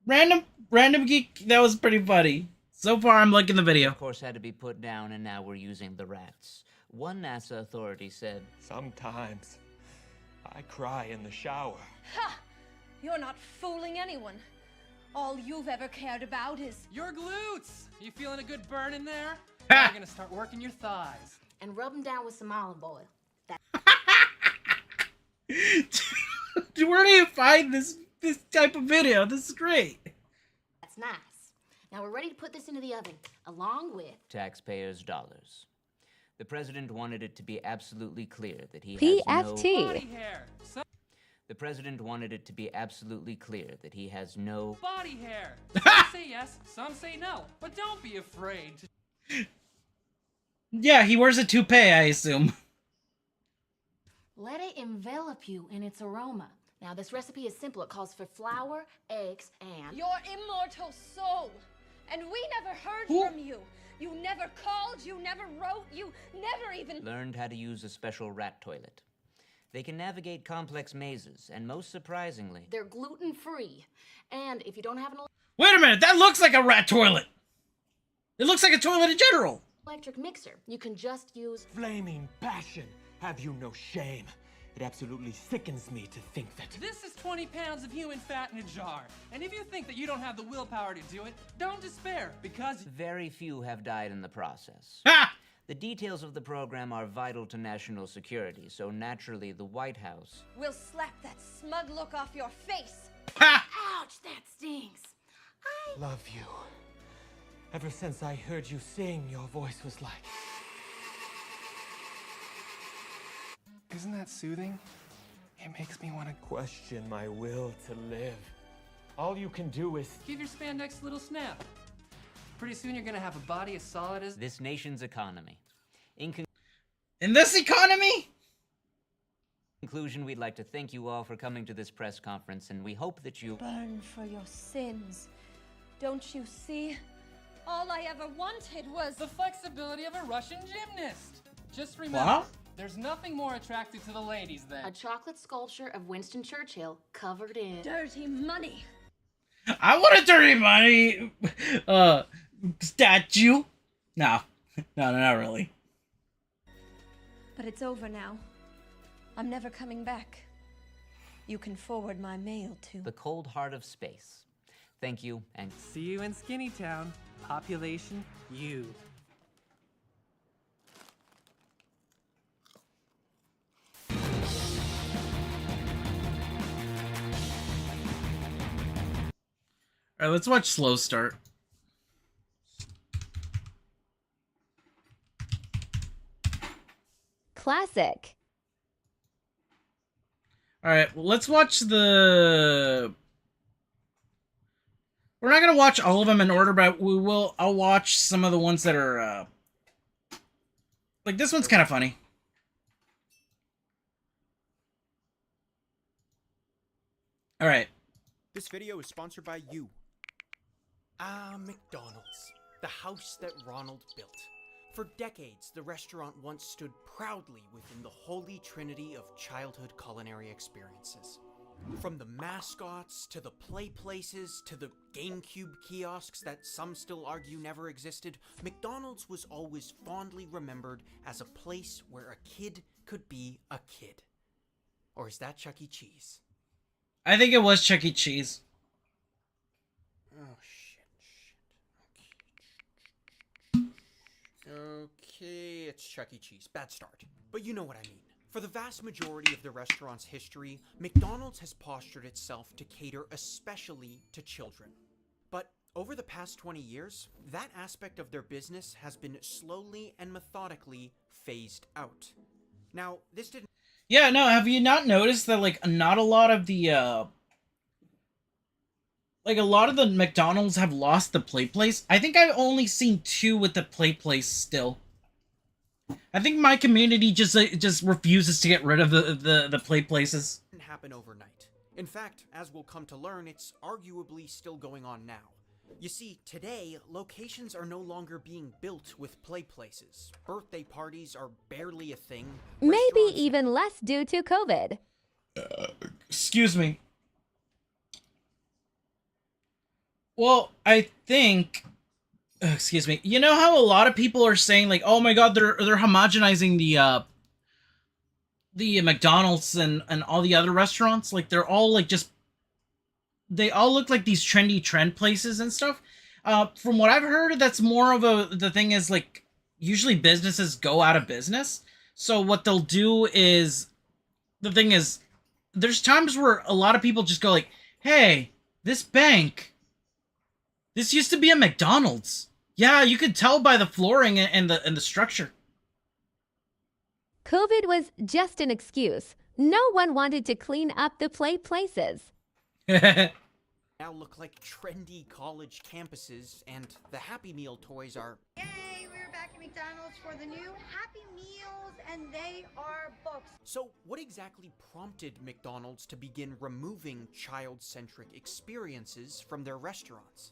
Speaker 1: Random Geek, that was pretty funny. So far, I'm liking the video.
Speaker 10: Of course, had to be put down, and now we're using the rats. One NASA authority said,
Speaker 11: Sometimes I cry in the shower.
Speaker 13: Ha! You're not fooling anyone. All you've ever cared about is
Speaker 12: your glutes. You feeling a good burn in there?
Speaker 1: Ha!
Speaker 12: You're gonna start working your thighs.
Speaker 9: And rub them down with some olive oil.
Speaker 1: Dude, where do you find this type of video? This is great.
Speaker 9: That's nice. Now we're ready to put this into the oven, along with
Speaker 10: taxpayers' dollars. The president wanted it to be absolutely clear that he has
Speaker 2: PFT.
Speaker 10: no...
Speaker 12: Body hair.
Speaker 10: The president wanted it to be absolutely clear that he has no...
Speaker 12: Body hair. Some say yes, some say no. But don't be afraid to...
Speaker 1: Yeah, he wears a toupee, I assume.
Speaker 9: let it envelop you in its aroma. Now this recipe is simple. It calls for flour, eggs, and...
Speaker 13: your immortal soul. And we never heard from you. You never called, you never wrote, you never even...
Speaker 10: learned how to use a special rat toilet. They can navigate complex mazes, and most surprisingly...
Speaker 9: they're gluten-free. And if you don't have an...
Speaker 1: Wait a minute, that looks like a rat toilet! It looks like a toilet in general!
Speaker 9: electric mixer, you can just use...
Speaker 11: flaming passion. Have you no shame? It absolutely sickens me to think that...
Speaker 12: This is 20 pounds of human fat in a jar. And if you think that you don't have the willpower to do it, don't despair, because...
Speaker 10: very few have died in the process.
Speaker 1: Ha!
Speaker 10: The details of the program are vital to national security, so naturally the White House...
Speaker 13: we'll slap that smug look off your face.
Speaker 1: Ha!
Speaker 9: Ouch, that stings. I
Speaker 11: love you. Ever since I heard you sing, your voice was like...
Speaker 14: Isn't that soothing? It makes me want to
Speaker 11: question my will to live. All you can do is...
Speaker 12: Give your spandex a little snap. Pretty soon you're gonna have a body as solid as
Speaker 10: this nation's economy.
Speaker 1: In this economy?
Speaker 10: Conclusion, we'd like to thank you all for coming to this press conference, and we hope that you
Speaker 13: burn for your sins. Don't you see? All I ever wanted was
Speaker 12: the flexibility of a Russian gymnast. Just remember,
Speaker 1: What?
Speaker 12: there's nothing more attractive to the ladies than
Speaker 9: a chocolate sculpture of Winston Churchill covered in
Speaker 13: dirty money.
Speaker 1: I want a dirty money statue. No, not really.
Speaker 13: But it's over now. I'm never coming back. You can forward my mail to
Speaker 10: the cold heart of space. Thank you, and
Speaker 12: see you in Skinny Town. Population, you.
Speaker 1: Alright, let's watch Slow Start.
Speaker 2: Classic.
Speaker 1: Alright, well, let's watch the... We're not gonna watch all of them in order, but I'll watch some of the ones that are, like, this one's kind of funny. Alright.
Speaker 14: This video is sponsored by you. McDonald's. The house that Ronald built. For decades, the restaurant once stood proudly within the holy trinity of childhood culinary experiences. From the mascots, to the play places, to the GameCube kiosks that some still argue never existed, McDonald's was always fondly remembered as a place where a kid could be a kid. Or is that Chuck E. Cheese?
Speaker 1: I think it was Chuck E. Cheese.
Speaker 14: Oh, shit. Okay, it's Chuck E. Cheese. Bad start. But you know what I mean. For the vast majority of the restaurant's history, McDonald's has postured itself to cater especially to children. But over the past 20 years, that aspect of their business has been slowly and methodically phased out. Now, this didn't...
Speaker 1: Yeah, no, have you not noticed that, like, not a lot of the, like, a lot of the McDonald's have lost the play place? I think I've only seen 2 with the play place still. I think my community just refuses to get rid of the play places.
Speaker 14: Didn't happen overnight. In fact, as we'll come to learn, it's arguably still going on now. You see, today, locations are no longer being built with play places. Birthday parties are barely a thing.
Speaker 2: Maybe even less due to COVID.
Speaker 1: Excuse me. Well, I think... excuse me. You know how a lot of people are saying, like, oh my god, they're homogenizing the McDonald's and all the other restaurants? Like, they're all, like, just... They all look like these trendy trend places and stuff. From what I've heard, that's more of the thing is, like, usually businesses go out of business. So what they'll do is... The thing is, there's times where a lot of people just go like, hey, this bank... This used to be a McDonald's. Yeah, you could tell by the flooring and the structure.
Speaker 2: COVID was just an excuse. No one wanted to clean up the play places.
Speaker 14: Now look like trendy college campuses, and the Happy Meal toys are...
Speaker 4: Yay, we're back at McDonald's for the new Happy Meals, and they are books.
Speaker 14: So what exactly prompted McDonald's to begin removing child-centric experiences from their restaurants?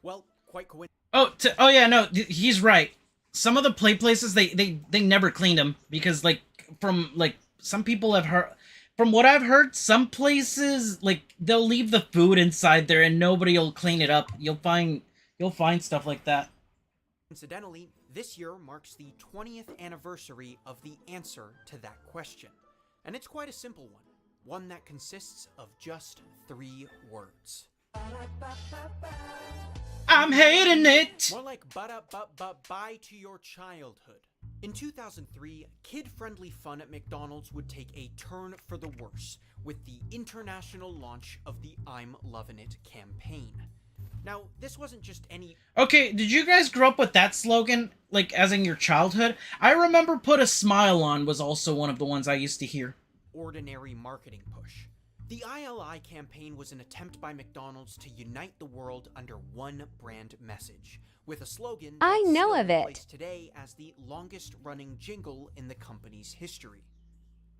Speaker 14: Well, quite coincidentally...
Speaker 1: Oh yeah, no, he's right. Some of the play places, they never cleaned them because, like, from, like, some people have heard... From what I've heard, some places, like, they'll leave the food inside there and nobody will clean it up. You'll find stuff like that.
Speaker 14: Incidentally, this year marks the 20th anniversary of the answer to that question. And it's quite a simple one. One that consists of just 3 words.
Speaker 1: I'm hating it!
Speaker 14: More like bye to your childhood. In 2003, kid-friendly fun at McDonald's would take a turn for the worse with the international launch of the I'm Lovin' It campaign. Now, this wasn't just any...
Speaker 1: Okay, did you guys grow up with that slogan, like, as in your childhood? I remember Put a Smile On was also one of the ones I used to hear.
Speaker 14: Ordinary marketing push. The ILI campaign was an attempt by McDonald's to unite the world under one brand message, with a slogan
Speaker 2: I
Speaker 14: that's
Speaker 2: know
Speaker 14: still
Speaker 2: of
Speaker 14: in
Speaker 2: it.
Speaker 14: place today as the longest-running jingle in the company's history.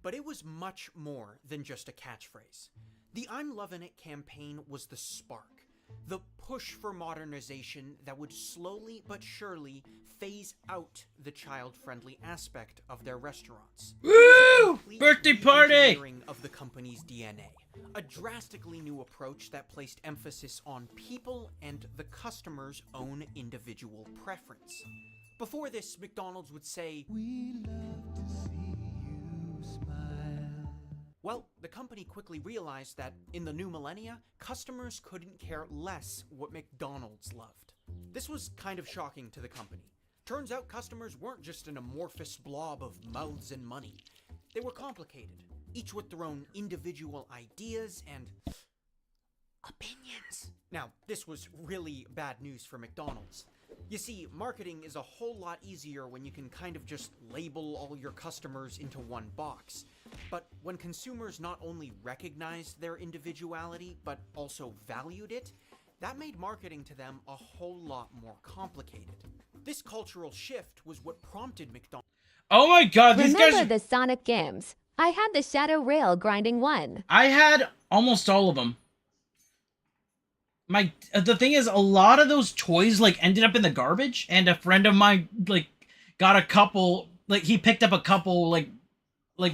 Speaker 14: But it was much more than just a catchphrase. The I'm Lovin' It campaign was the spark, the push for modernization that would slowly but surely phase out the child-friendly aspect of their restaurants.
Speaker 1: Woo! Birthday party!
Speaker 14: Re-engineering of the company's DNA, a drastically new approach that placed emphasis on people and the customer's own individual preference. Before this, McDonald's would say, "We love to see you smile." Well, the company quickly realized that in the new millennia, customers couldn't care less what McDonald's loved. This was kind of shocking to the company. Turns out customers weren't just an amorphous blob of mouths and money. They were complicated, each with their own individual ideas and opinions. Now, this was really bad news for McDonald's. You see, marketing is a whole lot easier when you can kind of just label all your customers into one box. But when consumers not only recognized their individuality, but also valued it, that made marketing to them a whole lot more complicated. This cultural shift was what prompted McDonald's.
Speaker 1: Oh my god, these
Speaker 2: Remember
Speaker 1: guys...
Speaker 2: the Sonic games? I had the Shadow Rail grinding one.
Speaker 1: I had almost all of them. The thing is, a lot of those toys, like, ended up in the garbage, and a friend of mine, like, got a couple, like, he picked up a couple, like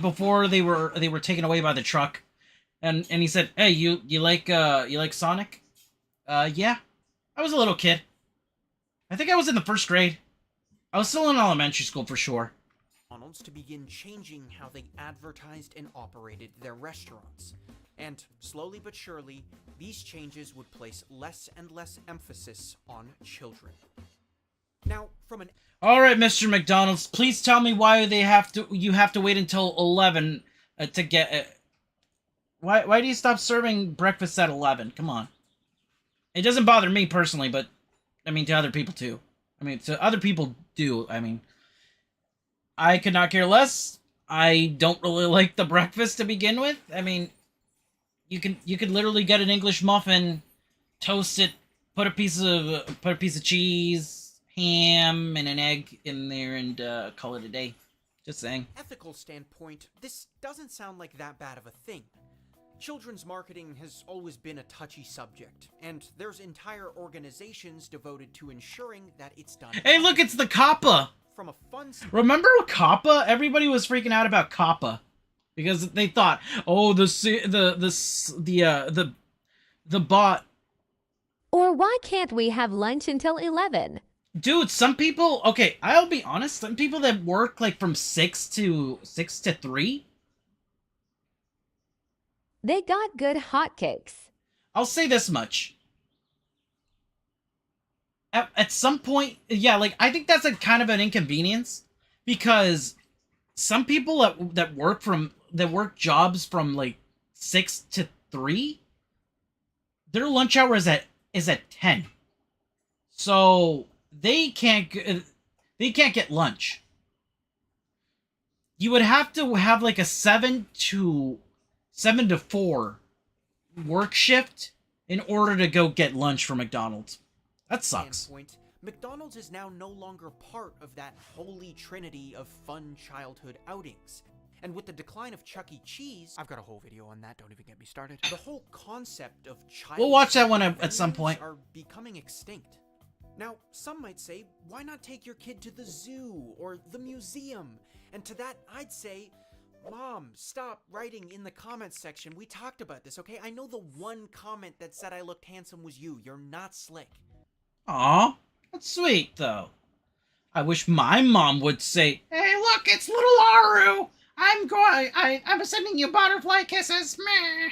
Speaker 1: before they were taken away by the truck, and he said, "Hey, you like Sonic?" Yeah. I was a little kid. I think I was in the 1st grade. I was still in elementary school for sure.
Speaker 14: McDonald's to begin changing how they advertised and operated their restaurants. And slowly but surely, these changes would place less and less emphasis on children. Now, from an...
Speaker 1: Alright, Mr. McDonald's, please tell me why you have to wait until 11 to get... Why do you stop serving breakfast at 11? Come on. It doesn't bother me personally, but, I mean, to other people too. I mean, to other people do. I mean, I could not care less. I don't really like the breakfast to begin with. I mean, you could literally get an English muffin, toast it, put a piece of cheese, ham, and an egg in there, and call it a day. Just saying.
Speaker 14: Ethical standpoint, this doesn't sound like that bad of a thing. Children's marketing has always been a touchy subject, and there's entire organizations devoted to ensuring that it's done.
Speaker 1: Hey, look, it's the Kappa!
Speaker 14: From a fun...
Speaker 1: Remember Kappa? Everybody was freaking out about Kappa. Because they thought, oh, the bot.
Speaker 2: Or why can't we have lunch until 11?
Speaker 1: Dude, some people, okay, I'll be honest, some people that work like from 6 to 3,
Speaker 2: they got good hotcakes.
Speaker 1: I'll say this much. At some point, yeah, like, I think that's a kind of an inconvenience, because some people that work jobs from like 6 to 3, their lunch hour is at 10. So they can't get lunch. You would have to have like a 7 to 4 work shift in order to go get lunch from McDonald's. That sucks.
Speaker 14: McDonald's is now no longer part of that holy trinity of fun childhood outings. And with the decline of Chuck E. Cheese, I've got a whole video on that, don't even get me started. The whole concept of childhood...
Speaker 1: We'll watch that one at some point.
Speaker 14: ...are becoming extinct. Now, some might say, why not take your kid to the zoo or the museum? And to that, I'd say, Mom, stop writing in the comments section. We talked about this, okay? I know the one comment that said I looked handsome was you. You're not slick.
Speaker 1: Aw, that's sweet, though. I wish my mom would say, "Hey, look, it's little Aru. I'm sending you butterfly kisses. Meh.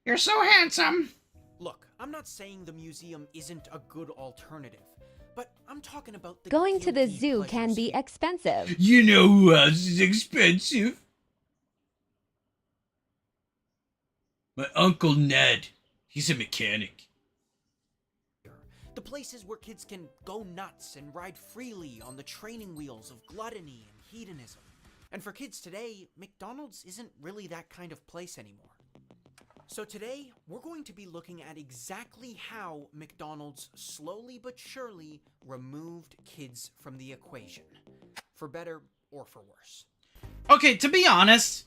Speaker 1: You're so handsome."
Speaker 14: Look, I'm not saying the museum isn't a good alternative, but I'm talking about the
Speaker 2: going to the zoo can be expensive.
Speaker 3: You know who else is expensive? My Uncle Ned. He's a mechanic.
Speaker 14: The places where kids can go nuts and ride freely on the training wheels of gluttony and hedonism. And for kids today, McDonald's isn't really that kind of place anymore. So today, we're going to be looking at exactly how McDonald's slowly but surely removed kids from the equation. For better or for worse.
Speaker 1: Okay, to be honest,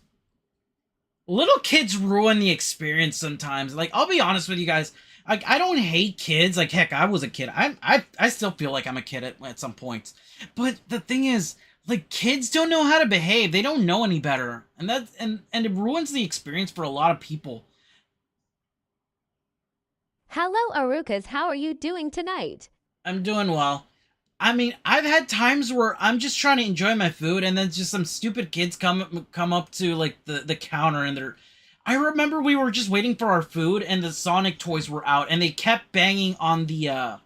Speaker 1: little kids ruin the experience sometimes. Like, I'll be honest with you guys. Like, I don't hate kids. Like, heck, I was a kid. I still feel like I'm a kid at some points. But the thing is, like, kids don't know how to behave. They don't know any better. And and it ruins the experience for a lot of people.
Speaker 2: Hello, Arukas. How are you doing tonight?
Speaker 1: I'm doing well. I mean, I've had times where I'm just trying to enjoy my food, and then just some stupid kids come up to, like, the counter, and they're... I remember we were just waiting for our food, and the Sonic toys were out, and they kept banging on the,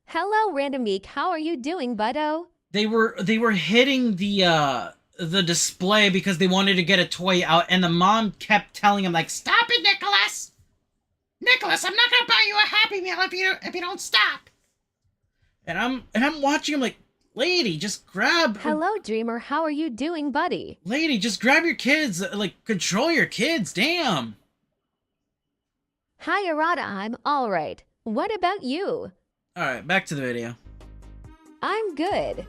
Speaker 2: Hello, Random Geek. How are you doing, buddo?
Speaker 1: They were hitting the display because they wanted to get a toy out, and the mom kept telling him, like, "Stop it, Nicholas! Nicholas, I'm not gonna buy you a Happy Meal if you don't stop!" And I'm watching him like, lady, just grab...
Speaker 2: Hello, Dreamer. How are you doing, buddy?
Speaker 1: Lady, just grab your kids. Like, control your kids. Damn.
Speaker 2: Hi, Arata. I'm alright. What about you?
Speaker 1: Alright, back to the video.
Speaker 2: I'm good.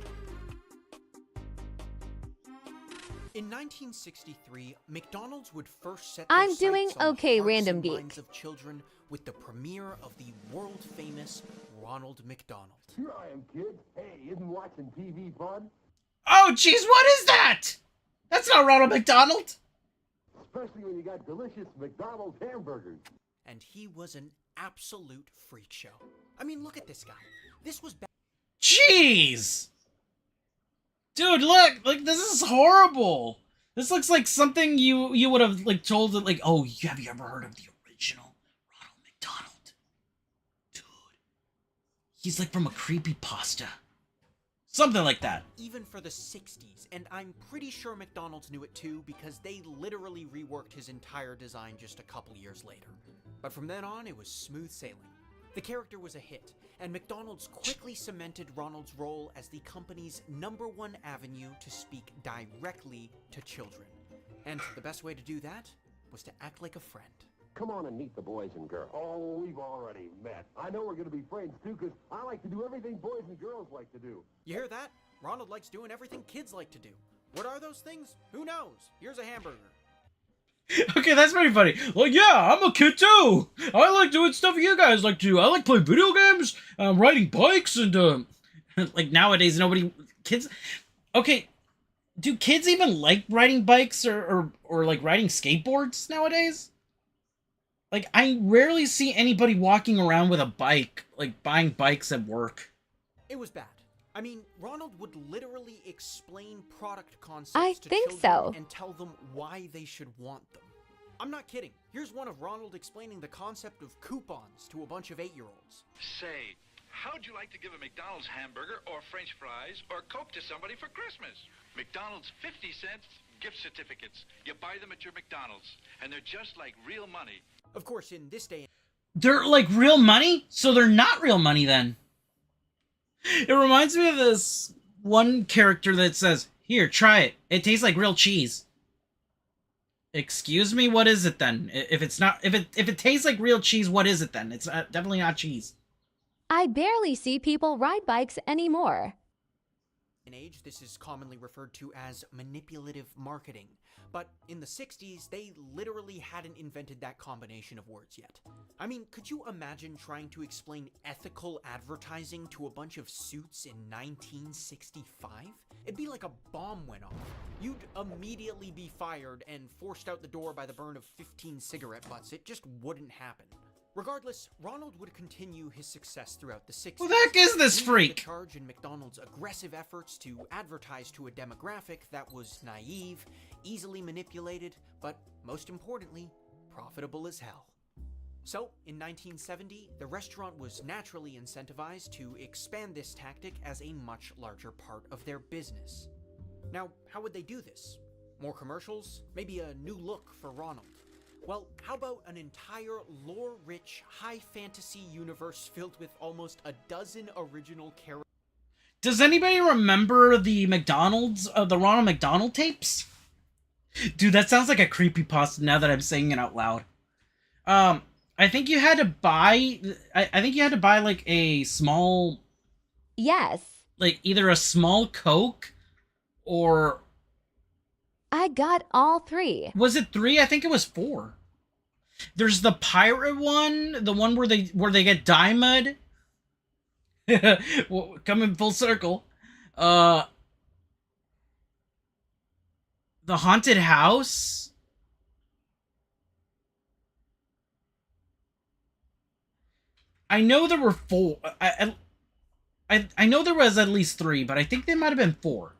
Speaker 14: In 1963, McDonald's would first set
Speaker 2: I'm
Speaker 14: their
Speaker 2: doing
Speaker 14: sights on the
Speaker 2: okay,
Speaker 14: hearts
Speaker 2: Random
Speaker 14: and
Speaker 2: Geek.
Speaker 14: minds of children with the premiere of the world-famous Ronald McDonald.
Speaker 15: Here I am, kid. Hey, isn't watching TV fun?
Speaker 1: Oh, jeez, what is that? That's not Ronald McDonald.
Speaker 15: Especially when you got delicious McDonald's hamburgers.
Speaker 14: And he was an absolute freak show. I mean, look at this guy. This was
Speaker 1: Jeez. Dude, look, like, this is horrible. This looks like something you would have, like, told it, like, oh, have you ever heard of the original Ronald McDonald? Dude. He's, like, from a creepypasta. Something like that.
Speaker 14: even for the 60s, and I'm pretty sure McDonald's knew it too because they literally reworked his entire design just a couple years later. But from then on, it was smooth sailing. The character was a hit, and McDonald's quickly cemented Ronald's role as the company's #1 avenue to speak directly to children. And the best way to do that was to act like a friend.
Speaker 15: Come on and meet the boys and girls. Oh, we've already met. I know we're going to be friends too, because I like to do everything boys and girls like to do.
Speaker 14: You hear that? Ronald likes doing everything kids like to do. What are those things? Who knows? Here's a hamburger.
Speaker 1: Okay, that's pretty funny. Like, yeah, I'm a kid too. I like doing stuff you guys like to do. I like playing video games, riding bikes, and like nowadays kids. Okay, do kids even like riding bikes or like riding skateboards nowadays? Like, I rarely see anybody walking around with a bike, like buying bikes at work.
Speaker 14: It was bad. I mean, Ronald would literally explain product concepts
Speaker 2: I
Speaker 14: to
Speaker 2: think
Speaker 14: children
Speaker 2: so.
Speaker 14: and tell them why they should want them. I'm not kidding. Here's one of Ronald explaining the concept of coupons to a bunch of 8-year-olds.
Speaker 16: Say, how'd you like to give a McDonald's hamburger or French fries or Coke to somebody for Christmas? McDonald's 50 cents gift certificates. You buy them at your McDonald's, and they're just like real money.
Speaker 14: Of course, in this day...
Speaker 1: They're like real money? So they're not real money then. It reminds me of this one character that says, "Here, try it. It tastes like real cheese." Excuse me, what is it then? If it tastes like real cheese, what is it then? It's definitely not cheese.
Speaker 2: I barely see people ride bikes anymore.
Speaker 14: In age, this is commonly referred to as manipulative marketing. But in the 60s, they literally hadn't invented that combination of words yet. I mean, could you imagine trying to explain ethical advertising to a bunch of suits in 1965? It'd be like a bomb went off. You'd immediately be fired and forced out the door by the burn of 15 cigarette butts. It just wouldn't happen. Regardless, Ronald would continue his success throughout the 60s.
Speaker 1: Who the heck is this freak?
Speaker 14: The charge in McDonald's aggressive efforts to advertise to a demographic that was naive, easily manipulated, but most importantly, profitable as hell. So, in 1970, the restaurant was naturally incentivized to expand this tactic as a much larger part of their business. Now, how would they do this? More commercials? Maybe a new look for Ronald? Well, how about an entire lore-rich, high-fantasy universe filled with almost a dozen original characters?
Speaker 1: Does anybody remember the McDonald's, the Ronald McDonald tapes? Dude, that sounds like a creepypasta now that I'm saying it out loud. I think you had to buy... I think you had to buy, like, a small...
Speaker 2: Yes.
Speaker 1: Like, either a small Coke or...
Speaker 2: I got all 3.
Speaker 1: Was it 3? I think it was 4. There's the pirate one, the one where they get diamond. Well, coming full circle. The haunted house. I know there were 4. I know there was at least 3, but I think there might have been 4.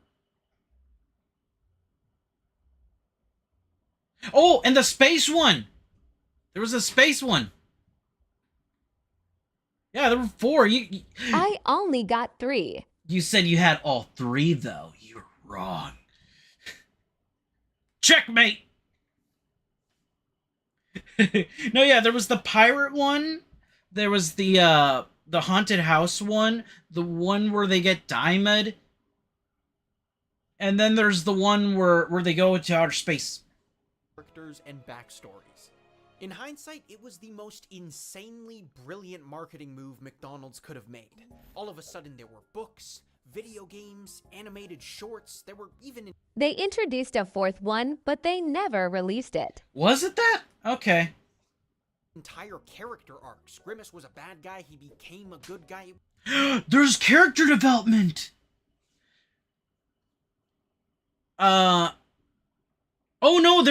Speaker 1: Oh, and the space one. There was a space one. Yeah, there were 4.
Speaker 2: I only got 3.
Speaker 1: You said you had all 3, though. You're wrong. Checkmate! No, yeah, there was the pirate one. There was the haunted house one. The one where they get diamond. And then there's the one where they go into outer space.
Speaker 14: Characters and backstories. In hindsight, it was the most insanely brilliant marketing move McDonald's could have made. All of a sudden, there were books, video games, animated shorts, there were even...
Speaker 2: They introduced a 4th one, but they never released it.
Speaker 1: Was it that? Okay.
Speaker 14: Entire character arcs. Grimace was a bad guy, he became a good guy.
Speaker 1: There's character development! Oh no,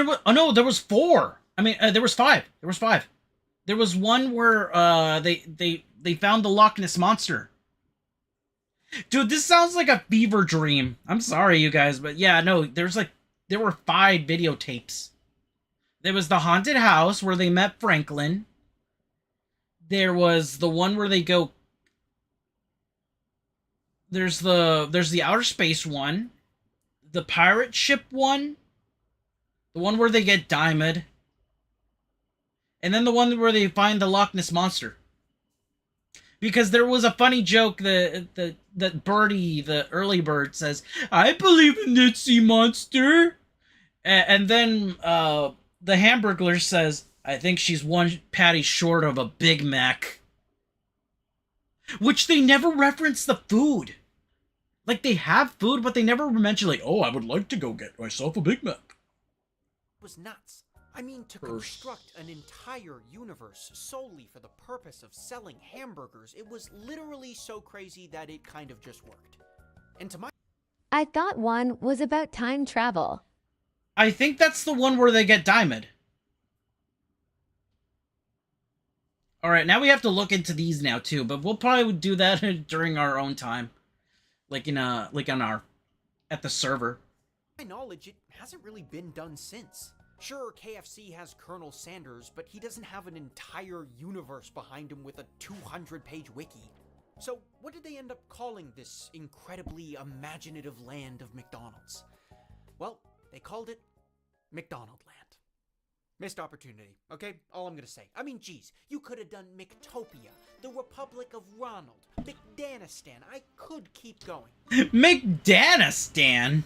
Speaker 1: there was 4. I mean, there was 5. There was 5. There was one where they found the Loch Ness monster. Dude, this sounds like a fever dream. I'm sorry, you guys, but yeah, no, there were 5 videotapes. There was the haunted house where they met Franklin. There was the one where they go. There's the outer space one, the pirate ship one, the one where they get diamond, and then the one where they find the Loch Ness monster. Because there was a funny joke that Birdie, the early bird, says, "I believe in that sea monster," and then the Hamburglar says, "I think she's one patty short of a Big Mac." Which they never reference the food. Like, they have food, but they never mention, like, "Oh, I would like to go get myself a Big Mac."
Speaker 14: It was nuts. I mean, to construct an entire universe solely for the purpose of selling hamburgers, it was literally so crazy that it kind of just worked. And to my...
Speaker 2: I thought one was about time travel.
Speaker 1: I think that's the one where they get diamond. Alright, now we have to look into these now, too, but we'll probably do that during our own time. Like at the server.
Speaker 14: To my knowledge, it hasn't really been done since. Sure, KFC has Colonel Sanders, but he doesn't have an entire universe behind him with a 200-page wiki. So, what did they end up calling this incredibly imaginative land of McDonald's? Well, they called it McDonaldland. Missed opportunity, okay? All I'm gonna say. I mean, geez, you could have done Mctopia, the Republic of Ronald, McDanistan. I could keep going.
Speaker 1: McDanistan?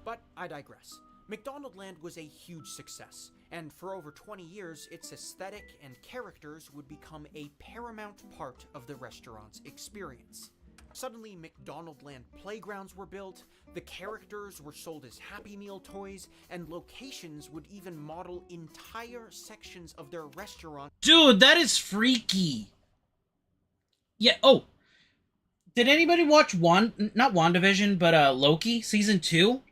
Speaker 14: But I digress. McDonaldland was a huge success, and for over 20 years, its aesthetic and characters would become a paramount part of the restaurant's experience. Suddenly, McDonaldland playgrounds were built, the characters were sold as Happy Meal toys, and locations would even model entire sections of their restaurant.
Speaker 1: Dude, that is freaky. Yeah, oh. Did anybody watch not WandaVision, but Loki season 2?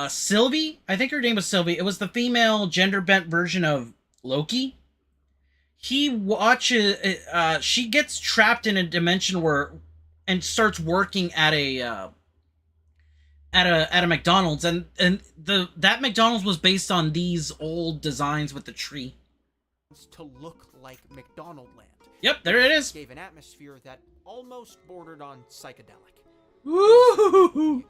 Speaker 1: Sylvie? I think her name was Sylvie. It was the female gender-bent version of Loki. He watches, she gets trapped in a dimension and starts working at a McDonald's, and that McDonald's was based on these old designs with the tree.
Speaker 14: To look like McDonaldland.
Speaker 1: Yep, there it is.
Speaker 14: Gave an atmosphere that almost bordered on psychedelic.
Speaker 1: Woo!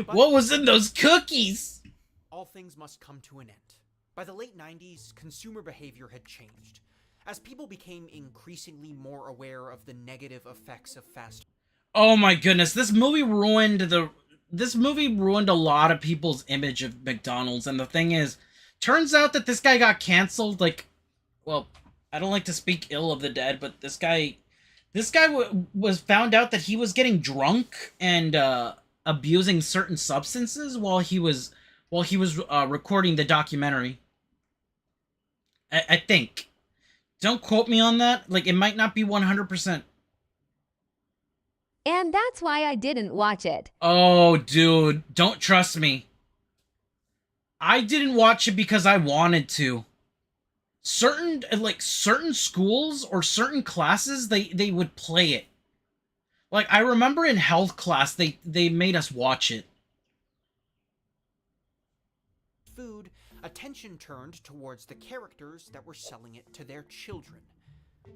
Speaker 1: What was in those cookies?
Speaker 14: All things must come to an end. By the late 90s, consumer behavior had changed. As people became increasingly more aware of the negative effects of fast...
Speaker 1: Oh my goodness, this movie ruined a lot of people's image of McDonald's, and the thing is, turns out that this guy got canceled, like, well, I don't like to speak ill of the dead, but this guy was found out that he was getting drunk and abusing certain substances while he was recording the documentary. I think. Don't quote me on that. Like, it might not be 100%.
Speaker 2: And that's why I didn't watch it.
Speaker 1: Oh, dude, don't trust me. I didn't watch it because I wanted to. Certain schools or certain classes, they would play it. Like, I remember in health class, they made us watch it.
Speaker 14: Food, attention turned towards the characters that were selling it to their children.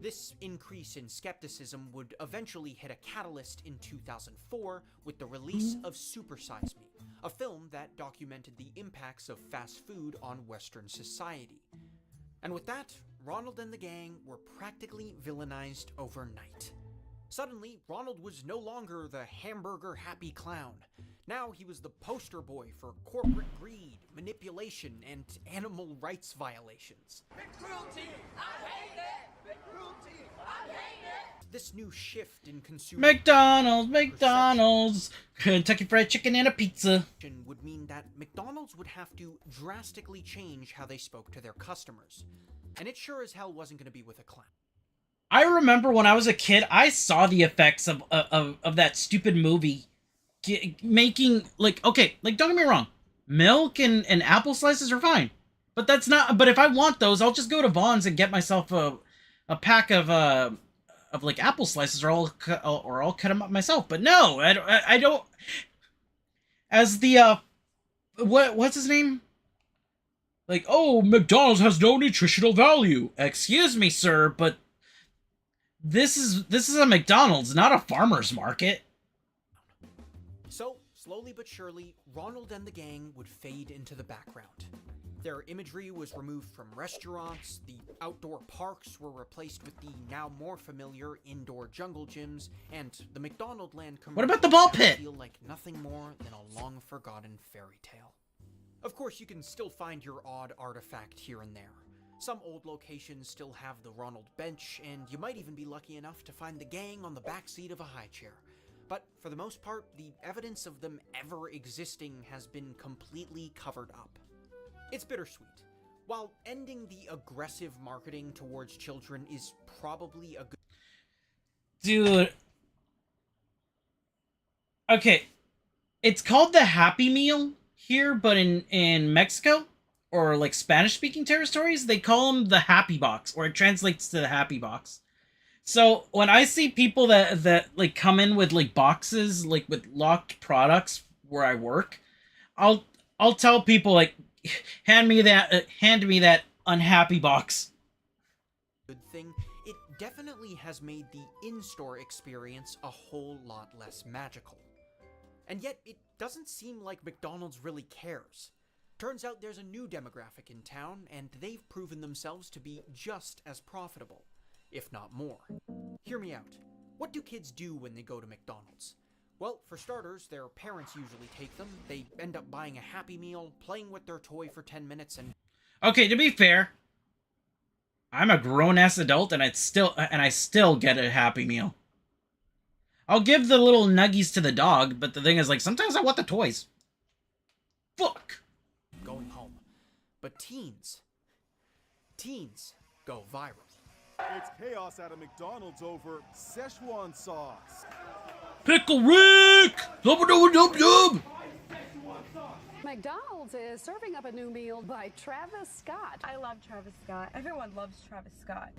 Speaker 14: This increase in skepticism would eventually hit a catalyst in 2004 with the release of Super Size Me, a film that documented the impacts of fast food on Western society. And with that, Ronald and the gang were practically villainized overnight. Suddenly, Ronald was no longer the hamburger happy clown. Now he was the poster boy for corporate greed, manipulation, and animal rights violations.
Speaker 12: Big cruelty! I hate it! Big cruelty! I hate it!
Speaker 14: This new shift in consumer
Speaker 1: McDonald's, Kentucky Fried Chicken and a pizza
Speaker 14: would mean that McDonald's would have to drastically change how they spoke to their customers. And it sure as hell wasn't going to be with a clown.
Speaker 1: I remember when I was a kid, I saw the effects of that stupid movie making, like, okay, like, don't get me wrong, milk and apple slices are fine, but that's not, but if I want those, I'll just go to Vaughn's and get myself a pack of like apple slices, or I'll cut them up myself. But no, I don't, as the what's his name? Like, oh, McDonald's has no nutritional value. Excuse me, sir, but this is a McDonald's, not a farmer's market.
Speaker 14: So, slowly but surely, Ronald and the gang would fade into the background. Their imagery was removed from restaurants, the outdoor parks were replaced with the now more familiar indoor jungle gyms, and the McDonald Land commercials
Speaker 1: What about the ball pit?
Speaker 14: feel like nothing more than a long-forgotten fairy tale. Of course, you can still find your odd artifact here and there. Some old locations still have the Ronald bench, and you might even be lucky enough to find the gang on the backseat of a high chair. But for the most part, the evidence of them ever existing has been completely covered up. It's bittersweet. While ending the aggressive marketing towards children is probably a good...
Speaker 1: Dude. Okay. It's called the Happy Meal here, but in Mexico, or like Spanish-speaking territories, they call them the Happy Box, or it translates to the Happy Box. So when I see people that like come in with like boxes, like with locked products where I work, I'll tell people, like, hand me that unhappy box.
Speaker 14: Good thing, it definitely has made the in-store experience a whole lot less magical. And yet, it doesn't seem like McDonald's really cares. Turns out there's a new demographic in town, and they've proven themselves to be just as profitable, if not more. Hear me out. What do kids do when they go to McDonald's? Well, for starters, their parents usually take them. They end up buying a Happy Meal, playing with their toy for 10 minutes, and...
Speaker 1: Okay, to be fair, I'm a grown-ass adult, and I still get a Happy Meal. I'll give the little nuggies to the dog, but the thing is, like, sometimes I want the toys. Fuck.
Speaker 14: Going home. But teens go viral.
Speaker 17: It's chaos at a McDonald's over Szechuan sauce.
Speaker 3: Pickle Rick! Dub-a-dub-a-dub-dub!
Speaker 18: McDonald's is serving up a new meal by Travis Scott.
Speaker 13: I love Travis Scott. Everyone loves Travis Scott.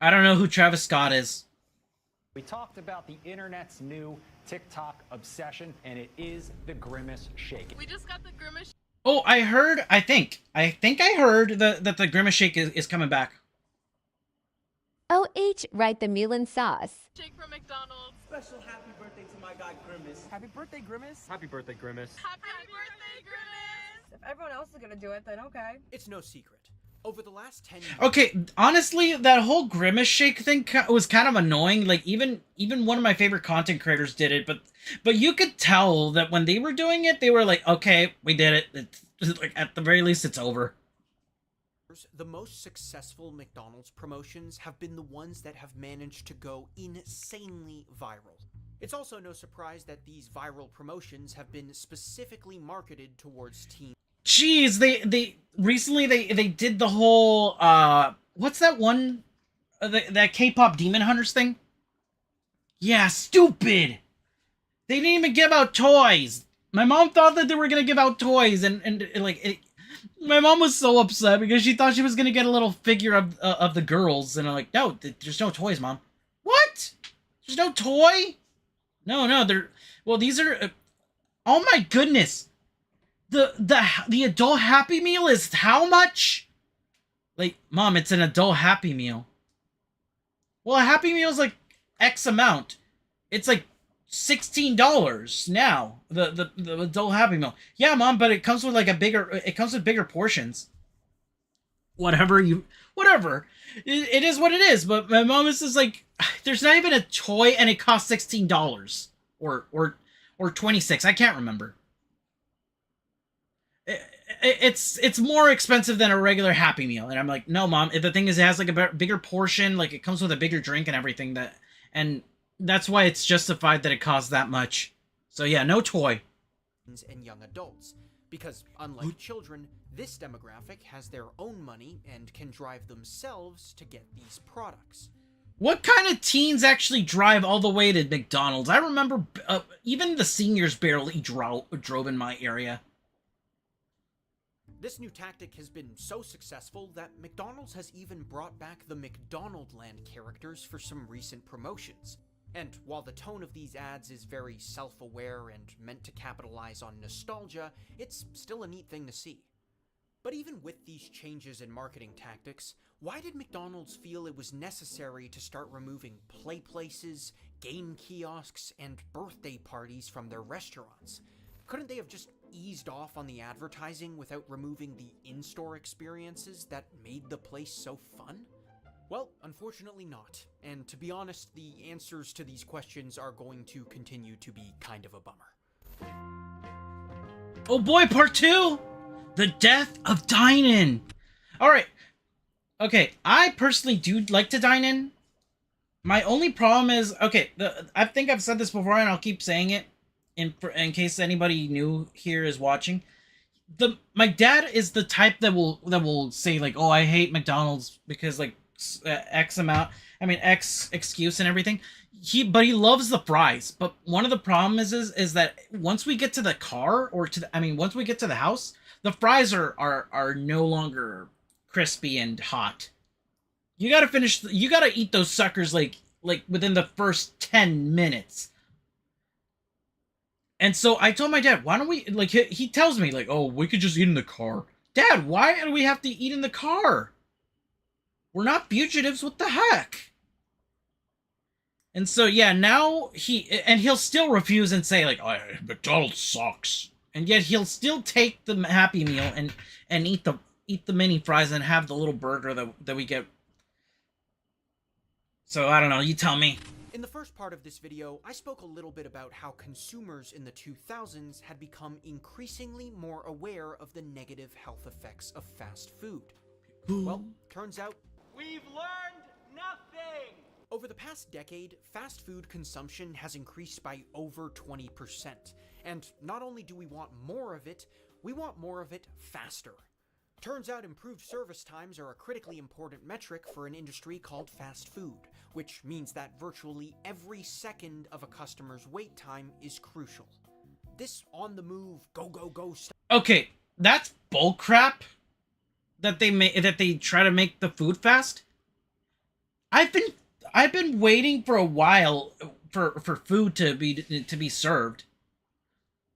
Speaker 1: I don't know who Travis Scott is.
Speaker 19: We talked about the internet's new TikTok obsession, and it is the Grimace Shake.
Speaker 20: We just got the Grimace.
Speaker 1: Oh, I think I heard that the Grimace Shake is coming back.
Speaker 2: OH, write the meal and sauce.
Speaker 20: Shake from McDonald's.
Speaker 11: Special happy birthday to my guy Grimace. Happy birthday, Grimace.
Speaker 19: Happy birthday, Grimace.
Speaker 20: Happy birthday, Grimace.
Speaker 13: If everyone else is gonna do it, then okay.
Speaker 14: It's no secret. Over the last 10 years...
Speaker 1: Okay, honestly, that whole Grimace Shake thing was kind of annoying. Like, even one of my favorite content creators did it, but you could tell that when they were doing it, they were like, okay, we did it. It's like, at the very least, it's over.
Speaker 14: The most successful McDonald's promotions have been the ones that have managed to go insanely viral. It's also no surprise that these viral promotions have been specifically marketed towards teens.
Speaker 1: Jeez, they recently they did the whole what's that one that K-pop Demon Hunters thing? Yeah, stupid. They didn't even give out toys. My mom thought that they were gonna give out toys, and my mom was so upset because she thought she was gonna get a little figure of the girls, and I'm like, no, there's no toys, Mom. What? There's no toy? No, these are. Oh my goodness. The adult Happy Meal is how much? Like, Mom, it's an adult Happy Meal. Well, a Happy Meal is like X amount. It's like $16 now. The adult Happy Meal. Yeah, Mom, but it comes with like it comes with bigger portions. Whatever. It is what it is. But my mom is just like, there's not even a toy, and it costs $16 or $26. I can't remember. It's more expensive than a regular Happy Meal, and I'm like, no, Mom. The thing is, it has like a bigger portion, like it comes with a bigger drink and everything, and that's why it's justified that it costs that much. So yeah, no toy.
Speaker 14: And young adults, because unlike children, this demographic has their own money and can drive themselves to get these products.
Speaker 1: What kind of teens actually drive all the way to McDonald's? I remember even the seniors barely drove in my area.
Speaker 14: This new tactic has been so successful that McDonald's has even brought back the McDonaldland characters for some recent promotions. And while the tone of these ads is very self-aware and meant to capitalize on nostalgia, it's still a neat thing to see. But even with these changes in marketing tactics, why did McDonald's feel it was necessary to start removing play places, game kiosks, and birthday parties from their restaurants? Couldn't they have just eased off on the advertising without removing the in-store experiences that made the place so fun? Well, unfortunately not. And to be honest, the answers to these questions are going to continue to be kind of a bummer.
Speaker 1: Oh boy, part 2! The death of dine-in! Alright. Okay, I personally do like to dine in. My only problem is, okay, I think I've said this before and I'll keep saying it in case anybody new here is watching. My dad is the type that will say like, oh, I hate McDonald's because like X excuse and everything. But he loves the fries. But one of the problems is that once we get to the car once we get to the house, the fries are no longer crispy and hot. You gotta eat those suckers like within the first 10 minutes. And so I told my dad, why don't we, like, he tells me, like, oh, we could just eat in the car. Dad, why do we have to eat in the car? We're not fugitives, what the heck? And so, yeah, now he'll still refuse and say, like, oh, McDonald's sucks. And yet he'll still take the Happy Meal and eat the mini fries and have the little burger that we get. So, I don't know, you tell me.
Speaker 14: In the first part of this video, I spoke a little bit about how consumers in the 2000s had become increasingly more aware of the negative health effects of fast food. Well, turns out, we've learned nothing! Over the past decade, fast food consumption has increased by over 20%. And not only do we want more of it, we want more of it faster. Turns out improved service times are a critically important metric for an industry called fast food, which means that virtually every second of a customer's wait time is crucial. This on-the-move, go stuff.
Speaker 1: Okay, that's bullcrap that they try to make the food fast. I've been waiting for a while for food to be served.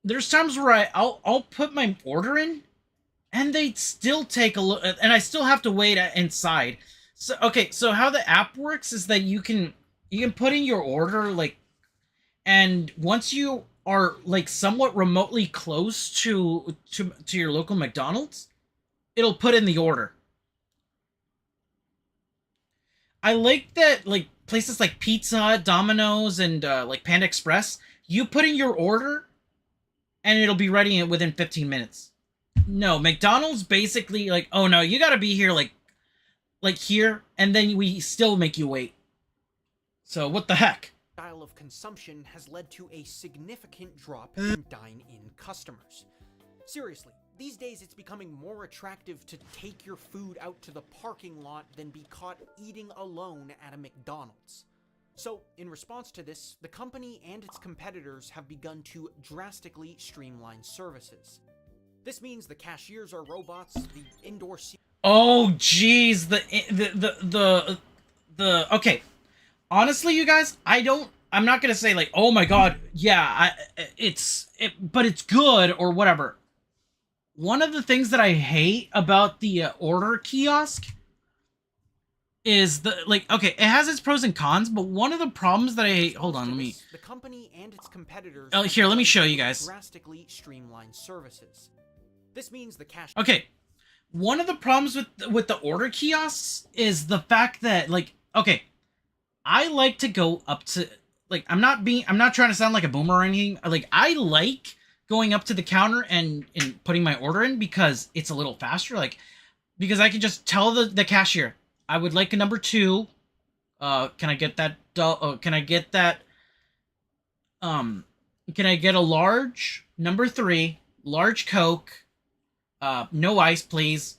Speaker 1: There's times where I'll put my order in, and they still take a look, and I still have to wait inside. So okay, so how the app works is that you can put in your order, like, and once you are like somewhat remotely close to your local McDonald's, it'll put in the order. I like that, like, places like Pizza Hut, Domino's, and, like, Panda Express, you put in your order, and it'll be ready within 15 minutes. No, McDonald's basically, like, oh no, you gotta be here, like here, and then we still make you wait. So, what the heck?
Speaker 14: Style of consumption has led to a significant drop in dine-in customers. Seriously, these days it's becoming more attractive to take your food out to the parking lot than be caught eating alone at a McDonald's. So, in response to this, the company and its competitors have begun to drastically streamline services. This means the cashiers are robots, the indoor
Speaker 1: Oh, jeez, okay. Honestly, you guys, I'm not gonna say, like, oh my god, yeah, but it's good, or whatever. One of the things that I hate about the order kiosk is okay, it has its pros and cons, but one of the problems that I hate, hold on, let me...
Speaker 14: The company and its competitors
Speaker 1: here, let me show you guys.
Speaker 14: Drastically streamline services. This means the cash...
Speaker 1: Okay, one of the problems with the order kiosks is the fact that, like, okay, I like to go up to, like, I'm not trying to sound like a boomer or anything. Like, I like going up to the counter and putting my order in because it's a little faster. Like, because I can just tell the cashier, I would like a number 2. Can I get that? Can I get that? Can I get a large number 3, large Coke, no ice, please.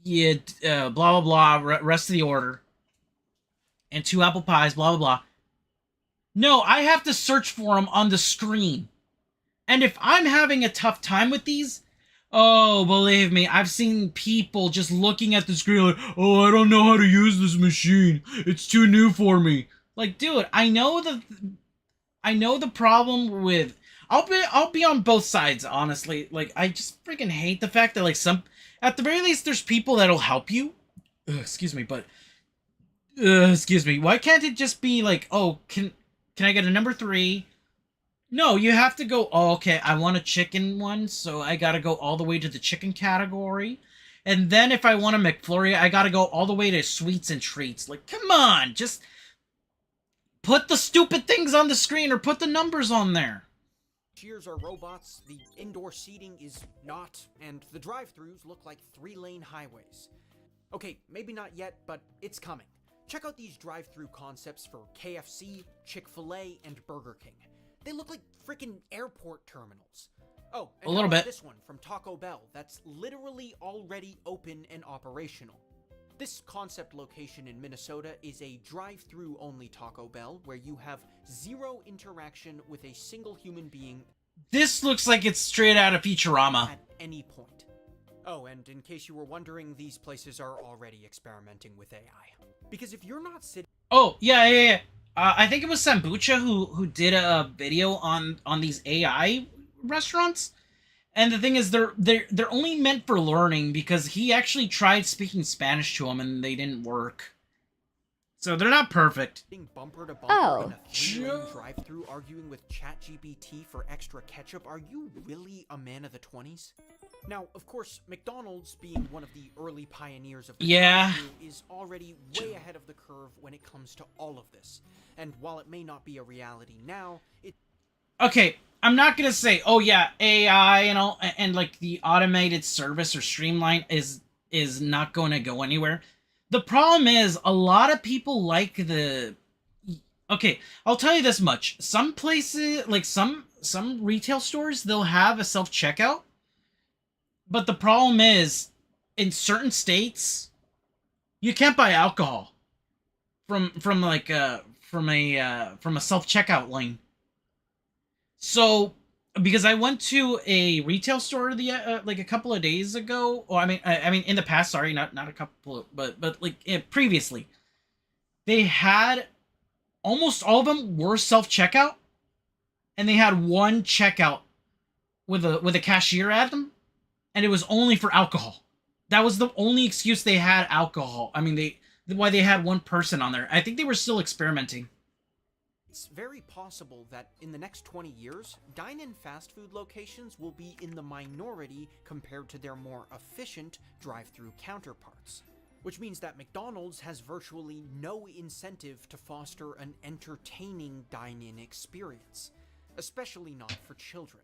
Speaker 1: Yeah, blah blah blah. Rest of the order. And 2 apple pies, blah, blah, blah. No, I have to search for them on the screen. And if I'm having a tough time with these, oh, believe me, I've seen people just looking at the screen like, oh, I don't know how to use this machine. It's too new for me. Like, dude, I know the problem with... I'll be on both sides, honestly. Like, I just freaking hate the fact that, like, at the very least, there's people that'll help you. Ugh, excuse me, but... excuse me. Why can't it just be like, oh, can I get a number 3? No, you have to go, oh, okay, I want a chicken one, so I gotta go all the way to the chicken category. And then if I want a McFlurry, I gotta go all the way to sweets and treats. Like, come on, just put the stupid things on the screen or put the numbers on there.
Speaker 14: Cashiers are robots, the indoor seating is not, and the drive-thrus look like 3-lane highways. Okay, maybe not yet, but it's coming. Check out these drive-thru concepts for KFC, Chick-fil-A, and Burger King. They look like freaking airport terminals. Oh, and
Speaker 1: a little bit.
Speaker 14: This one from Taco Bell that's literally already open and operational. This concept location in Minnesota is a drive-thru only Taco Bell where you have 0 interaction with a single human being.
Speaker 1: This looks like it's straight out of Futurama.
Speaker 14: At any point. Oh, and in case you were wondering, these places are already experimenting with AI. Because if you're not sitting...
Speaker 1: Oh, yeah. I think it was Sambucha who did a video on these AI restaurants. And the thing is, they're only meant for learning because he actually tried speaking Spanish to them and they didn't work. So they're not perfect.
Speaker 14: Bumper to bumper in a 3-lane drive-thru arguing with ChatGPT for extra ketchup. Are you really a man of the 20s? Now, of course, McDonald's, being one of the early pioneers of the drive-thru, is already way ahead of the curve when it comes to all of this. And while it may not be a reality now, it...
Speaker 1: Okay, I'm not gonna say, oh yeah, AI and all, and like the automated service or streamline is not going to go anywhere. The problem is, a lot of people like the... Okay, I'll tell you this much. Some places, like some retail stores, they'll have a self-checkout. But the problem is, in certain states, you can't buy alcohol from a self-checkout lane. So, because I went to a retail store like a couple of days ago, or I mean in the past, sorry, not a couple, but like previously, they had almost all of them were self-checkout, and they had one checkout with a cashier at them. And it was only for alcohol. That was the only excuse they had, alcohol. I mean, why they had one person on there. I think they were still experimenting.
Speaker 14: It's very possible that in the next 20 years, dine-in fast food locations will be in the minority compared to their more efficient drive-thru counterparts. which means that McDonald's has virtually no incentive to foster an entertaining dine-in experience, especially not for children.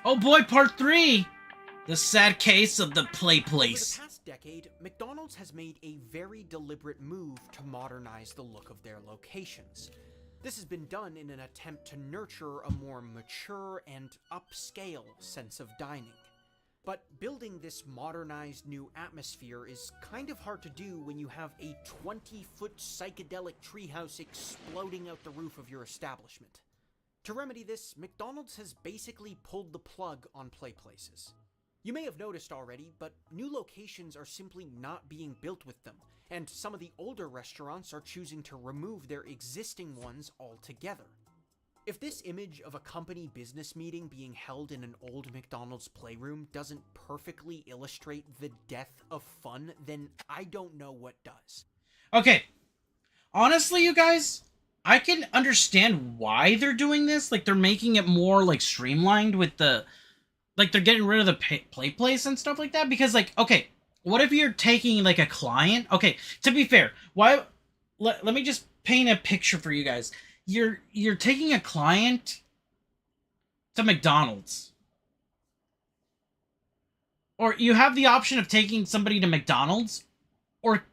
Speaker 1: Oh boy, part 3! The sad case of the play place.
Speaker 14: Over the past decade, McDonald's has made a very deliberate move to modernize the look of their locations. This has been done in an attempt to nurture a more mature and upscale sense of dining. But building this modernized new atmosphere is kind of hard to do when you have a 20-foot psychedelic treehouse exploding out the roof of your establishment. To remedy this, McDonald's has basically pulled the plug on play places. You may have noticed already, but new locations are simply not being built with them, and some of the older restaurants are choosing to remove their existing ones altogether. If this image of a company business meeting being held in an old McDonald's playroom doesn't perfectly illustrate the death of fun, then I don't know what does.
Speaker 1: Okay, honestly, you guys, I can understand why they're doing this. Like, they're making it more, like, streamlined with the... Like, they're getting rid of the play place and stuff like that. Because, like, okay, what if you're taking, like, a client? Okay, to be fair, let me just paint a picture for you guys. You're taking a client to McDonald's. Or you have the option of taking somebody to McDonald's or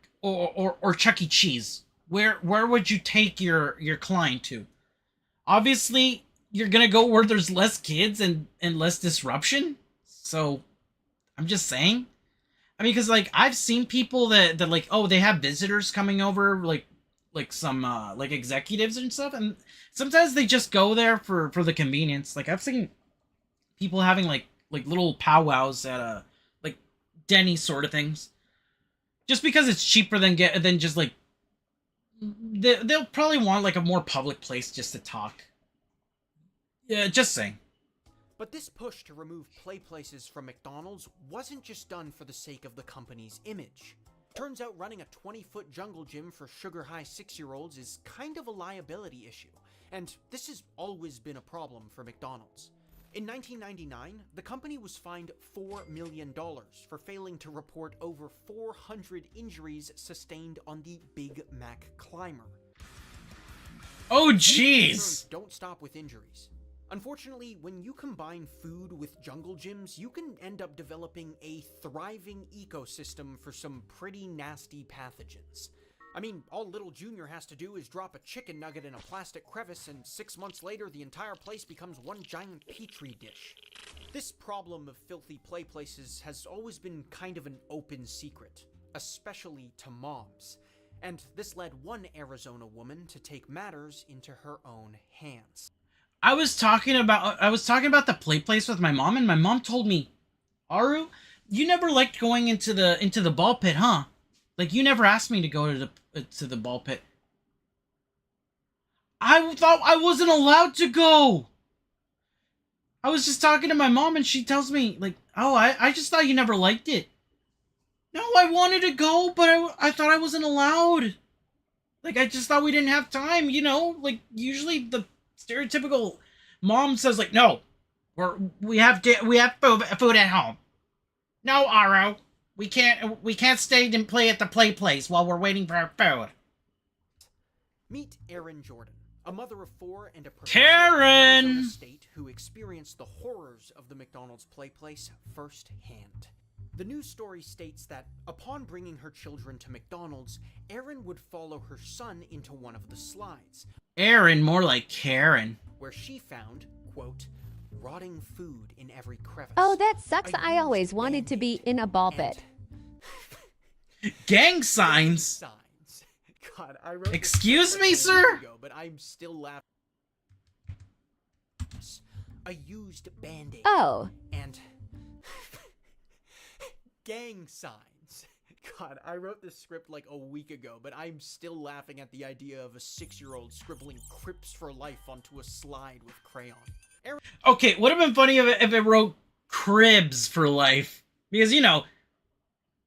Speaker 1: Chuck E. Cheese. Where would you take your client to? Obviously, you're gonna go where there's less kids and less disruption. So, I'm just saying. I mean, because, like, I've seen people that like, oh, they have visitors coming over, like some, like, executives and stuff, and sometimes they just go there for the convenience. Like, I've seen people having, like little powwows at, like, Denny sort of things. Just because it's cheaper than just, like, they'll probably want, like, a more public place just to talk. Yeah, just saying.
Speaker 14: But this push to remove play places from McDonald's wasn't just done for the sake of the company's image. Turns out running a 20-foot jungle gym for sugar-high 6-year-olds is kind of a liability issue, and this has always been a problem for McDonald's. In 1999, the company was fined $4 million for failing to report over 400 injuries sustained on the Big Mac climber.
Speaker 1: Oh, jeez!
Speaker 14: Don't stop with injuries. Unfortunately, when you combine food with jungle gyms, you can end up developing a thriving ecosystem for some pretty nasty pathogens. I mean, all Little Junior has to do is drop a chicken nugget in a plastic crevice, and 6 months later, the entire place becomes one giant petri dish. This problem of filthy play places has always been kind of an open secret, especially to moms. And this led one Arizona woman to take matters into her own hands.
Speaker 1: I was talking about the play place with my mom, and my mom told me, Aru, you never liked going into the ball pit, huh? Like, you never asked me to go to the ball pit. I thought I wasn't allowed to go. I was just talking to my mom, and she tells me, like, oh, I just thought you never liked it. No, I wanted to go, but I thought I wasn't allowed. Like, I just thought we didn't have time, you know? Like, usually the stereotypical mom says, like, no, we have food at home. No, Aro, we can't stay and play at the play place while we're waiting for our food.
Speaker 14: Meet Erin Jordan, a mother of 4 and a professor
Speaker 1: Karen!
Speaker 14: in Arizona State who experienced the horrors of the McDonald's play place firsthand. The news story states that upon bringing her children to McDonald's, Erin would follow her son into one of the slides.
Speaker 1: Erin, more like Karen.
Speaker 14: Where she found, quote, rotting food in every crevice.
Speaker 2: Oh, that sucks. I always wanted to be in a ball pit.
Speaker 1: Gang signs?
Speaker 14: God, I wrote
Speaker 1: Excuse me, sir?
Speaker 14: Ago, but I'm still laughing. A used Band-Aid.
Speaker 2: Oh.
Speaker 14: And gang signs. God, I wrote this script like a week ago, but I'm still laughing at the idea of a 6-year-old scribbling Crips for Life onto a slide with crayon.
Speaker 1: Okay, would have been funny if it wrote Cribs for Life. Because, you know,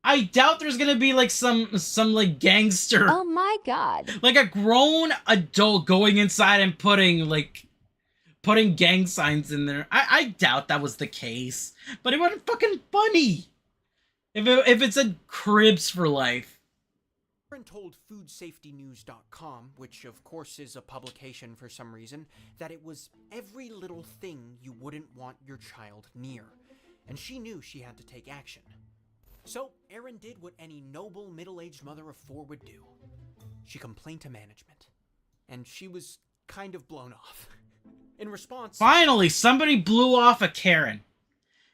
Speaker 1: I doubt there's gonna be, like, some like, gangster.
Speaker 2: Oh my god.
Speaker 1: Like, a grown adult going inside and putting gang signs in there. I doubt that was the case. But it would have been fucking funny. If it's a Cribs for life.
Speaker 14: Aaron told FoodSafetyNews.com, which of course is a publication for some reason, that it was every little thing you wouldn't want your child near, and she knew she had to take action. So Erin did what any noble middle-aged mother of 4 would do. She complained to management, and she was kind of blown off. In response...
Speaker 1: Finally, somebody blew off a Karen.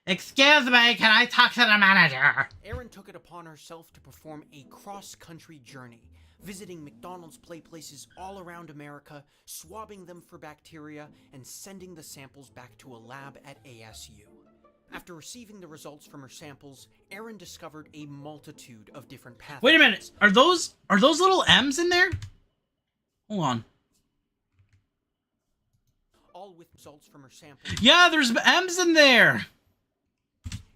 Speaker 1: Excuse me, can I talk to the manager?
Speaker 14: Erin took it upon herself to perform a cross-country journey, visiting McDonald's play places all around America, swabbing them for bacteria, and sending the samples back to a lab at ASU. After receiving the results from her samples, Erin discovered a multitude of different pathogens.
Speaker 1: Wait a minute, are those little M's in there? Hold on.
Speaker 14: All with results from her samples.
Speaker 1: Yeah, there's M's in there!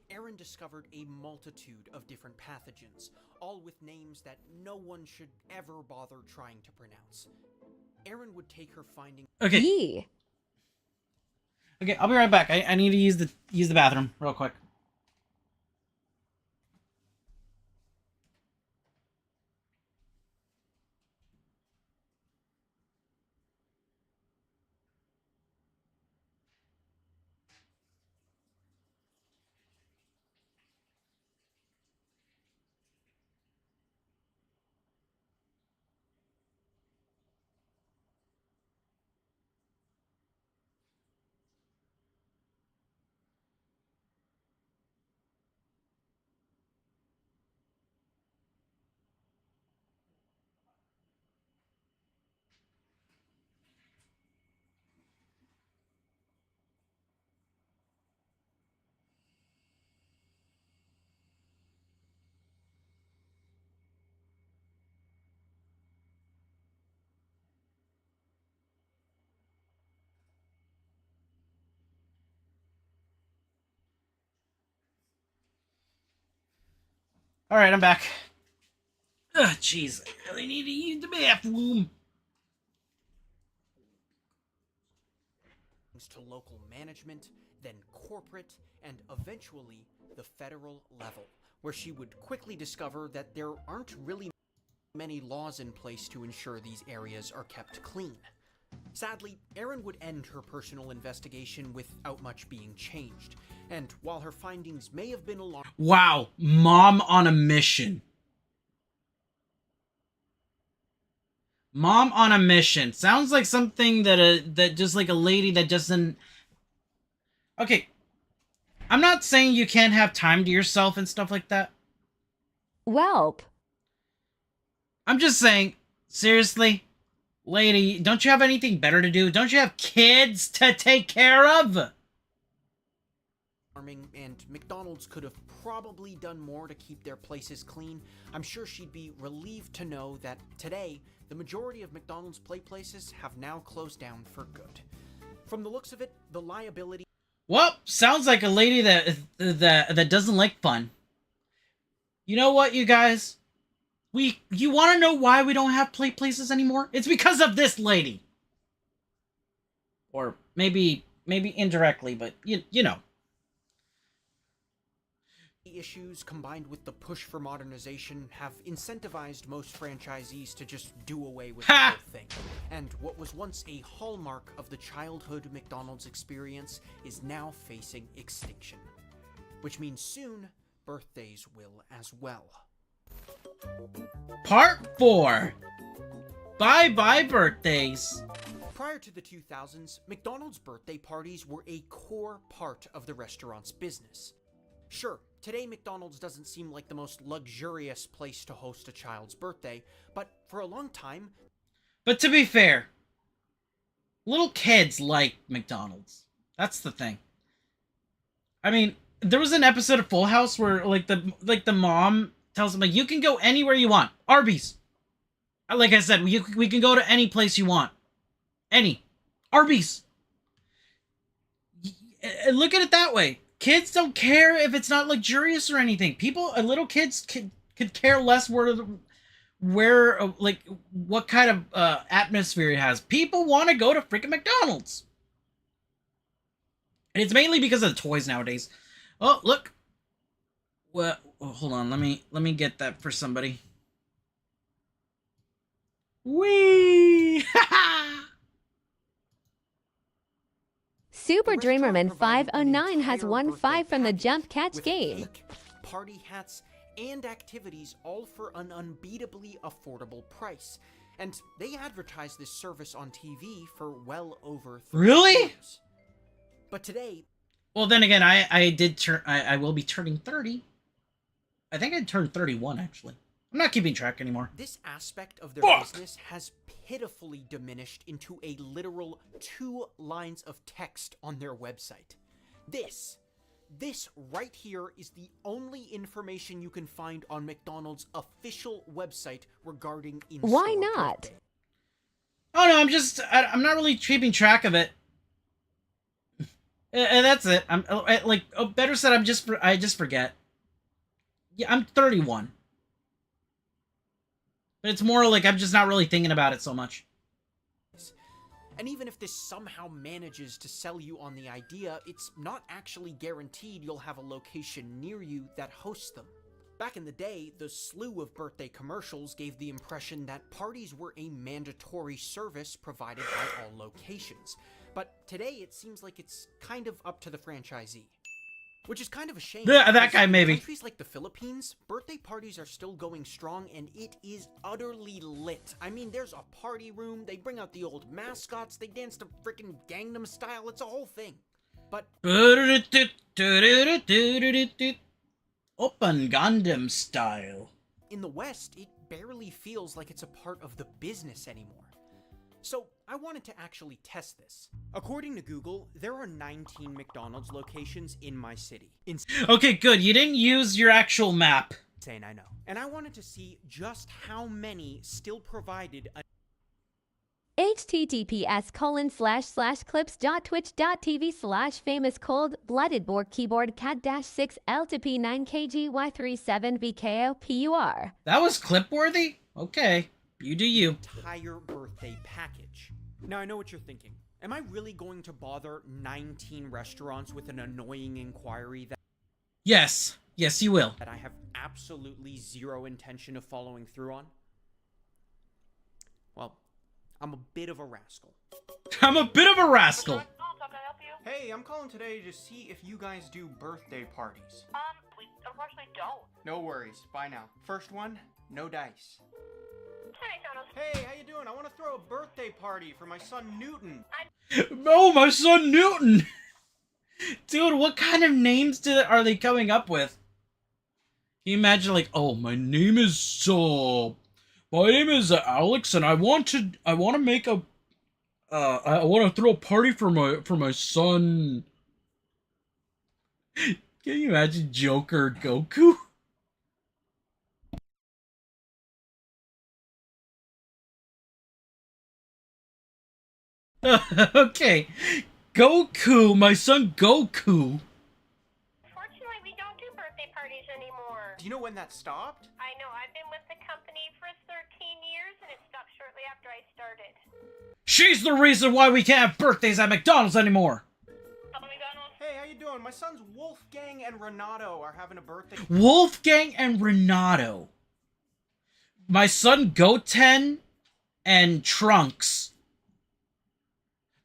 Speaker 14: Erin discovered a multitude of different pathogens, all with names that no one should ever bother trying to pronounce. Erin would take her findings...
Speaker 1: Okay.
Speaker 2: Yee.
Speaker 1: Okay, I'll be right back. I need to use the bathroom real quick. Alright, I'm back. Ugh, jeez. I really need to use the bathroom.
Speaker 14: to local management, then corporate, and eventually the federal level, where she would quickly discover that there aren't really many laws in place to ensure these areas are kept clean. Sadly, Erin would end her personal investigation without much being changed, and while her findings may have been alarming...
Speaker 1: Wow, mom on a mission. Mom on a mission. Sounds like something that just like a lady that doesn't... Okay, I'm not saying you can't have time to yourself and stuff like that.
Speaker 2: Welp.
Speaker 1: I'm just saying, seriously, lady, don't you have anything better to do? Don't you have kids to take care of?
Speaker 14: And McDonald's could have probably done more to keep their places clean. I'm sure she'd be relieved to know that today, the majority of McDonald's play places have now closed down for good. From the looks of it, the liability...
Speaker 1: Well, sounds like a lady that doesn't like fun. You know what, you guys? You want to know why we don't have play places anymore? It's because of this lady. Or maybe indirectly, but you know.
Speaker 14: Issues combined with the push for modernization have incentivized most franchisees to just do away with the whole thing. And what was once a hallmark of the childhood McDonald's experience is now facing extinction. Which means soon, birthdays will as well.
Speaker 1: Part 4. Bye-bye birthdays.
Speaker 14: Prior to the 2000s, McDonald's birthday parties were a core part of the restaurant's business. Sure, today McDonald's doesn't seem like the most luxurious place to host a child's birthday, but for a long time...
Speaker 1: But to be fair, little kids like McDonald's. That's the thing. I mean, there was an episode of Full House where the mom tells them, like, you can go anywhere you want. Arby's. Like I said, we can go to any place you want. Any. Arby's. Look at it that way. Kids don't care if it's not luxurious or anything. Little kids could care less where like, what kind of atmosphere it has. People want to go to freaking McDonald's. And it's mainly because of the toys nowadays. Oh, look. Well, hold on. Let me get that for somebody. Whee!
Speaker 2: Super Dreamerman 509 has won 5 from the Jump Catch game.
Speaker 14: Cake, party hats, and activities, all for an unbeatably affordable price. And they advertised this service on TV for well over 3 years. But today...
Speaker 1: Well, then again, I will be turning 30. I think I turned 31, actually. I'm not keeping track anymore.
Speaker 14: This aspect of their business has pitifully diminished into a literal 2 lines of text on their website. This right here is the only information you can find on McDonald's official website regarding in-store
Speaker 2: Why not?
Speaker 14: birthday.
Speaker 1: Oh no, I'm not really keeping track of it. And that's it. Better said, I just forget. Yeah, I'm 31. But it's more like I'm just not really thinking about it so much.
Speaker 14: And even if this somehow manages to sell you on the idea, it's not actually guaranteed you'll have a location near you that hosts them. Back in the day, the slew of birthday commercials gave the impression that parties were a mandatory service provided by all locations. But today, it seems like it's kind of up to the franchisee. Which is kind of a shame.
Speaker 1: Yeah, that guy maybe.
Speaker 14: In countries like the Philippines, birthday parties are still going strong, and it is utterly lit. I mean, there's a party room, they bring out the old mascots, they dance to frickin' Gangnam Style, it's a whole thing. But...
Speaker 1: Open Gundam Style.
Speaker 14: In the West, it barely feels like it's a part of the business anymore. So, I wanted to actually test this. According to Google, there are 19 McDonald's locations in my city.
Speaker 1: Okay, good. You didn't use your actual map.
Speaker 14: Insane, I know. And I wanted to see just how many still provided a
Speaker 2: https://clips.twitch.tv/famous cold-blooded board keyboard cat-6 L2P9KG Y37VKOPUR.
Speaker 1: That was clip-worthy? Okay. You do you.
Speaker 14: Entire birthday package. Now, I know what you're thinking. Am I really going to bother 19 restaurants with an annoying inquiry that...
Speaker 1: Yes. Yes, you will.
Speaker 14: ...that I have absolutely zero intention of following through on? Well, I'm a bit of a rascal.
Speaker 1: I'm a bit of a rascal.
Speaker 14: Hey, I'm calling today to see if you guys do birthday parties.
Speaker 20: We unfortunately don't.
Speaker 14: No worries. Bye now. First one, no dice. Hey, how you doing? I want to throw a birthday party for my son Newton.
Speaker 1: Oh, my son Newton! Dude, what kind of names are they coming up with? Can you imagine, like, oh, my name is Alex, and I want to make a, I want to throw a party for my son. Can you imagine Joker Goku? Okay, Goku, my son Goku.
Speaker 20: Unfortunately, we don't do birthday parties anymore.
Speaker 14: Do you know when that stopped?
Speaker 20: I know, I've been with the company for 13 years, and it stopped shortly after I started.
Speaker 1: She's the reason why we can't have birthdays at McDonald's anymore.
Speaker 14: Hey, how you doing? My sons Wolfgang and Renato are having a birthday.
Speaker 1: Wolfgang and Renato. My son Goten and Trunks.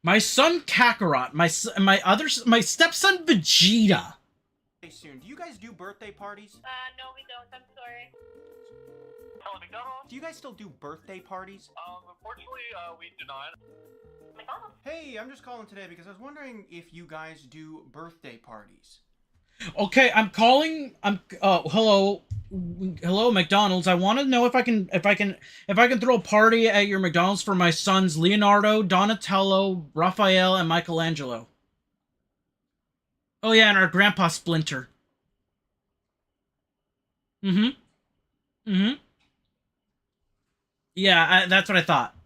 Speaker 1: My son Kakarot. My stepson Vegeta.
Speaker 14: Hey, soon. Do you guys do birthday parties?
Speaker 20: No, we don't. I'm sorry. Hello, McDonald's?
Speaker 14: Do you guys still do birthday parties?
Speaker 20: Unfortunately, we do not. McDonald's?
Speaker 14: Hey, I'm just calling today because I was wondering if you guys do birthday parties.
Speaker 1: Okay, I'm calling. Hello, McDonald's. I want to know if I can throw a party at your McDonald's for my sons Leonardo, Donatello, Raphael, and Michelangelo. Oh yeah, and our grandpa Splinter. Yeah, that's what I thought.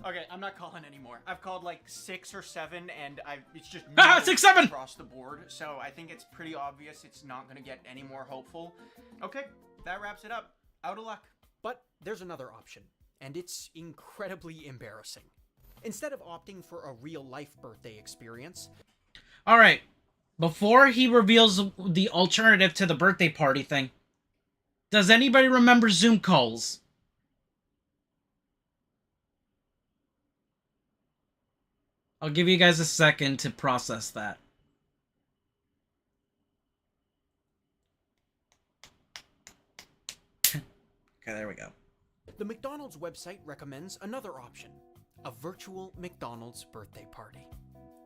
Speaker 14: Okay, I'm not calling anymore. I've called like 6 or 7, and it's just
Speaker 1: 6, 7
Speaker 14: across the board. So I think it's pretty obvious it's not gonna get any more hopeful. Okay, that wraps it up. Out of luck. But there's another option, and it's incredibly embarrassing. Instead of opting for a real-life birthday experience,
Speaker 1: all right, before he reveals the alternative to the birthday party thing, does anybody remember Zoom calls? I'll give you guys a second to process that. Okay, there we go.
Speaker 14: The McDonald's website recommends another option, a virtual McDonald's birthday party.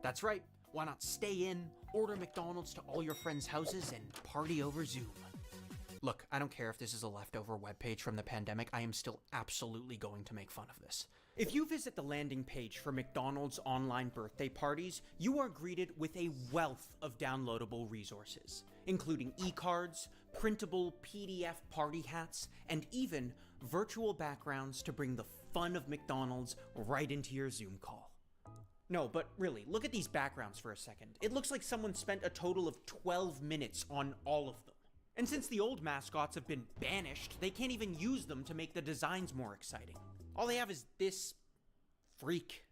Speaker 14: That's right, why not stay in, order McDonald's to all your friends' houses, and party over Zoom? Look, I don't care if this is a leftover webpage from the pandemic, I am still absolutely going to make fun of this. If you visit the landing page for McDonald's online birthday parties, you are greeted with a wealth of downloadable resources, including e-cards, printable PDF party hats, and even virtual backgrounds to bring the fun of McDonald's right into your Zoom call. No, but really, look at these backgrounds for a second. It looks like someone spent a total of 12 minutes on all of them. And since the old mascots have been banished, they can't even use them to make the designs more exciting. All they have is this freak.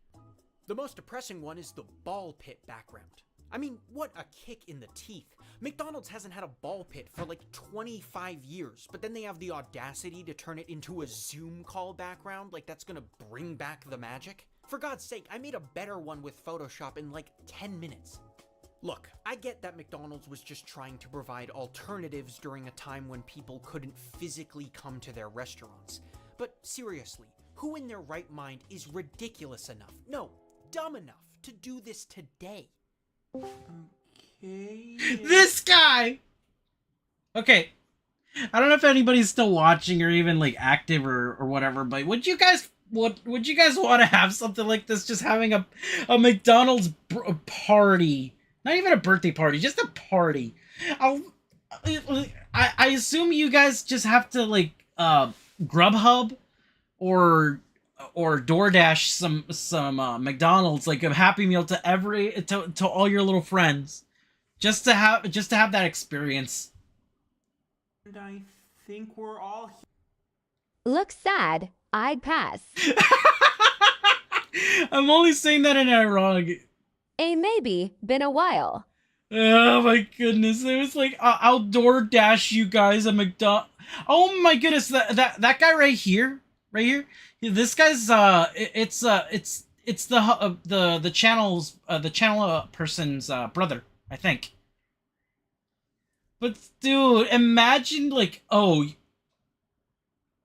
Speaker 14: The most depressing one is the ball pit background. I mean, what a kick in the teeth. McDonald's hasn't had a ball pit for like 25 years, but then they have the audacity to turn it into a Zoom call background like that's gonna bring back the magic. For God's sake, I made a better one with Photoshop in like 10 minutes. Look, I get that McDonald's was just trying to provide alternatives during a time when people couldn't physically come to their restaurants. But seriously, who in their right mind is ridiculous enough, no, dumb enough to do this today? Okay.
Speaker 1: This guy! Okay. I don't know if anybody's still watching or even like active or whatever, but would you guys want to have something like this? Just having a McDonald's party. Not even a birthday party, just a party. I assume you guys just have to like Grubhub or DoorDash some McDonald's, like a Happy Meal to all your little friends, just to have that experience.
Speaker 14: And I think we're all here.
Speaker 2: Looks sad. I'd pass.
Speaker 1: I'm only saying that in ironic.
Speaker 2: A maybe. Been a while.
Speaker 1: Oh my goodness! It was like I'll DoorDash you guys a McDonald's. Oh my goodness! That guy right here. This guy's it's the channel person's brother, I think. But dude, imagine like, oh,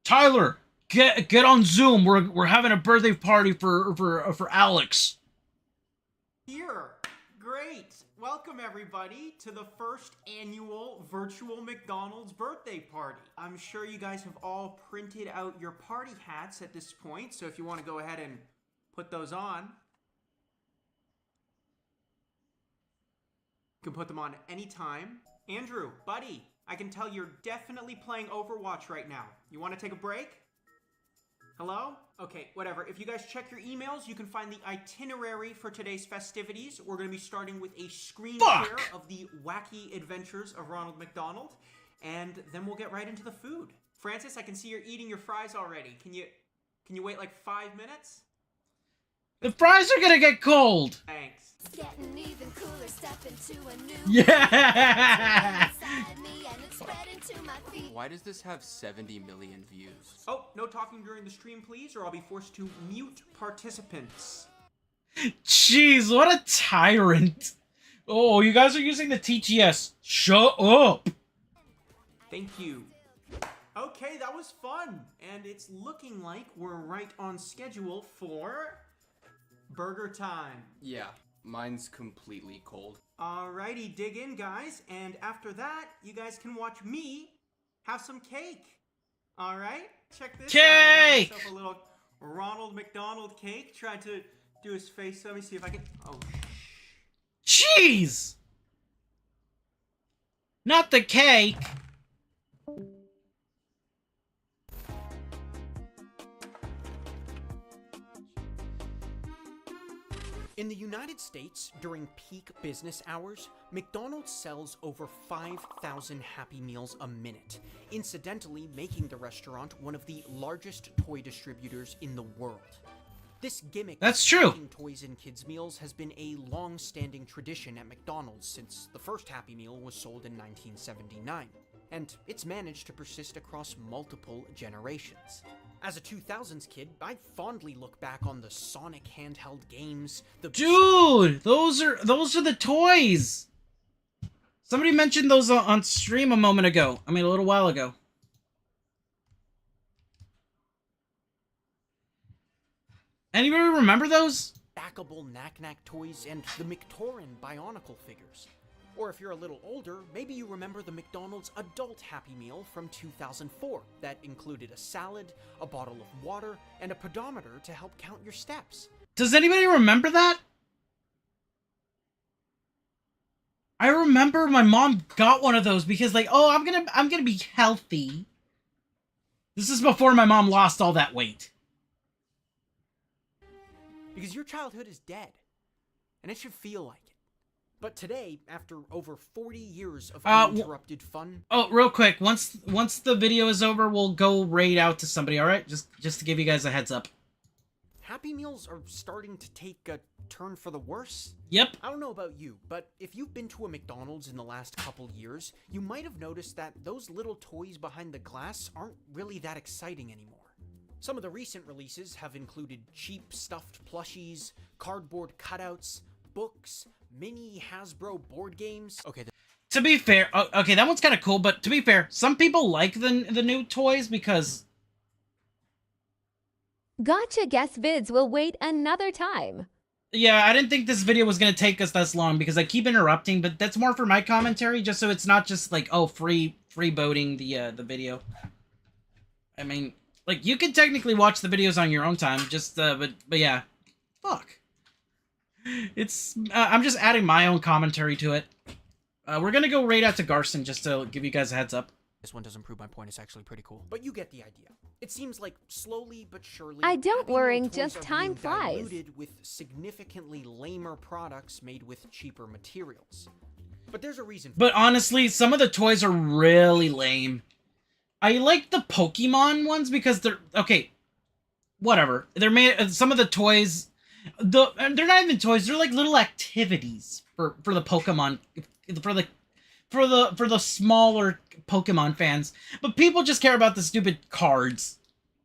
Speaker 1: Tyler, get on Zoom. We're having a birthday party for Alex.
Speaker 14: Here, great. Welcome everybody to the first annual virtual McDonald's birthday party. I'm sure you guys have all printed out your party hats at this point, so if you want to go ahead and put those on, you can put them on anytime. Andrew, buddy, I can tell you're definitely playing Overwatch right now. You want to take a break? Hello? Okay, whatever. If you guys check your emails, you can find the itinerary for today's festivities. We're going to be starting with a screen share of the wacky adventures of Ronald McDonald, and then we'll get right into the food. Francis, I can see you're eating your fries already. Can you wait like 5 minutes?
Speaker 1: The fries are gonna get cold.
Speaker 14: Thanks.
Speaker 13: Getting even cooler, step into a new
Speaker 1: Yeah.
Speaker 21: Why does this have 70 million views?
Speaker 14: Oh, no talking during the stream, please, or I'll be forced to mute participants.
Speaker 1: Jeez, what a tyrant. Oh, you guys are using the TTS. Shut up.
Speaker 14: Thank you. Okay, that was fun. And it's looking like we're right on schedule for burger time.
Speaker 21: Yeah, mine's completely cold.
Speaker 14: Alrighty, dig in, guys. And after that, you guys can watch me have some cake. Alright? Check this out. I got myself a little Ronald McDonald cake. Tried to do his face. Let me see if I can... Oh,
Speaker 1: jeez! Not the cake!
Speaker 14: In the United States, during peak business hours, McDonald's sells over 5,000 Happy Meals a minute, incidentally making the restaurant one of the largest toy distributors in the world. This gimmick
Speaker 1: That's
Speaker 14: of
Speaker 1: true.
Speaker 14: packing toys in kids' meals has been a long-standing tradition at McDonald's since the first Happy Meal was sold in 1979, and it's managed to persist across multiple generations. As a 2000s kid, I fondly look back on the Sonic handheld games, the—
Speaker 1: Dude, those are the toys. Somebody mentioned those on stream a moment ago. I mean, a little while ago. Anybody remember those?
Speaker 14: stackable knack-knack toys and the McTorin Bionicle figures. Or if you're a little older, maybe you remember the McDonald's Adult Happy Meal from 2004 that included a salad, a bottle of water, and a pedometer to help count your steps.
Speaker 1: Does anybody remember that? I remember my mom got one of those because like, oh, I'm gonna be healthy. This is before my mom lost all that weight.
Speaker 14: Because your childhood is dead, and it should feel like it. But today, after over 40 years of uninterrupted fun...
Speaker 1: Oh, real quick, once the video is over, we'll go raid out to somebody, alright? Just to give you guys a heads up.
Speaker 14: Happy Meals are starting to take a turn for the worse.
Speaker 1: Yep.
Speaker 14: I don't know about you, but if you've been to a McDonald's in the last couple years, you might have noticed that those little toys behind the glass aren't really that exciting anymore. Some of the recent releases have included cheap stuffed plushies, cardboard cutouts, books, mini Hasbro board games. Okay.
Speaker 1: To be fair, okay, that one's kind of cool, but to be fair, some people like the new toys because...
Speaker 2: Gotcha guest vids will wait another time.
Speaker 1: Yeah, I didn't think this video was going to take us this long because I keep interrupting, but that's more for my commentary, just so it's not just like, oh, free boating the video. I mean, like, you can technically watch the videos on your own time, just, but yeah. Fuck. It's, I'm just adding my own commentary to it. We're gonna go raid out to Garson just to give you guys a heads up.
Speaker 14: This one doesn't prove my point, it's actually pretty cool. But you get the idea. It seems like slowly but surely...
Speaker 2: I don't
Speaker 14: Happy
Speaker 2: worry,
Speaker 14: Meal toys
Speaker 2: just
Speaker 14: are
Speaker 2: time
Speaker 14: being
Speaker 2: flies.
Speaker 14: diluted with significantly lamer products made with cheaper materials. But there's a reason for
Speaker 1: But honestly, some of the toys are really lame. I like the Pokemon ones because they're... Okay, whatever. They're made... Some of the toys... they're not even toys, they're like little activities for the Pokemon... For the smaller Pokemon fans. But people just care about the stupid cards,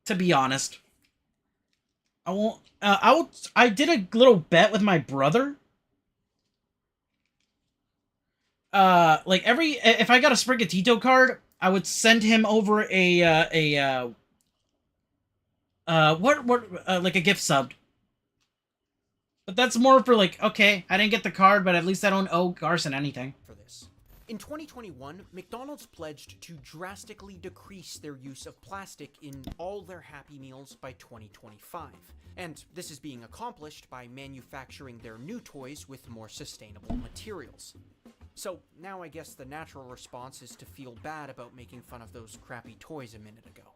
Speaker 1: to be honest. I did a little bet with my brother. Like if I got a Sprigatito card, I would send him over like a gift sub. But that's more for like, okay, I didn't get the card, but at least I don't owe Garson anything.
Speaker 14: for this. In 2021, McDonald's pledged to drastically decrease their use of plastic in all their Happy Meals by 2025. And this is being accomplished by manufacturing their new toys with more sustainable materials. So now I guess the natural response is to feel bad about making fun of those crappy toys a minute ago.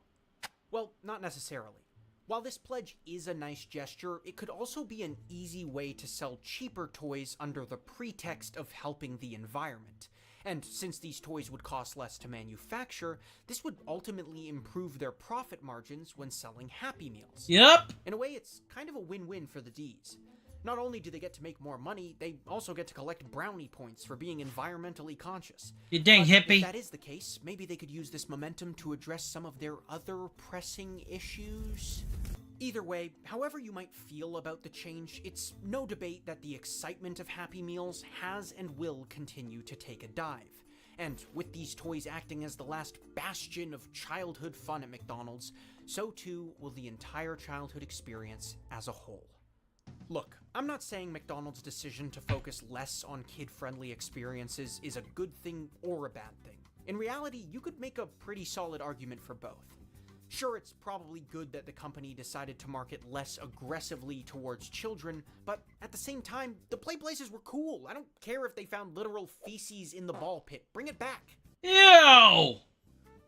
Speaker 14: Well, not necessarily. While this pledge is a nice gesture, it could also be an easy way to sell cheaper toys under the pretext of helping the environment. And since these toys would cost less to manufacture, this would ultimately improve their profit margins when selling Happy Meals.
Speaker 1: Yep.
Speaker 14: In a way, it's kind of a win-win for the Ds. Not only do they get to make more money, they also get to collect brownie points for being environmentally conscious.
Speaker 1: You dang hippie.
Speaker 14: If that is the case, maybe they could use this momentum to address some of their other pressing issues. Either way, however you might feel about the change, it's no debate that the excitement of Happy Meals has and will continue to take a dive. And with these toys acting as the last bastion of childhood fun at McDonald's, so too will the entire childhood experience as a whole. Look, I'm not saying McDonald's decision to focus less on kid-friendly experiences is a good thing or a bad thing. In reality, you could make a pretty solid argument for both. Sure, it's probably good that the company decided to market less aggressively towards children, but at the same time, the play places were cool. I don't care if they found literal feces in the ball pit. Bring it back.
Speaker 1: Ew!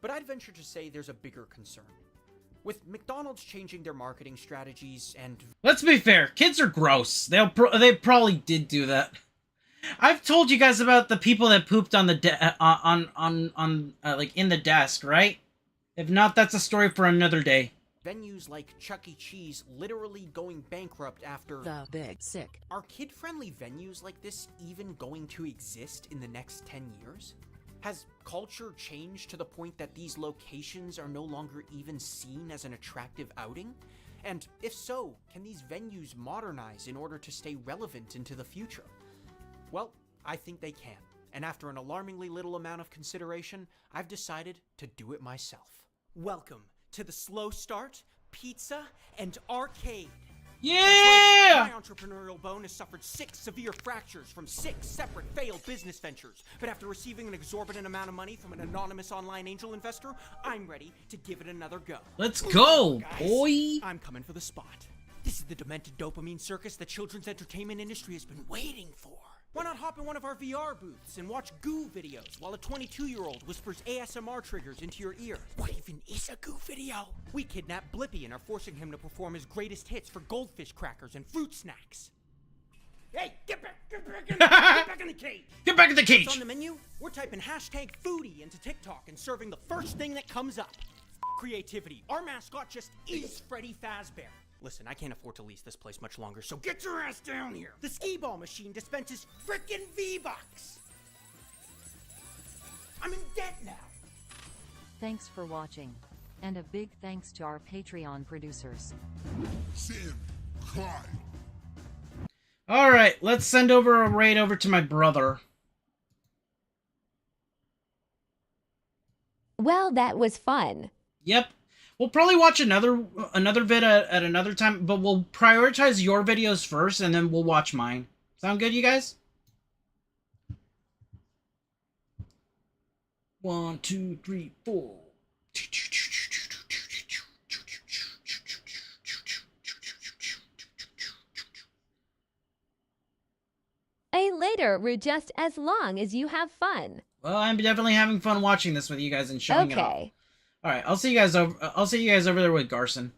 Speaker 14: But I'd venture to say there's a bigger concern. With McDonald's changing their marketing strategies and...
Speaker 1: Let's be fair, kids are gross. They probably did do that. I've told you guys about the people that pooped on the like in the desk, right? If not, that's a story for another day.
Speaker 14: venues like Chuck E. Cheese literally going bankrupt after
Speaker 6: the Big Sick.
Speaker 14: Are kid-friendly venues like this even going to exist in the next 10 years? Has culture changed to the point that these locations are no longer even seen as an attractive outing? And if so, can these venues modernize in order to stay relevant into the future? Well, I think they can. And after an alarmingly little amount of consideration, I've decided to do it myself. Welcome to the Slow Start, Pizza, and Arcade.
Speaker 1: Yeah!
Speaker 14: Right. My entrepreneurial bone has suffered 6 severe fractures from 6 separate failed business ventures. But after receiving an exorbitant amount of money from an anonymous online angel investor, I'm ready to give it another go.
Speaker 1: Let's go,
Speaker 14: guys.
Speaker 1: boy!
Speaker 14: I'm coming for the spot. This is the demented dopamine circus the children's entertainment industry has been waiting for. Why not hop in one of our VR booths and watch Goo videos while a 22-year-old whispers ASMR triggers into your ear? What even is a Goo video? We kidnap Blippi and are forcing him to perform his greatest hits for goldfish crackers and fruit snacks. Hey, get back in the cage!
Speaker 1: Get back in the cage!
Speaker 14: What's on the menu? We're typing hashtag foodie into TikTok and serving the first thing that comes up. Creativity. Our mascot just is Freddy Fazbear. Listen, I can't afford to lease this place much longer, so get your ass down here! The skee-ball machine dispenses frickin' V-Bucks! I'm in debt now!
Speaker 6: Thanks for watching. And a big thanks to our Patreon producers.
Speaker 7: Sim, Clyde.
Speaker 1: Alright, let's send over a raid over to my brother.
Speaker 2: Well, that was fun.
Speaker 1: Yep. We'll probably watch another vid at another time, but we'll prioritize your videos first, and then we'll watch mine. Sound good, you guys? 1, 2, 3, 4.
Speaker 2: Later, we're just as long as you have fun.
Speaker 1: Well, I'm definitely having fun watching this with you guys and showing it off.
Speaker 2: Okay.
Speaker 1: All right, I'll see you guys over there with Garson.